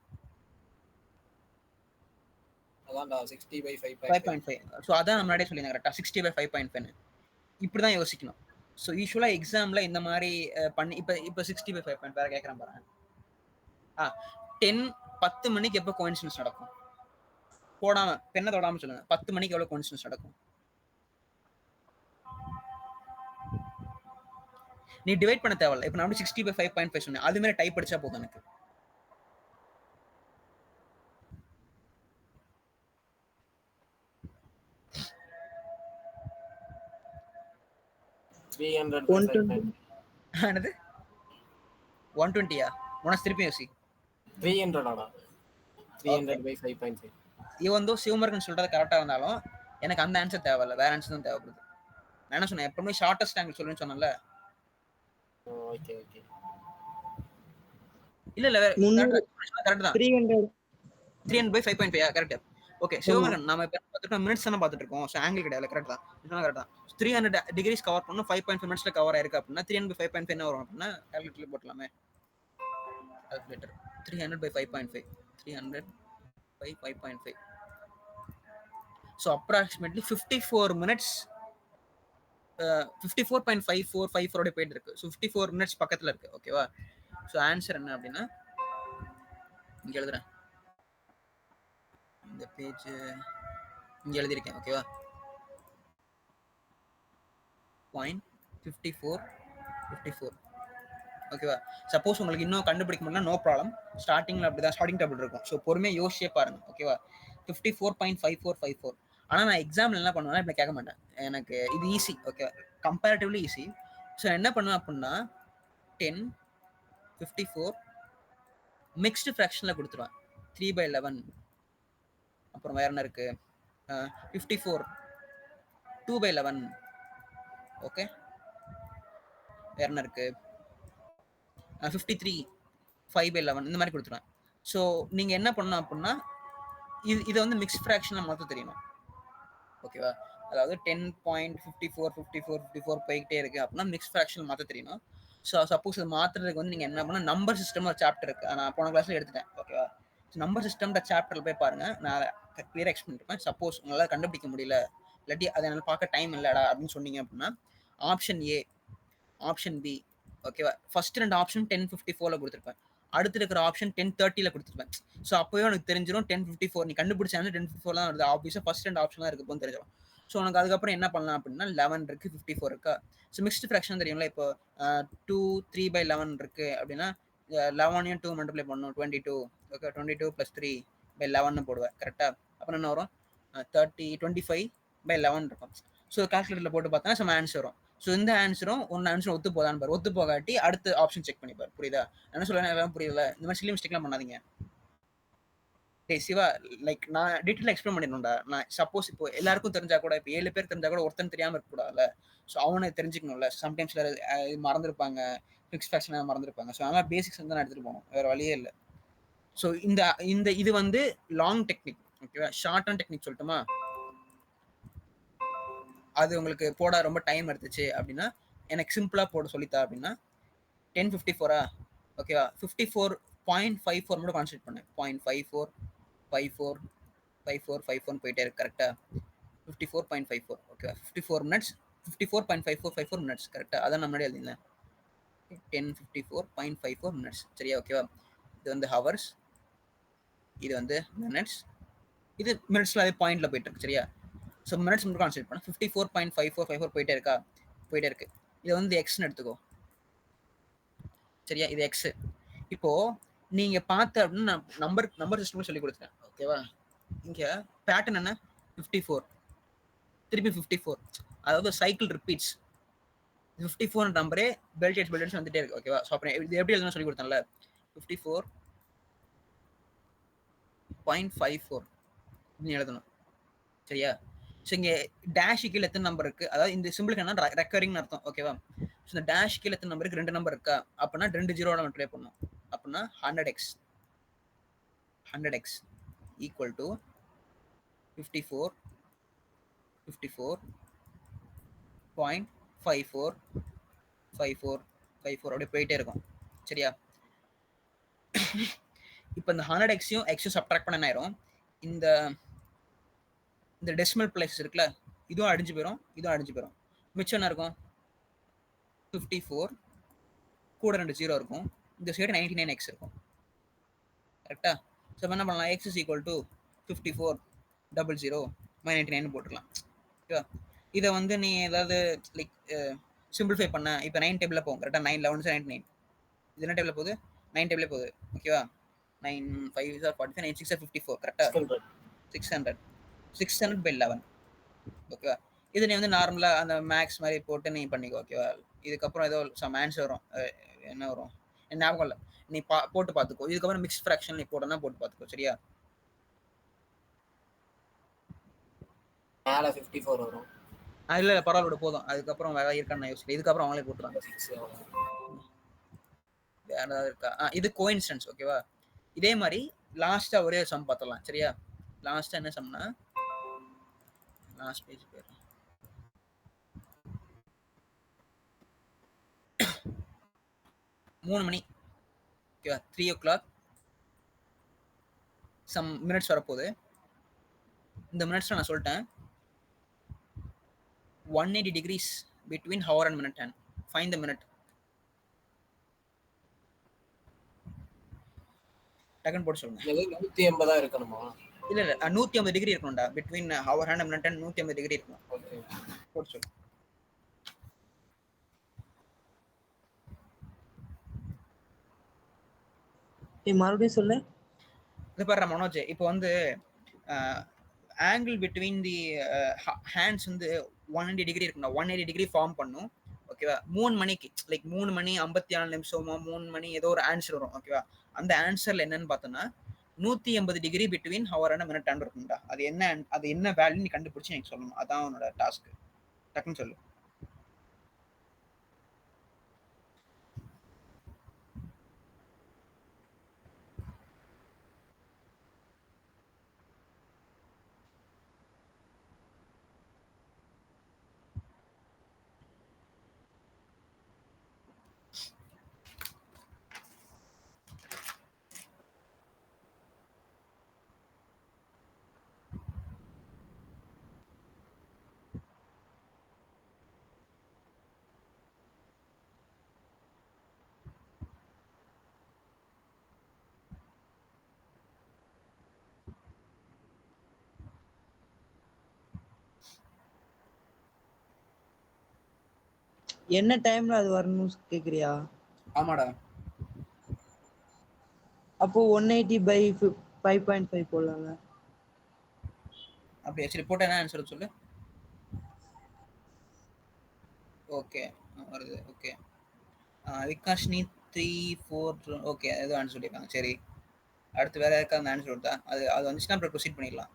5.5. So அதான் நம்ம முன்னாடியே சொல்லியிருந்தேன் கரெக்டாக, 60/5.5. இப்படி தான் யோசிக்கணும். ஸோ யூஸ்வலாக எக்ஸாமில் இந்த மாதிரி பண்ணி இப்போ 60/5 வேறு கேட்குறேன் பாருங்க. 10 மணிக்கு எப்போ கோயின்சிடன்ஸ் நடக்கும்? போடாமல் பெண்ணை தொடாமல் சொல்லுங்கள். 10 மணிக்கு எவ்வளோ கோயின்சிடன்ஸ் நடக்கும்? நீ டிவைட் பண்ண தேவையில்ல. இப்போ நான் வந்து 60/5.5 சொன்னேன், அது மாதிரி டைப் அடிச்சா போதும் எனக்கு. என்னது 120யா? உனக்கு திருப்பி யோசி. 300/5.5. இவன் வந்து சிவமுருகன் சொல்றது கரெக்டா இருந்தாலும் எனக்கு அந்த ஆன்சர் தேவையில்ல, வேற ஆன்சர் தான் தேவைப்படுது. நான் என்ன சொன்னேன், எப்பவுமே ஷார்ட்டஸ்ட் ஆங்கிள் சொல்லுன்னு சொன்னேன்ல. ஓகே இல்ல கரெக்ட் தான். 300/5.5 கரெக்ட். ஓகே சிவமுருகன், நம்ம இப்ப பார்த்துட்டு மினிட்ஸ் தானே பார்த்துட்டு இருக்கோம். ஸோ ஆங்கிள் கிடையாது. கரெக்ட் தான், கரெக்ட் தான். 300 டிகிரிஸ் கவர் பண்ணணும், 5.5 மினிட்ஸ்ல கவர் ஆயிருக்கு அப்படின்னா 300/5.5 என்ன வரும் அப்படின்னா கால்குலேட்டர்ல போட்டலாமே. Calculator 300/5.5 300 by 5.5. So approximately 54 minutes 54.5454 போயிட்டு இருக்கு. ஸோ 54 மினிட்ஸ் பக்கத்தில் இருக்கு. ஓகேவா? ஸோ ஆன்சர் என்ன அப்படின்னா இங்கே எழுதுறேன். இந்த பேஜ் இங்கே எழுதியிருக்கேன். ஓகேவா? 0.5454. ஓகேவா? சப்போஸ் உங்களுக்கு இன்னும் கண்டுபிடிக்க முடியல, நோ ப்ராப்ளம். ஸ்டார்டிங்கில் அப்படி தான் ஸ்டார்டிங் டேபிள் இருக்கும். ஸோ பொறுமையாக யோசிச்சே பாருங்க. ஓகேவா? 54.5454. ஆனால் நான் எக்ஸாம்பிள் என்ன பண்ணுவேன்னா இப்படி கேட்க மாட்டேன். எனக்கு இது easy. Okay, comparatively easy. So என்ன பண்ணுவேன் அப்படின்னா 10 54 மிக்ஸ்டு ஃப்ராக்ஷனில் கொடுத்துருவேன். 3/11. அப்புறம் வேற என்ன இருக்கு? 54 2/11. ஓகே, வேற என்ன இருக்கு? 53 5/11. இந்த மாதிரி கொடுத்துருவேன். ஸோ நீங்கள் என்ன பண்ணணும் அப்படின்னா இதை வந்து மிக்ஸ் ஃப்ராக்ஷனாக மாற்ற தெரியணும். ஓகேவா? அதாவது 10.54 போய்கிட்டே இருக்கு அப்படின்னா மிக்ஸ் ஃப்ராக்ஷன் மாற்ற தெரியணும். ஸோ சப்போஸ் அது மாற்றுறதுக்கு வந்து நீங்கள் என்ன பண்ணால் நம்பர் சிஸ்டம் ஒரு சாப்டர் இருக்கு. நான் போன கிளாஸில் எடுத்துட்டேன். ஓகேவா? ஸோ நம்பர் சிஸ்டம் சாப்டரில் போய் பாருங்க. நான் கிளியராக எக்ஸ்பிளைன் பண்ணிருப்பேன். சப்போஸ் உங்களால் கண்டுபிடிக்க முடியல, இல்லாட்டி அதை என்னால் பார்க்க டைம் இல்லைடா அப்படின்னு சொன்னீங்க அப்படின்னா ஆப்ஷன் ஏ, ஆப்ஷன் பி. ஓகேவா? ஃபர்ஸ்ட் 2 ஆப்ஷன் 1054 கொடுத்துருப்பேன். அடுத்து இருக்கிற ஆப்ஷன் 1030 கொடுத்துருப்பேன். ஸோ அப்போயும் எனக்கு தெரிஞ்சிடும் 1054 நீ கண்டுபிடிச்சா 1054 தான் வருது. ஆப்வியஸாக ஃபர்ஸ்ட் 2 ஆப்ஷன் தான் இருக்குன்னு தெரிஞ்சிடும். ஸோ உனக்கு அதுக்கப்புறம் என்ன பண்ணலாம் அப்படின்னா 11 இருக்கு, 54 இருக்கா. ஸோ மிக்ஸ்டு ஃப்ராக்ஷன் தெரியும்ல. இப்போ 2 3/11 இருக்கு அப்படின்னா 11 2 மல்டிப்ளை பண்ணணும் 22. ஓகே, 22 + 3/11 போடுவேன். கரெக்டா? அப்புறம் என்ன வரும்? 25/11 இருக்கும். ஸோ கால்குலேட்டரில் போட்டு பார்த்தா நம்ம ஆன்சர் வரும். ஸோ இந்த ஆன்சரும் ஆன்சரும் ஒத்து போதான்னு பாரு. ஒத்து போகாட்டி அடுத்த ஆப்ஷன் செக் பண்ணிப்பார். புரியுதா? என்ன சொல்ல எல்லாம் புரியல. இந்த மாதிரி சில்லி மிஸ்டேக்லாம் பண்ணாதீங்க. டேய் சிவா, லைக் நான் டீட்டெயிலாக எக்ஸ்பிளைன் பண்ணிடணும்டா. நான் சப்போஸ் இப்போ எல்லாருக்கும் தெரிஞ்சா கூட, இப்போ 7 பேர் தெரிஞ்சா கூட ஒருத்தன் தெரியாமல் இருக்கக்கூடாதுல்ல. ஸோ அவனை தெரிஞ்சுக்கணும்ல. சம்டைம்ஸ் மறந்துருப்பாங்க, ஃபிக்ஸ் ஃபேக்ஷனாக மறந்துருப்பாங்க. ஸோ அதனால் பேசிக்ஸ் வந்து நான் எடுத்துகிட்டு போகணும், வேறு வழியே இல்லை. ஸோ இது வந்து லாங் டெக்னிக். ஓகேவா? ஷார்ட் அண்ட் டெக்னிக் சொல்லட்டுமா? அது உங்களுக்கு போட ரொம்ப டைம் எடுத்துச்சு அப்படின்னா எனக்கு சிம்பிளாக போட சொல்லித்தா அப்படின்னா 1054. ஓகேவா? 54.54 மட்டும் கான்சென்ட்ரேட் பண்ணேன். 0.54 போயிட்டே இருக்கு. கரெக்டா? 54.54. ஓகேவா? 54 மினிட்ஸ் 54.54 மினிட்ஸ். கரெக்டா? அதான் முன்னாடி எழுதிருந்தேன். 1054.54 மினிட்ஸ். சரியா? ஓகேவா? இது வந்து ஹவர்ஸ், இது வந்து மினிட்ஸ், இது மினிட்ஸ்ல அதே பாயிண்ட்ல போயிட்டு இருக்கு. சரியா? ஸோ மினிட்ஸ் மட்டும் கான்சென்ட்ரேட் பண்ண 54.54 போயிட்டே இருக்கா? போயிட்டே இருக்கு. இதை வந்து எக்ஸ்ன்னு எடுத்துக்கோ. சரியா? இது எக்ஸ். இப்போ நீங்க பார்த்த அப்படின்னு நம்பர் சிஸ்டம் சொல்லி கொடுத்துட்டேன். ஓகேவா? இங்க பேட்டர்ன் என்ன? 54 திருப்பி 54. அதாவது சைக்கிள் ரிப்பீட்ஸ். 54 நம்பரே பெல்டேட்ஸ் வந்துட்டே இருக்கு. ஓகேவா? ஸோ அப்புறம் இது எப்படி எழுதணும் சொல்லி கொடுத்தேன்ல. 54.54 எழுதணும். சரியா? ஸோ இங்கே டேஷ் கீழே எத்தனை நம்பர் இருக்கு? அதாவது இந்த சிம்பிளுக்கு என்ன ரெக்கரிங்னு அர்த்தம். ஓகேவா? ஸோ இந்த டேஷ் கீழே எத்தனை நம்பருக்கு 2 நம்பர் இருக்கா அப்படின்னா 2 ஜீரோட மல்டிப்ளை பண்ணணும். அப்படின்னா 100x ஈக்குவல் டு 54 54.54 அப்படியே போயிட்டே இருக்கும். சரியா? இப்போ இந்த 100xயும் xயும் சப்ட்ராக்ட் பண்ண என்ன ஆயிரும்? இந்த டெசிமல் பிளேஸ் இருக்குல்ல, இதுவும் அடிஞ்சு போயிடும், இதுவும் அடிஞ்சு போயிடும். மிச்சம் என்ன இருக்கும்? 54 கூட 2 ஜீரோ இருக்கும். இந்த சைடு 99x இருக்கும். கரெக்டா? ஸோ என்ன பண்ணலாம்? x is equal to 54 00 -99 போட்டுக்கலாம். ஓகேவா? இதை வந்து நீ ஏதாவது லைக் சிம்பிளிஃபை பண்ண இப்போ 9 டேபிளில் போகும். கரெக்டாக? 9 11 99. இது என்ன டேபிளில் போகுது? 9 டேபிளில் போகுது. ஓகேவா? 9 5 45 9 6 54. கரெக்டாக? 600/11. ஓகேவா? இது நீ வந்து நார்மலாக அந்த மேக்ஸ் மாதிரி போட்டு நீ பண்ணிக்கோ. ஓகேவா? இதுக்கப்புறம் ஏதோ சம் ஆன்சர் வரும். என்ன வரும் ஞாபகம் இல்லை, நீ போட்டு பார்த்துக்கோ. இதுக்கப்புறம் மிக்ஸ் ஃப்ராக்ஷன் நீ போட்டோன்னா போட்டு பார்த்துக்கோ. சரியா? மேல 54 வரும். இல்லை பரவாயில்ல, போதும். அதுக்கப்புறம் வேற இருக்கான்னு நான் யோசிக்கிறேன். இதுக்கப்புறம் அவங்களே போட்டுருவாங்க. வேற ஏதாவது இருக்கா? இது கோஇன்சிடென்ஸ். ஓகேவா? இதே மாதிரி லாஸ்டா ஒரே சம் பார்த்துடலாம். சரியா? லாஸ்டா என்ன சம்னா லாஸ்ட் பேஜ் பேர் 3 மணி. ஓகேவா? 3 o'clock சம் மினிட்ஸ் வரப்போகுது. இந்த மினிட்ஸ்ல நான் சொல்லிட்டேன் 180 degrees between hour and minute hand. Find the minute. டக்குன்னு போட்டு சொல்லுங்க. இது 180 இருக்கணுமா? இல்ல 150 டிகிரி இருக்கணும்டா. Between hour hand minute and 150 degree இருக்கணும். ஓகே போட்டு சொல்லு. மறுபடியும் சொல்லு. இது பாரு மனோஜ், இப்போ வந்து ஆங்கிள் பிட்வீன் தி ஹேண்ட்ஸ் வந்து 180 டிகிரி இருக்குண்ணா. 180 டிகிரி ஃபார்ம் பண்ணும். ஓகேவா? 3 மணிக்கு லைக் 3 மணி 54 நிமிஷமோ 3 மணி ஏதோ ஒரு ஆன்சர் வரும். ஓகேவா? அந்த ஆன்சர்ல என்னன்னு பார்த்தோன்னா 180 degree between hour and minute hand இருக்கும்டா. அது என்ன வேல்யூ நீ கண்டுபிடிச்சு எனக்கு சொல்லணும். அதான் உன்னோட டாஸ்க். டக்குன்னு சொல்லு. என்ன டைம்ல அது வரணும்னு கேக்குறியா? ஆமாடா. அப்போ 180 by 5.5 போடலாம்ல. அப்படியே சரி போட்ட என்ன ஆன்சர் சொல்லு. ஓகே வருது. ஓகே விகாஷ்னி 3 4 ஓகே ஏதோ ஆன்சர் சொல்லியிருக்காங்க. சரி அடுத்து வேற யாருக்கா அந்த ஆன்சர் கொடுத்தா அது வந்துச்சுன்னா அப்புறம் ப்ரொசீட் பண்ணிடலாம்.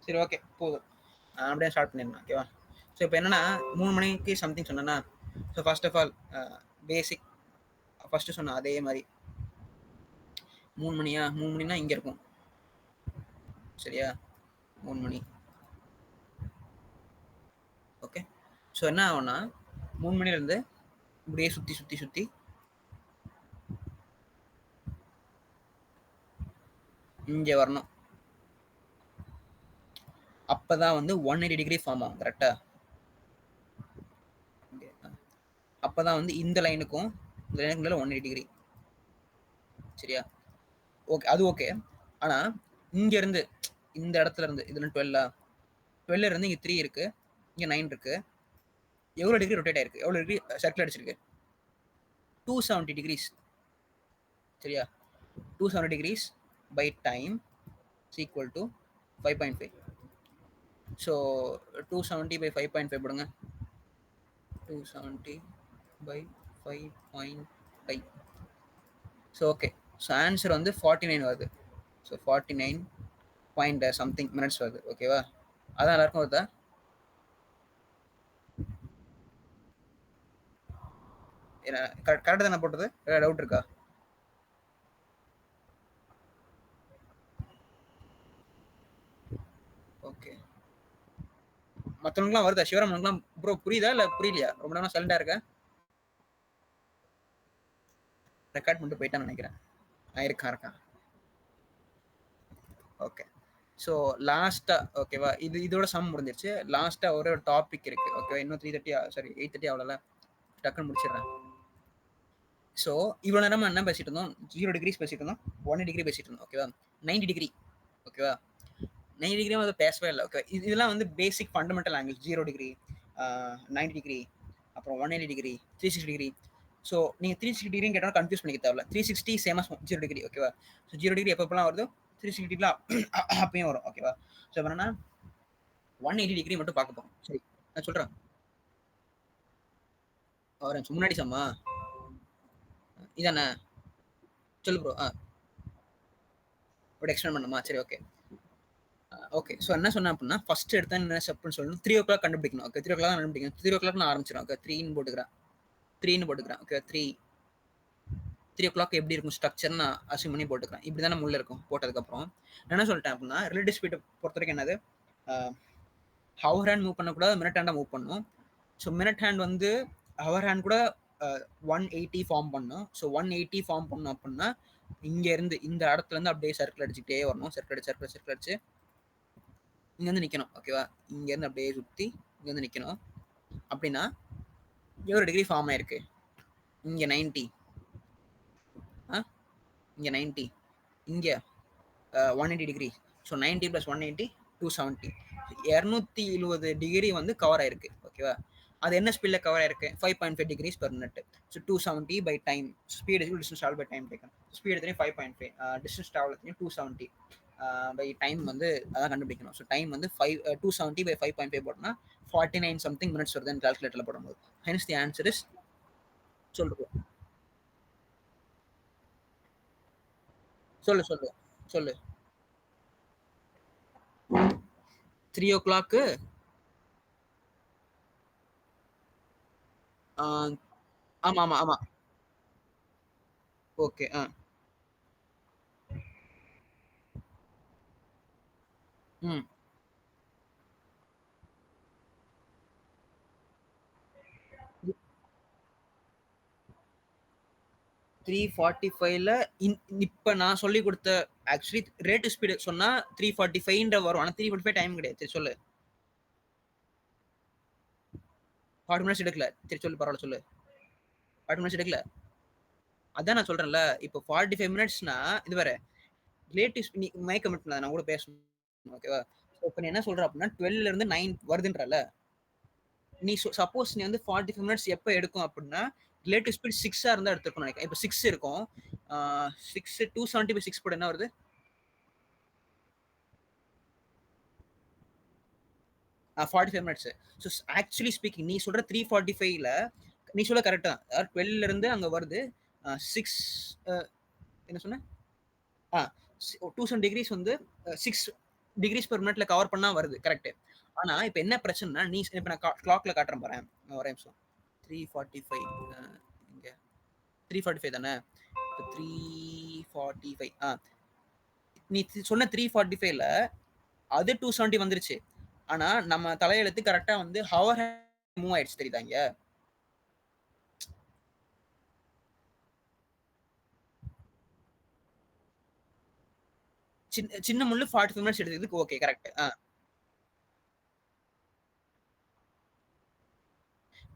சரி ஓகே போதும். அப்படியே ஸ்டார்ட் பண்ணிடலாம். ஓகேவா? ஸோ இப்போ என்னன்னா 3 மணிக்கு சம்திங் சொன்னேன்னா, so first of all basic first சொன்ன அதே மாதிரி 3 மணினா இங்கே இருக்கும். சரியா? 3 மணி. ஓகே ஸோ என்ன ஆகும்னா 3 மணிலேருந்து இப்படியே சுற்றி சுற்றி சுற்றி இங்கே வரணும். அப்பதான் வந்து 180 டிகிரி ஃபார்ம் ஆகும். கரெக்டா? அப்பதான் வந்து இந்த லைனுக்கும் இந்த லைனுக்கு 180 டிகிரி. சரியா? ஓகே அது ஓகே. ஆனா இங்க இருந்து இந்த இடத்துல இருந்து இதுல 12 இருந்து இங்க 3 இருக்கு, இங்க 9 இருக்கு. எவ்வளவு டிகிரி ரொட்டேட் ஆயிருக்கு? எவ்வளவு டிகிரி சர்க்கிள் அடிச்சிருக்கு? 270 டிகிரிஸ். சரியா? 270 degrees by time is equal to 5.5. So 270 by 5.5 போடுங்க. 270 by 5.5. So okay so answer வந்து 49 வருது. ஸோ 49 பாயிண்ட் சம்திங் மினிட்ஸ் வருது. ஓகேவா? அதான் எல்லாருக்கும் வருதா? கரெக்டாக தானே போட்டது? டவுட் இருக்கா? ஓகே மற்றவங்களுக்குலாம் வருதா? சிவராமனுக்குலாம் ப்ரோ புரியுதா இல்லை புரியலையா? ரொம்ப நேரம் சைலண்டாக இருக்க. ரெக்கார்ட் பண்ணிட்டு போயிட்டான்னு நினைக்கிறேன். இருக்கான். ஓகே ஸோ லாஸ்ட்டாக ஓகேவா இதோட சம் முடிஞ்சிருச்சு. லாஸ்ட்டாக ஒரு டாபிக் இருக்கு. ஓகேவா? இன்னும் 3:30 சாரி 8:30 அவ்வளோல டக்குன்னு முடிச்சிடுறேன். ஸோ இவ்வளோ நேரமா என்ன பேசிட்டு இருந்தோம்? 0 டிகிரிஸ் பேசிட்டு இருந்தோம், 1 டிகிரி பேசிட்டு இருந்தோம். ஓகேவா? 90 டிகிரி. ஓகேவா? 90 டிகிரி வந்து பேசவே இல்லை. ஓகே இதெல்லாம் வந்து பேசிக் ஃபண்டமெண்டல் ஆங்கிள். 0 டிகிரி, 90 டிகிரி, அப்புறம் 180 டிகிரி, 360 டிகிரி. ஸோ நீங்கள் 360 டிகிரின்னு கேட்டாலும் கன்ஃபியூஸ் பண்ணிக்க தேவையில்ல. 360 சேமஸ் 0 டிகிரி. ஓகேவா? ஸோ 0 டிகிரி எப்பப்பெல்லாம் வருதோ 360 டிகிரிலாம் அப்பயும் வரும். ஓகேவா? ஸோ என்னன்னா 180 டிகிரி மட்டும் பார்க்க போறோம். சரி, நான் சொல்றேன். ஒரு நிமிஷம் முன்னாடி சம்மா இதானே? சொல்லு ப்ரோ. இப்படி எக்ஸ்பிளைன் பண்ணுமா? சரி, ஓகே. ஓகே. ஸோ என்ன சொன்னேன் அப்படின்னா, ஃபர்ஸ்ட் எடுத்தா என்ன ஸ்டெப்னு சொல்லணும். 3:00 கண்டுபிடிக்கணும். ஓகே, 3:00 தான் கண்டுபிடிக்கணும். 3:00 நான் ஆரம்பிச்சிடும். ஓகே, 3ன்னு போட்டுக்கிறேன். 3ன்னு போட்டுக்கிறேன். ஓகே, 3:00 எப்படி இருக்கும் ஸ்ட்ரக்சர் நான் அசியூம் பண்ணி போட்டுக்கிறேன். இப்படி தானே முள்ள இருக்கும் போட்டதுக்கப்புறம் என்ன சொல்லிட்டேன் அப்படின்னா, ரிலேட்டிவ் ஸ்பீடை பொறுத்த வரைக்கும் என்னது, ஹவர் ஹேண்ட் மூவ் பண்ணக்கூடாது, மினிட் ஹேண்டாக மூவ் பண்ணும். ஸோ மினிட் ஹேண்ட் வந்து ஹவர் ஹேண்ட் கூட 180 ஃபார்ம் பண்ணும். ஸோ 180 ஃபார்ம் பண்ணோம் அப்படின்னா இங்கேருந்து இந்த இடத்துல இருந்து அப்படியே சர்க்கிள் அடிச்சுக்கிட்டே வரணும். சர்க்கிள் அடிச்சு இங்கேருந்து நிற்கணும். ஓகேவா? இங்கேருந்து அப்படியே சுற்றி இங்கேருந்து நிற்கணும். அப்படின்னா எவ்வளோ டிகிரி ஃபார்ம் ஆயிருக்கு? இங்கே 90, இங்கே 90, இங்கே 180 டிகிரி. ஸோ 90 + 180 270. 270 டிகிரி வந்து கவர் ஆயிருக்கு. ஓகேவா? அது என்ன ஸ்பீடில் கவர் ஆயிருக்கு? 5.5 degrees per minute. So 270 by time speed distance travel by time taken. Speed எத்தனையும் 5.5, டிஸ்டன்ஸ் ட்ராவல் எத்தனையும் 270 பை டைம் வந்து அதான் கண்டுபிடிக்கணும். ஸோ டைம் வந்து 270 பை 5.5 போட்டோம்னா 49 சம்திங் மினிட்ஸ் வருது கால்குலேட்டரில் போடும்போது. ஹென்ஸ் தி ஆன்சர் இஸ் சொல்லு சொல்லு சொல்லு சொல்லு 3:00 ஆமா ஆமா ஆமா. ஓகே. 3:45ல இப்ப நான் சொல்லி கொடுத்த ஆக்சுவலி ரேட் ஸ்பீடு சொன்னா 3:45 வரும். ஆனா 3:45 டைம் கிடையாது. சரி சொல்லு. 40 மினிட்ஸ் எடுக்கல. சரி சொல்லு, பரவாயில்ல சொல்லு. 40 மினிட்ஸ் எடுக்கல. அதான் நான் சொல்றேன்ல, இப்போ 45 மினிட்ஸ்னா இது வேற ரிலேட்டிவ் நீ மயக்க மட்டும் நான் கூட பேசணும். ஓகேவா? இப்போ நீ என்ன சொல்ற அப்படின்னா 12ல இருந்து 9 வருதுன்றல, நீ சப்போஸ் நீ வந்து 45 மினிட்ஸ் எப்போ எடுக்கும் அப்படின்னா ரிலேட்டிவ் ஸ்பீட் 6 இருந்தா எடுத்துருக்கணும் நினைக்கிறேன். இப்போ 6 இருக்கும். 6 270 6 போட என்ன வருது? 45 மினிட்ஸ். ஸோ ஆக்சுவலி ஸ்பீக்கிங் நீ சொல்ற 3:45ல நீ சொல்ல கரெக்ட் தான். அதாவது 12ல இருந்து அங்க வருது 6 என்ன சொன்ன? 270 டிகிரிஸ் வந்து 6 டிகிரிஸ் பெர் மினிட்ல கவர் பண்ணா வருது. கரெக்ட். ஆனா இப்ப என்ன பிரச்சனைனா நீ இப்ப நான் கிளாக்ல காட்டுறேன் பாரு. ஒரே நிமிஷம். 3:45 இங்க 3:45 தானே? 3:45 நீ சொன்ன 3:45ல அது 270 வந்துருச்சு. ஆனா நம்ம தலையெழுத்து கரெக்டா வந்து ஹவர் மூவ் ஆயிடுச்சு. தெரியுதா இங்க? சின்ன முள்ளு 45 மினிட்ஸ் எடுத்ததுக்கு ஓகே கரெக்ட்.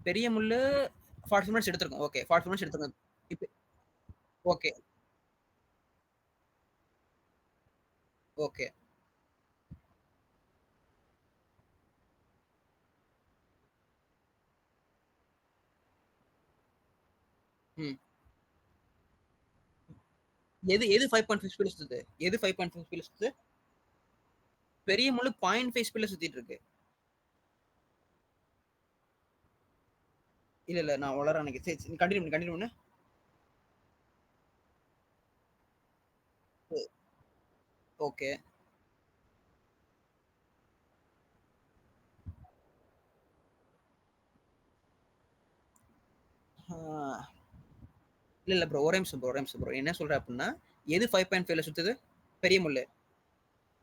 பெரிய முள்ளு 45 மினிட்ஸ் எடுத்திருக்கும். ஓகே 45 மினிட்ஸ் எடுத்திருக்கும். இப்போ ஓகே ஓகே. எது 5.5 ஸ்பீட்ல சுத்துது? எது 5.5 ஸ்பீட்ல சுத்துது? பெரிய முள்ளு 0.5 ஸ்பீட்ல சுத்திட்டு இருக்கு. இல்ல நான் உளறேன் எனக்கு. சரி கண்டினியூ பண்ணு. ஓகே. இல்ல ப்ரோ, ஒரே நிமிஷம் ப்ரோ. என்ன சொல்ற அப்படின்னா எது 5.5ல சுத்துது? பெரிய முள்ளு.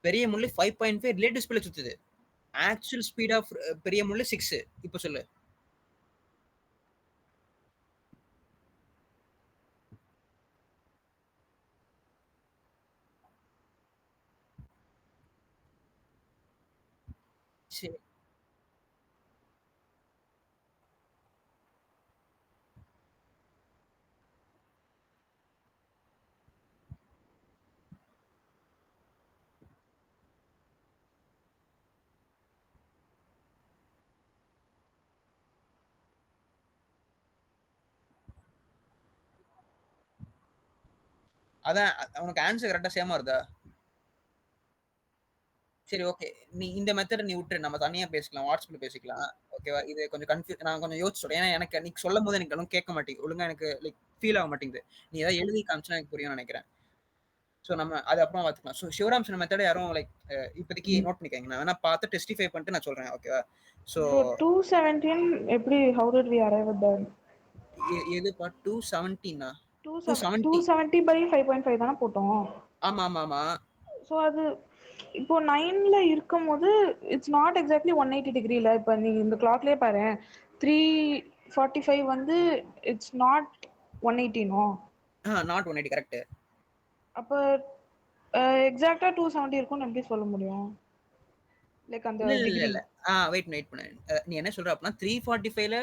பெரிய முள்ளு 5.5 ரிலேட்டிவ் ஸ்பீட்ல சுத்துது. ஆக்சுவல் ஸ்பீட் ஆஃப் பெரிய முள்ளு 6. இப்போ சொல்லு. சரி. அதான் உனக்கு ஆன்சர் கரெக்டா சேமா வருதா? சரி ஓகே. நீ இந்த மெத்தட நீ விட்டுரு. நம்ம தனியா பேசிக்கலாம். வாட்ஸ்அப்ல பேசிக்கலாம். ஓகேவா? இது கொஞ்சம் நான் கொஞ்சம் யோசிச்சு சொல்றேன். ஏன்னா எனக்கு நீ சொல்லும்போது எனக்கு ஒண்ணும் கேட்க மாட்டேங்குது. ஒழுங்கா எனக்கு லைக் ஃபீல் ஆக மாட்டேங்குது. நீ ஏதாவது எழுதி காமிச்சா எனக்கு புரியும்னு நெனைக்கிறேன். சோ நம்ம அது அப்புறமா பார்த்துக்கலாம். சோ சிவராம் சொன்ன மெத்தட யாரும் லைக் இப்போதைக்கு நோட் பண்ணிக்கங்க. நான் வேணா பார்த்து டெஸ்டிஃபை பண்ணிட்டு நான் சொல்றேன். ஓகேவா? சோ So 217 எப்படி how did we arrive at that? எதுப்பா 217 270 270 by 5.5 தானே போட்டோம். ஆமா ஆமா ஆமா. ஸோ அது இப்போ 9ல இருக்கும்போது இட்ஸ் நாட் எக்ஸாக்ட்லி 180 டிகிரில. இப்போ நீ இந்த கிளாக்லேயே பாரு 345 வந்து இட்ஸ் நாட் 180 நாட் 180 கரெக்ட். அப்போ எக்ஸாக்டா 270 இருக்கும்னு எப்படி சொல்ல முடியும்? லைக் அந்த இல்ல இல்ல இல்ல டிகிரி. இல்ல. வெயிட் பண்ணு. நீ என்ன சொல்ற அப்படின்னா 345ல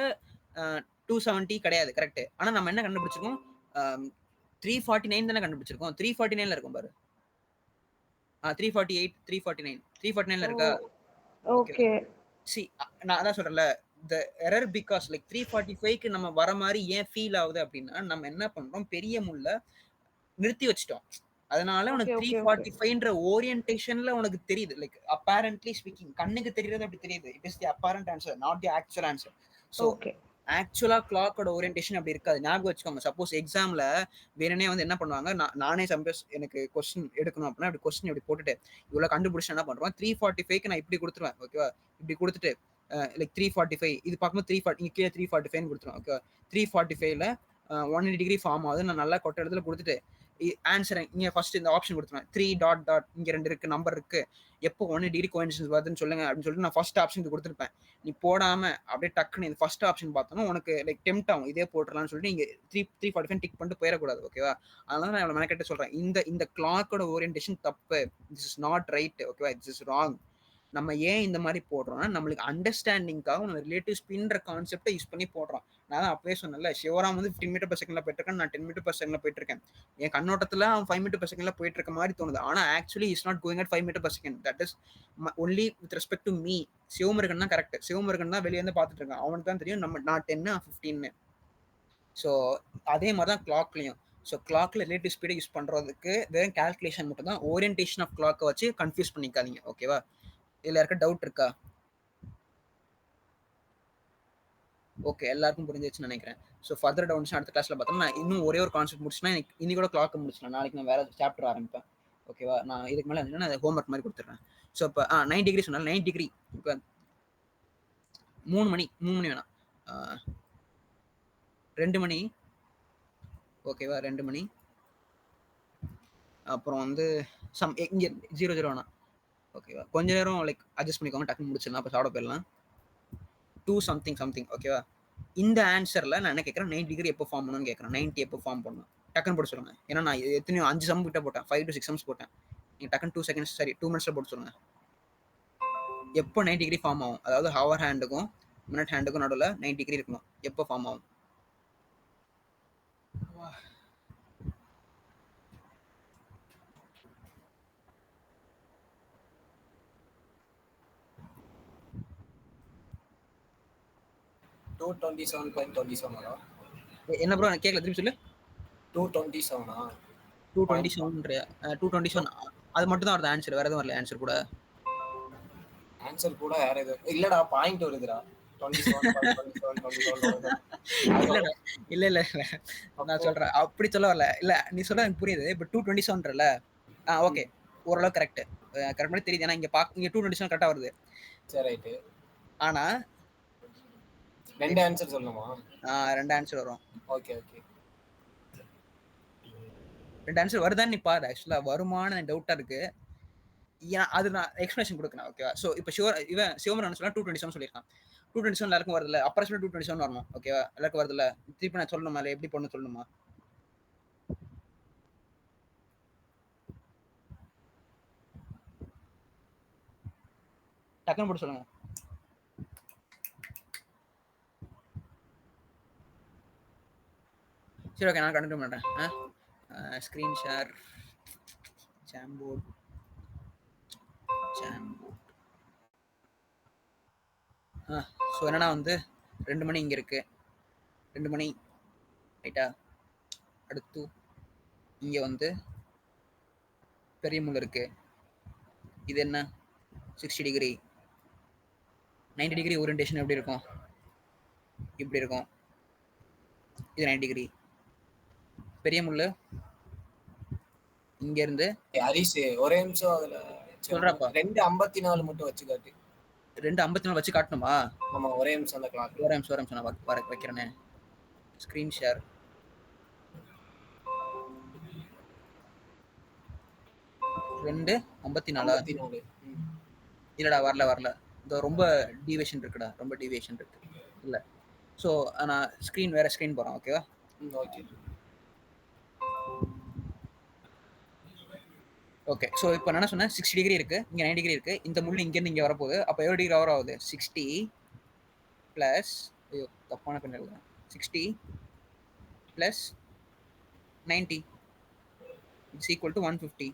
270 கிடையாது கரெக்ட். ஆனா நம்ம என்ன கண்டுபிடிச்சிருக்கோம்? 349 தானே கண்டுபிடிச்சிருக்கோம். 349ல இருக்கும் பாரு. 348 349 349ல இருக்கா? ஓகே. சி நான் அதான் சொல்றேன்ல. த எரர் பிகாஸ் லைக் 345க்கு நம்ம வர மாதிரி ஏன் ஃபீல் ஆகுது அப்படின்னா நம்ம என்ன பண்றோம் பெரிய முள்ள நிறுத்தி வச்சிட்டோம். அதனால ஓகே உனக்கு ஓகே ஓகே 345ன்ற ஓரியன்டேஷன்ல உனக்கு தெரியுது. லைக் அப்பேரண்ட்லி ஸ்பீக்கிங் கண்ணுக்கு தெரியறது அப்படி தெரியுது. It is the apparent answer not the actual answer. So okay. ஆக்சுவலா கிளாக்கோட ஓரியன்டேஷன் அப்படி இருக்காது. ஞாபகம் வச்சுக்கோங்க. சப்போஸ் எக்ஸாம்ல வேணுனே வந்து என்ன பண்ணுவாங்க, நானே சப்போஸ் எனக்கு கொஸ்டின் எடுக்கணும் அப்படின்னா அப்படி கொஸ்டின் இப்படி போட்டுட்டு இவ்வளோ கண்டுபிடிச்சு என்ன பண்றோம் 345க்கு நான் இப்படி கொடுத்துருவேன். ஓகேவா? இப்படி கொடுத்துட்டு லைக் 345 இது பார்க்கும்போது 340 இங்கே 345 கொடுத்துருவேன். ஓகேவா? 345ல 180 டிகிரி ஃபார்ம் ஆகுது. நான் நல்லா கொட்ட இடத்துல கொடுத்துட்டு ஆன்சர் இங்க ஃபர்ஸ்ட் இந்த ஆப்ஷன் கொடுத்துருவேன். 3 டாட் டாட் இங்க 2 இருக்கு நம்பர் இருக்கு. எப்போ 1 டிகிரி கோஇன்சிடென்ஸ் வருதுன்னு சொல்லுங்க அப்படின்னு சொல்லிட்டு நான் ஃபர்ஸ்ட் ஆப்ஷன் இது கொடுத்துருப்பேன். நீ போடாம அப்படியே டக்குன்னு இந்த ஃபர்ஸ்ட் ஆப்ஷன் பார்த்தோன்னா உனக்கு லைக் டெம்ட் ஆகும். இதே போட்டுடலாம்னு சொல்லிட்டு நீங்க 345 டிக் பண்ணிட்டு போயிடக்கூடாது. ஓகேவா? அதனால நான் இவ்வளவு மெனக்கெட்டு சொல்றேன். இந்த கிளாக்கோட ஓரியன்டேஷன் தப்பு. This is not right. ஓகேவா? This is wrong. நம்ம ஏன் இந்த மாதிரி போடுறோம்னா நம்மளுக்கு அண்டர்ஸ்டாண்டிங்காக நம்ம ரிலேட்டிவ் ஸ்பின்ற கான்செப்டை யூஸ் பண்ணி போடுறோம். நான் தான் அப்பவே சொன்னேன்ல சிவராம் வந்து 15 மீட்டர் per secondல போயிட்டு இருக்கேன். நான் 10 மீட்டர் per secondல போயிட்டு இருக்கேன். என் கண்ணோட்டத்துல அவன் 5 மீட்டர் per secondல போயிட்டு இருக்க மாதிரி தோணுது. ஆனா actually is not going at 5 meter per second. That is only with respect to me. Sivamurugan தான் கரெக்ட். சிவமுருகன் தான் வெளியே வந்து பார்த்துட்டு இருக்கான். அவனுக்கு தான் தெரியும் நான் 10 15. ஸோ அதே மாதிரி தான் கிளாக்லையும். ஸோ கிளாக்ல ரிலேட்டிவ் ஸ்பீடை யூஸ் பண்றதுக்கு வெறும் கால்குலேஷன் மட்டும் தான். ஓரியன்டேஷன் ஆஃப் கிளாக்கை வச்சு கன்ஃபியூஸ் பண்ணிக்காதீங்க. ஓகேவா? இதுல இருக்க டவுட் இருக்கா? ஓகே எல்லாருக்கும் புரிஞ்சிச்சுன்னு நினைக்கிறேன். ஸோ ஃபர்தர் டவுன்ஸ் அடுத்த கிளாஸ்ல பார்த்தோம்னா நான் இன்னும் ஒரே ஒரு கான்செப்ட் முடிச்சுன்னா இன்னி கூட கிளாக் முடிச்சிடலாம். நாளைக்கு நான் வேற சாப்டர் ஆரம்பிப்பேன். ஓகேவா? நான் இதுக்கு மேலே இருந்துச்சுன்னா நான் ஹோம்ஒர்க் மாதிரி கொடுத்துட்றேன். ஸோ இப்போ 9 டிகிரி சொன்னாலும் 9 டிகிரி இப்போ 3 மணி வேணாம் 2 மணி. ஓகேவா? 2 மணி அப்புறம் வந்து இங்கே 00 வேணாம். ஓகேவா? கொஞ்ச நேரம் லைக் அட்ஜஸ்ட் பண்ணிக்கோங்க. டக்குன்னு முடிச்சிடலாம். அப்போ சாப்பிட போயிடலாம். 2 சம்திங் ஓகேவா? இந்த ஆன்சர்ல நான் என்ன கேட்கறேன் 90 டிகிரி எப்போ ஃபார்ம் பண்ணணும்னு கேட்கறேன். 90 எப்போ ஃபார்ம் பண்ணணும் டக்குன்னு போட்டு சொல்லுங்க. ஏன்னா நான் எத்தனையோ 5 சம் கிட்ட போட்டேன். 5 to 6 சம்ஸ் போட்டேன். நீங்க டக்குன்னு 2 செகண்ட்ஸ் சரி 2 மினிட்ஸ்ல போட்டு சொல்லுங்க. எப்போ 90 டிகிரி ஃபார்ம் ஆகும்? அதாவது ஹவர் ஹேண்டுக்கும் மினிட் ஹேண்டுக்கும் நடுவில் 90 டிகிரி இருக்கணும். எப்போ ஃபார்ம் ஆகும்? என்ன ப்ரோ எனக்கு கேட்கல. திருப்பி சொல்லு. 227 227 அது மட்டும் தான் வருது ஆன்சர். வேற எதுவும் வரல ஆன்சர் கூட. ஆன்சர் கூட வேற எதுவும் இல்லடா. பாயிண்ட் வருதுடா. 27 இல்ல நான் சொல்றேன் அப்படி சொல்ல வரல. இல்ல நீ சொல்ல எனக்கு புரியுது. இப்போ 227ல ஓகே ஓரளவு கரெக்ட் பண்ணி தெரியுது. ஏன்னா இங்க 227 கரெக்டா வருது. சரி ரைட். ஆனா 2 ஆன்சர் சொல்லணுமா? 2 ஆன்சர் வரும். ஓகே 2 ஆன்சர் வருதான்னு நீ பாரு. ஆக்சுவலா வருமானு டவுட்டா இருக்கு. அது நான் எக்ஸ்பிளேஷன் கொடுக்கணும். ஓகேவா? ஸோ இப்போ சிவமரன் சொல்ல 227 சொல்லியிருக்கான். 227 எல்லாருக்கும் வருதுல்ல. அப்புறம் 227 வரணும். ஓகேவா? எல்லாருக்கும் வருதுல்ல. திருப்பி நான் சொல்லணுமா இல்லை எப்படி பண்ணணும் சொல்லணுமா? டக்குன்னு போட்டு சொல்லுங்க. சரி ஓகே நான் கண்டினியூ பண்ணுறேன். ஸ்க்ரீன் ஷேர் ஜாம்போர்ட் ஸோ என்னன்னா வந்து 2 மணி இங்கே இருக்கு. 2 மணி ரைட்டா? அடுத்து இங்கே வந்து பெரிய முள் இருக்கு. இது என்ன 60 டிகிரி 90 டிகிரி ஓரியன்டேஷன் எப்படி இருக்கும்? இப்படி இருக்கும். இது 90 டிகிரி. பெரிய முள்ளு இங்க இருந்து ஹரிஷ் ஒரே நிமிஷம் அதுல சொல்றப்பா. 2:54 மட்டும் வச்சு காட்டு. 2:54 வச்சு காட்டணுமா? ஆமா ஒரே நிமிஷம் அந்த கிளாக். ஒரு நிமிஷம் நான் வைக்கிறேனே. Screen share. 2:54 இல்லடா வரல. இந்த ரொம்ப டீவியேஷன் இருக்குடா. ரொம்ப டீவியேஷன் இருக்கு. இல்ல. ஸோ நான் வேற ஸ்க்ரீன் போறேன். ஓகேவா? ஓகே. ஓகே. ஸோ இப்போ என்ன சொன்னேன்? 60 டிகிரி இருக்கு, இங்க 90 டிகிரி இருக்கு. இந்த முள்ளு இங்க இருந்து இங்க வரப்போகுது. அப்போ எவ்வளோ டிகிரி கவர் ஆகுது? 60 பிளஸ் ஐயோ தப்பான பெண் எழுதுறேன். 60 plus 90 it's equal to 150.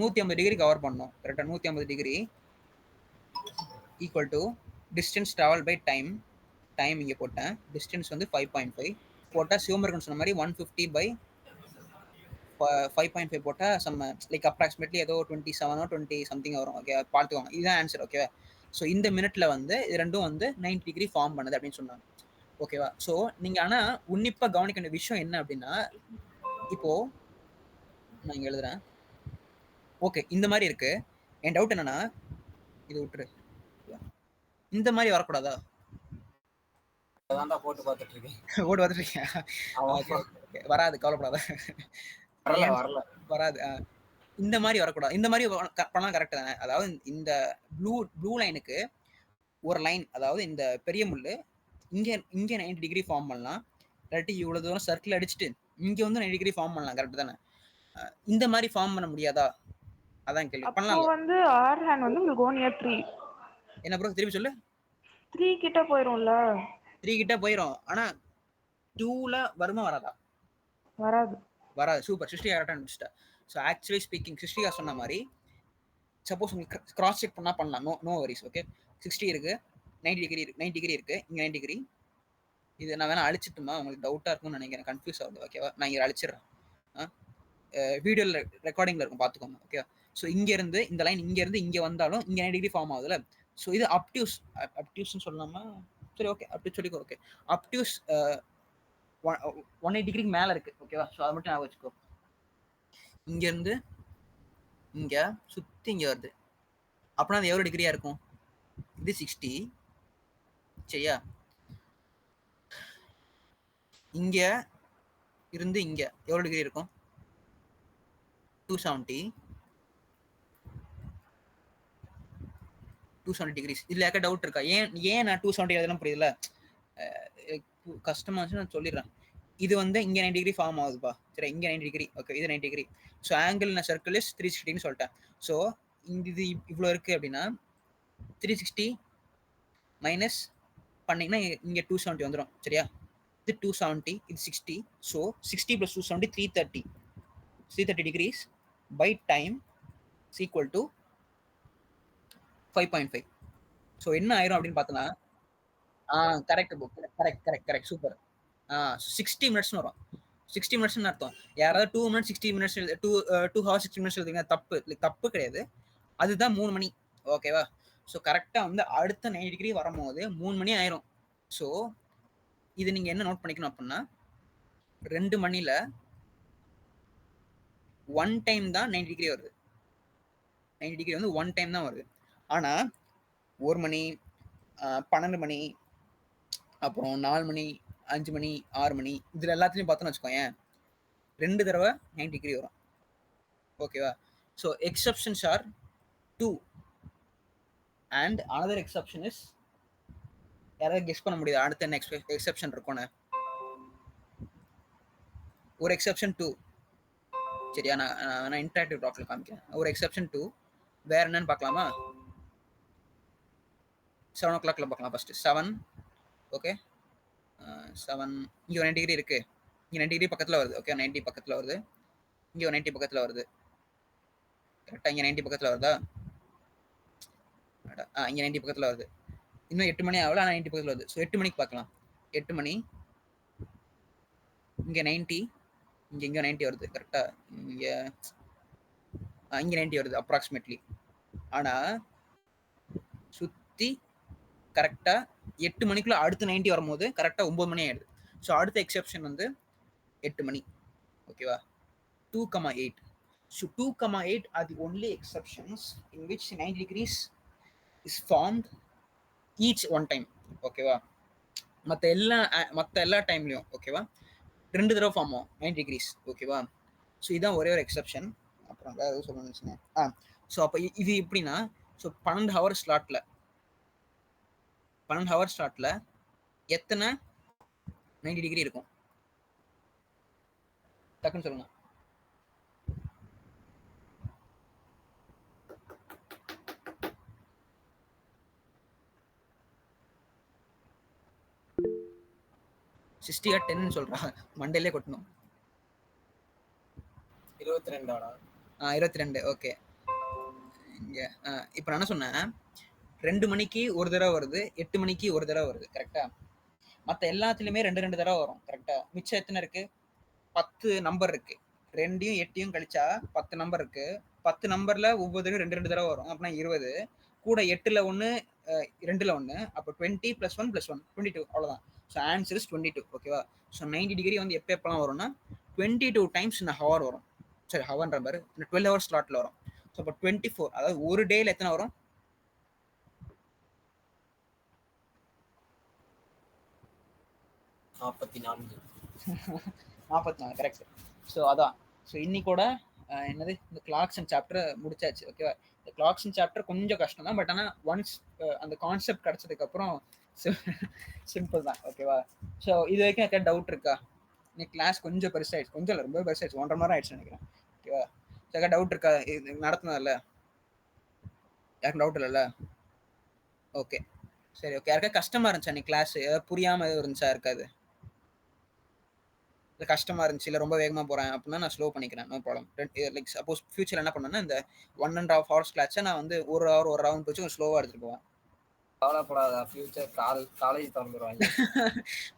150 degree cover பண்ணோம். கரெக்டா? 150 degree equal to distance travel by time. Time இங்கே போட்டேன். டிஸ்டன்ஸ் வந்து 5.5 போட்டால் சிவமுருகன் சொன்ன மாதிரி 150 பை 5.5 போட்டால் சம் லைக் அப்ராக்சிமேட்லி ஏதோ 27 20 சம்திங் வரும். ஓகே பார்த்துக்கோங்க. இதுதான் ஆன்சர். ஓகேவா? ஸோ இந்த மினிட்ல வந்து இது ரெண்டும் வந்து 90 டிகிரி ஃபார்ம் பண்ணுது அப்படின்னு சொன்னாங்க. ஓகேவா? ஸோ நீங்கள் ஆனால் உன்னிப்பாக கவனிக்க வேண்டிய விஷயம் என்ன அப்படின்னா, இப்போ நான் இங்கே எழுதுறேன். ஓகே இந்த மாதிரி இருக்கு. என் டவுட் என்னன்னா, இது விட்டுரு, இந்த மாதிரி வரக்கூடாதா? அதான்டா போட்டு பார்த்துட்டு இருக்கேன். ஓட்டு பார்த்துட்டு இருக்கேன். ஓகே வராது, கவலைப்படாத. வராது. இந்த மாதிரி வரக்கூடாது. இந்த மாதிரி பண்ணலாம் கரெக்ட் தானே? அதாவது இந்த ப்ளூ லைனுக்கு ஒரு லைன், அதாவது இந்த பெரிய முள்ளு இங்க 90 டிகிரி ஃபார்ம் பண்ணலாம். இல்லாட்டி இவ்வளவு தூரம் சர்க்கிள் அடிச்சுட்டு இங்க வந்து 90 டிகிரி ஃபார்ம் பண்ணலாம். கரெக்ட் தானே? இந்த மாதிரி ஃபார்ம் பண்ண முடியாதா? அதான் கேள்வி. அப்போ வந்து ஆர் ஹேண்ட் வந்து உங்களுக்கு go near 3. என்ன ப்ரோ திருப்பி சொல்லு. 3 கிட்ட போயிரும்ல? 3 கிட்ட போயிரும். ஆனா 2ல வருமா வராதா? வராது. சூப்பர். சிருஷ்டிகா கரெக்டா அனுப்பிச்சிட்டா. ஸோ ஆக்சுவலி ஸ்பீக்கிங் சிருஷ்டிகா சொன்ன மாதிரி சப்போஸ் உங்களுக்கு கிராஸ் செக் பண்ணலாம். No worries. ஓகே 60 இருக்கு, 90 டிகிரி இருக்கு, இங்க 90 டிகிரி. இது நான் வேணா அழிச்சிட்டுமா? உங்களுக்கு டவுட்டா இருக்கும்னு நினைக்கிறேன். கன்ஃபியூஸ் ஆகுது. ஓகேவா? நான் இங்கே அழிச்சிடுறேன். வீடியோல ரெக்கார்டிங்ல இருக்கும், பார்த்துக்கோங்க. ஓகே ஸோ இங்க இருந்து இந்த லைன் இங்க இருந்து இங்க வந்தாலும் இங்க 90 டிகிரி ஃபார்ம் ஆகுதுல. ஸோ இது அப்டியூஸ்னு சொல்லலாமா? சரி ஓகே அப்படி சொல்லிக்கோ. ஓகே அப்டியூஸ் 180 டிகிரிக்கு மேல இருக்கு. ஓகேவா? ஸோ அதை மட்டும் ஞாபகம் வச்சுக்கோ. இங்க இருந்து இங்க சுத்தி இங்க வருது. அப்படின்னா அது எவ்வளவு டிகிரியா இருக்கும்? இது 60 சரியா? இங்க இருந்து இங்க எவ்வளவு டிகிரி இருக்கும்? 270 டிகிரிஸ். இதுல யாருக்கா டவுட் இருக்கா? ஏன் நான் 270 அதெல்லாம் புரியுதுல? கஷ்டமா நான் சொல்லிடுறேன். இது வந்து இங்க 90 டிகிரி ஃபார்ம் ஆகுதுப்பா. சரி இங்க 90 டிகிரி. ஓகே இது 90 டிகிரி. ஸோ ஆங்கிள் நான் சர்க்கிள் இஸ் 360 சொல்லிட்டேன். ஸோ இது இவ்வளோ இருக்கு அப்படின்னா 360 மைனஸ் பண்ணீங்கன்னா இங்க 270 வந்துடும். சரியா? இது 270, இது 60. So 60 + 270 330 degrees by time is equal to 5.5. So என்ன ஆயிரும் அப்படின்னு பார்த்தோன்னா கரெக்ட் புக் கரெக்ட் சூப்பர். 60 மினிட்ஸ்னு வரும். 60 மினிட்ஸ்னு அர்த்தம். யாராவது 2 மினிட்ஸ் 60 மினிட்ஸ் 2 ஹவர்ஸ் 60 மினிட்ஸ் எழுதுங்க, தப்பு கிடையாது. அதுதான் 3 மணி. ஓகேவா? ஸோ கரெக்டாக வந்து அடுத்த 90 டிகிரி வரும்போது 3 மணி ஆயிரும். ஸோ இது நீங்க என்ன நோட் பண்ணிக்கணும் அப்படின்னா 2 மணில 1 டைம் தான் 90 டிகிரி வருது. 90 டிகிரி வந்து 1 டைம் தான் வருது. ஆனா 1 மணி 12 மணி அப்புறம் 4 மணி 5 மணி 6 மணி இதுல எல்லாத்துலயும் பார்த்தோன்னு வச்சுக்கோங்க 2 தடவை 90 டிகிரி வரும். ஓகேவா? So exceptions R 2 and another exception is, யாராவது கெஸ் பண்ண முடியுது அடுத்த என்ன எக்ஸப்ஷன் இருக்கும்னு? ஒரு எக்ஸப்ஷன் 2 சரியா? நான் இன்டராக்டிவ் டாக்ல காமிக்கிறேன். ஒரு எக்ஸப்ஷன் 2 வேற என்னன்னு பார்க்கலாமா? 7 o'clockல பார்க்கலாம். ஃபர்ஸ்ட் 7. ஓகே 7 இங்க 90 டிகிரி இருக்கு. இங்க 90 டிகிரி பக்கத்துல வருது. ஓகே 90 பக்கத்துல வருது. இங்க 90 பக்கத்துல வருது. கரெக்டா? இங்க 90 பக்கத்துல வருதா? இங்க 90 பக்கத்துல வருது. இன்னும் 8 மணி ஆகல, ஆனா 90 பக்கத்துல வருது. ஸோ 8 மணிக்கு பார்க்கலாம். 8 மணி இங்க 90, இங்க 90 வருது. கரெக்டா? இங்க 90 வருது அப்ராக்சிமேட்லி. ஆனா சுற்றி கரெக்டாக 8 மணிக்குள்ள அடுத்த 90 வரும்போது கரெக்டாக 9 மணி ஆயிடுது. ஸோ அடுத்த எக்ஸெப்ஷன் வந்து 8 மணி. ஓகேவா? 2,8. So 2,8 are the only exceptions in which 90 degrees is formed each one time. ஓகேவா? மற்ற எல்லா டைம்லையும் ஓகேவா 2 தடவை ஃபார்ம் ஆகும் 90 டிகிரிஸ். ஓகேவா? ஸோ இதுதான் ஒரே ஒரு எக்ஸெப்ஷன். அப்புறம் வேறு எதுவும் சொல்லணும்னு ஸோ அப்போ இது எப்படின்னா, ஸோ 12 ஹவர் ஸ்லாட்டில் எத்தனை 90 டிகிரி இருக்கும்? டக்குன்னு சொல்லுங்க. சிக்ஸ்டியா 10 சொல்றா, மண்டேலே கொட்டணும். 22. 22. ஓகே. இங்க இப்போ நான் என்ன சொன்னேன், 2 மணிக்கு ஒரு தடவை வருது, 8 மணிக்கு ஒரு தடவை வருது. கரெக்டா? மற்ற எல்லாத்துலயுமே 2 தடவை வரும். கரெக்டா? மிச்சம் எத்தனை இருக்கு? 10 நம்பர் இருக்கு. 2யும் 8யும் கழிச்சா 10 நம்பர் இருக்கு. 10 நம்பர்ல ஒவ்வொரு 2 தடவை வரும். அப்படின்னா 20 கூட 8ல் 1 2ல் 1, அப்போ 20 + 1 + 1 22. அவ்வளோதான். So answer is 22. ஓகேவா? ஸோ 90 டிகிரி வந்து எப்போலாம் வரும்னா 22 டைம்ஸ் இந்த ஹவர் வரும். சரி, ஹவர்ன்ற மாதிரி இந்த 12 ஹவர் ஸ்லாட்டில் வரும். ஸோ அப்போ 24, அதாவது ஒரு டேயில் எத்தனை வரும்? 44. 44. கரெக்ட். ஸோ அதான். ஸோ இன்னைக்கூட என்னது இந்த கிளாக்ஸ் அண்ட் சாப்டர் முடிச்சாச்சு. ஓகேவா? இந்த கிளாக்ஸ் அண்ட் சாப்டர் கொஞ்சம் கஷ்டம் தான், பட் ஆனால் ஒன்ஸ் அந்த கான்செப்ட் கிடைச்சதுக்கப்புறம் சிம்பிள் தான். ஓகேவா? ஸோ இது வரைக்கும் எனக்கு டவுட் இருக்கா? இன்னைக்கு கிளாஸ் கொஞ்சம் பெருசாகிடுச்சு, கொஞ்சம் இல்லை ரொம்ப பெருசாகிடுச்சு, 1.5 மணி நேரம் ஆயிடுச்சு நினைக்கிறேன். ஓகேவா? ஸோ டவுட் இருக்கா? இது நடத்தினதில்ல யாருக்கும் டவுட் இல்லைல்ல? ஓகே சரி. ஓகே, யாருக்கா கஷ்டமாக இருந்துச்சா இன்னைக்கு கிளாஸ்? ஏதாவது புரியாமல் எதுவும் இருந்துச்சா? இருக்காது? இல்லை கஷ்டமாக இருந்துச்சு, இல்லை ரொம்ப வேகமாக போகிறேன் அப்படின்னா நான் ஸ்லோ பண்ணிக்கிறேன், no problem. Like suppose future என்ன பண்ணேன்னா இந்த 1.5 ஹவர்ஸ் கிளாஸை நான் வந்து ஒரு ஹவர் போச்சு கொஞ்சம் ஸ்லோவாக எடுத்துகிட்டு போவேன். கவலைப்படாத, ஃபியூச்சர் காலேஜ் திறந்துருவாங்க.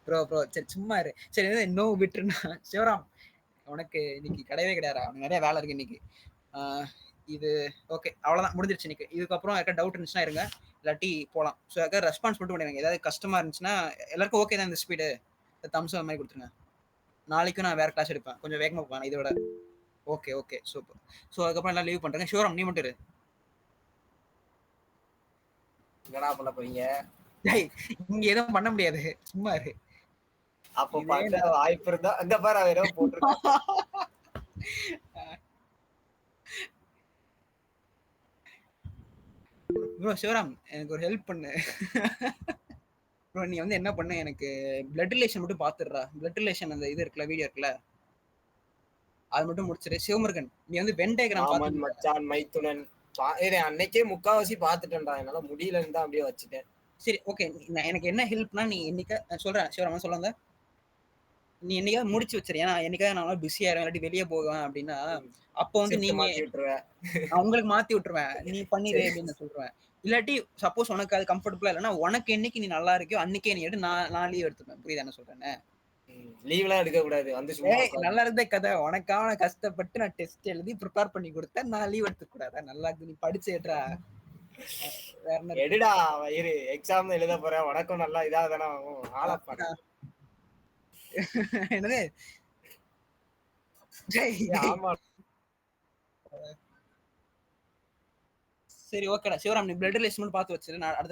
ப்ரோ சரி சும்மா இரு. சரி இன்னும் விட்டுருண்ணா. சிவராம், உனக்கு இன்னைக்கு கிடையவே கிடையாதா? உனக்கு நிறைய வேலை இருக்கு இன்னைக்கு. இது ஓகே, அவ்வளோதான், முடிஞ்சிருச்சு இன்னைக்கு. இதுக்கப்புறம் யாருக்கா டவுட் இருந்துச்சுன்னா இருங்க, இல்லாட்டி போகலாம். ஸோ யாருக்கா ரெஸ்பான்ஸ் மட்டும் பண்ணிடுங்க. ஏதாவது கஷ்டமாக இருந்துச்சுன்னா எல்லாருக்கும் ஓகே தான் இந்த ஸ்பீடு, தம்ஸ் அந்த மாதிரி கொடுத்துருங்க. நாளைக்கும் நான் வேறு கிளாஸ் எடுப்பேன், கொஞ்சம் வேகமாக போவேன் இதோட. Okay super. ஸோ அதுக்கப்புறம் எல்லாம் லீவ் பண்ணுறேங்க. சிவராம் நீ மட்டும் இரு. என்னடா பண்ண போறீங்க? இங்க எதுவும் பண்ண முடியாது, சும்மா இரு. அப்போ வாய்ப்பு இருந்தா இந்த பாரு வேற போட்டுருக்கோம். ப்ரோ சிவராம், எனக்கு ஒரு ஹெல்ப் பண்ணு ப்ரோ. நீ வந்து என்ன பண்ணு, எனக்கு பிளட் ரிலேஷன் மட்டும் பாத்துடுறா. பிளட் ரிலேஷன் அந்த இது இருக்குல்ல, வீடியோ இருக்குல்ல, அது மட்டும் முடிச்சிரு. சிவமுருகன், நீ வந்து வென் டயக்ராம் பாத்து மச்சான் மைத்துனன் அன்னைக்கே முக்காவாசி பாத்துட்டேன்டா, என்னால முடியலன்னு தான் அப்படியே வச்சுட்டேன். சரி ஓகே, எனக்கு என்ன ஹெல்ப்னா நீ என்னைக்கு சொல்றேன் சிவராமன் சொல்லுங்க, நீ என்னைக்காவது முடிச்சு வச்சிரு. ஏன்னா என்னைக்காவது நான் பிஸியா இருவேன், இல்லாட்டி வெளியே போவேன் அப்படின்னா அப்போ வந்து நீங்க மாத்தி விட்டுருவேன், உங்களுக்கு மாத்தி விட்டுருவேன், நீ பண்ணிடு அப்படின்னு சொல்றேன். இல்லாட்டி சப்போஸ் உனக்கு அது கம்ஃபர்டபுளா இல்லைன்னா உனக்கு என்னைக்கு நீ நல்லா இருக்கியோ அன்னைக்கே நீ எடுத்து நான் லீவ் எடுத்துப்பேன். புரியுதா என்ன சொல்றேன்னு? லீவ்லாம் எடுக்க கூடாது, வந்து நல்லா இருந்தே கதை. உனக்கான கஷ்டப்பட்டு நான் டெஸ்ட் எழுதி ப்ரிப்பேர் பண்ணி கொடுத்தேன், நான் லீவ் எடுத்துக்க கூடாதா? நல்லா இருக்கு, நீ படிச்சு ஏற்றா. எடுடா வயிறு, எக்ஸாம் எழுத போறேன், உனக்கும் நல்லா இதா தானே ஆளப்பா. என்னது? ஆமா சரி ஓகேடா சிவராம், நீ பிளட் ரிலேஷன் பார்த்து வச்சிரு. நான் அடுத்த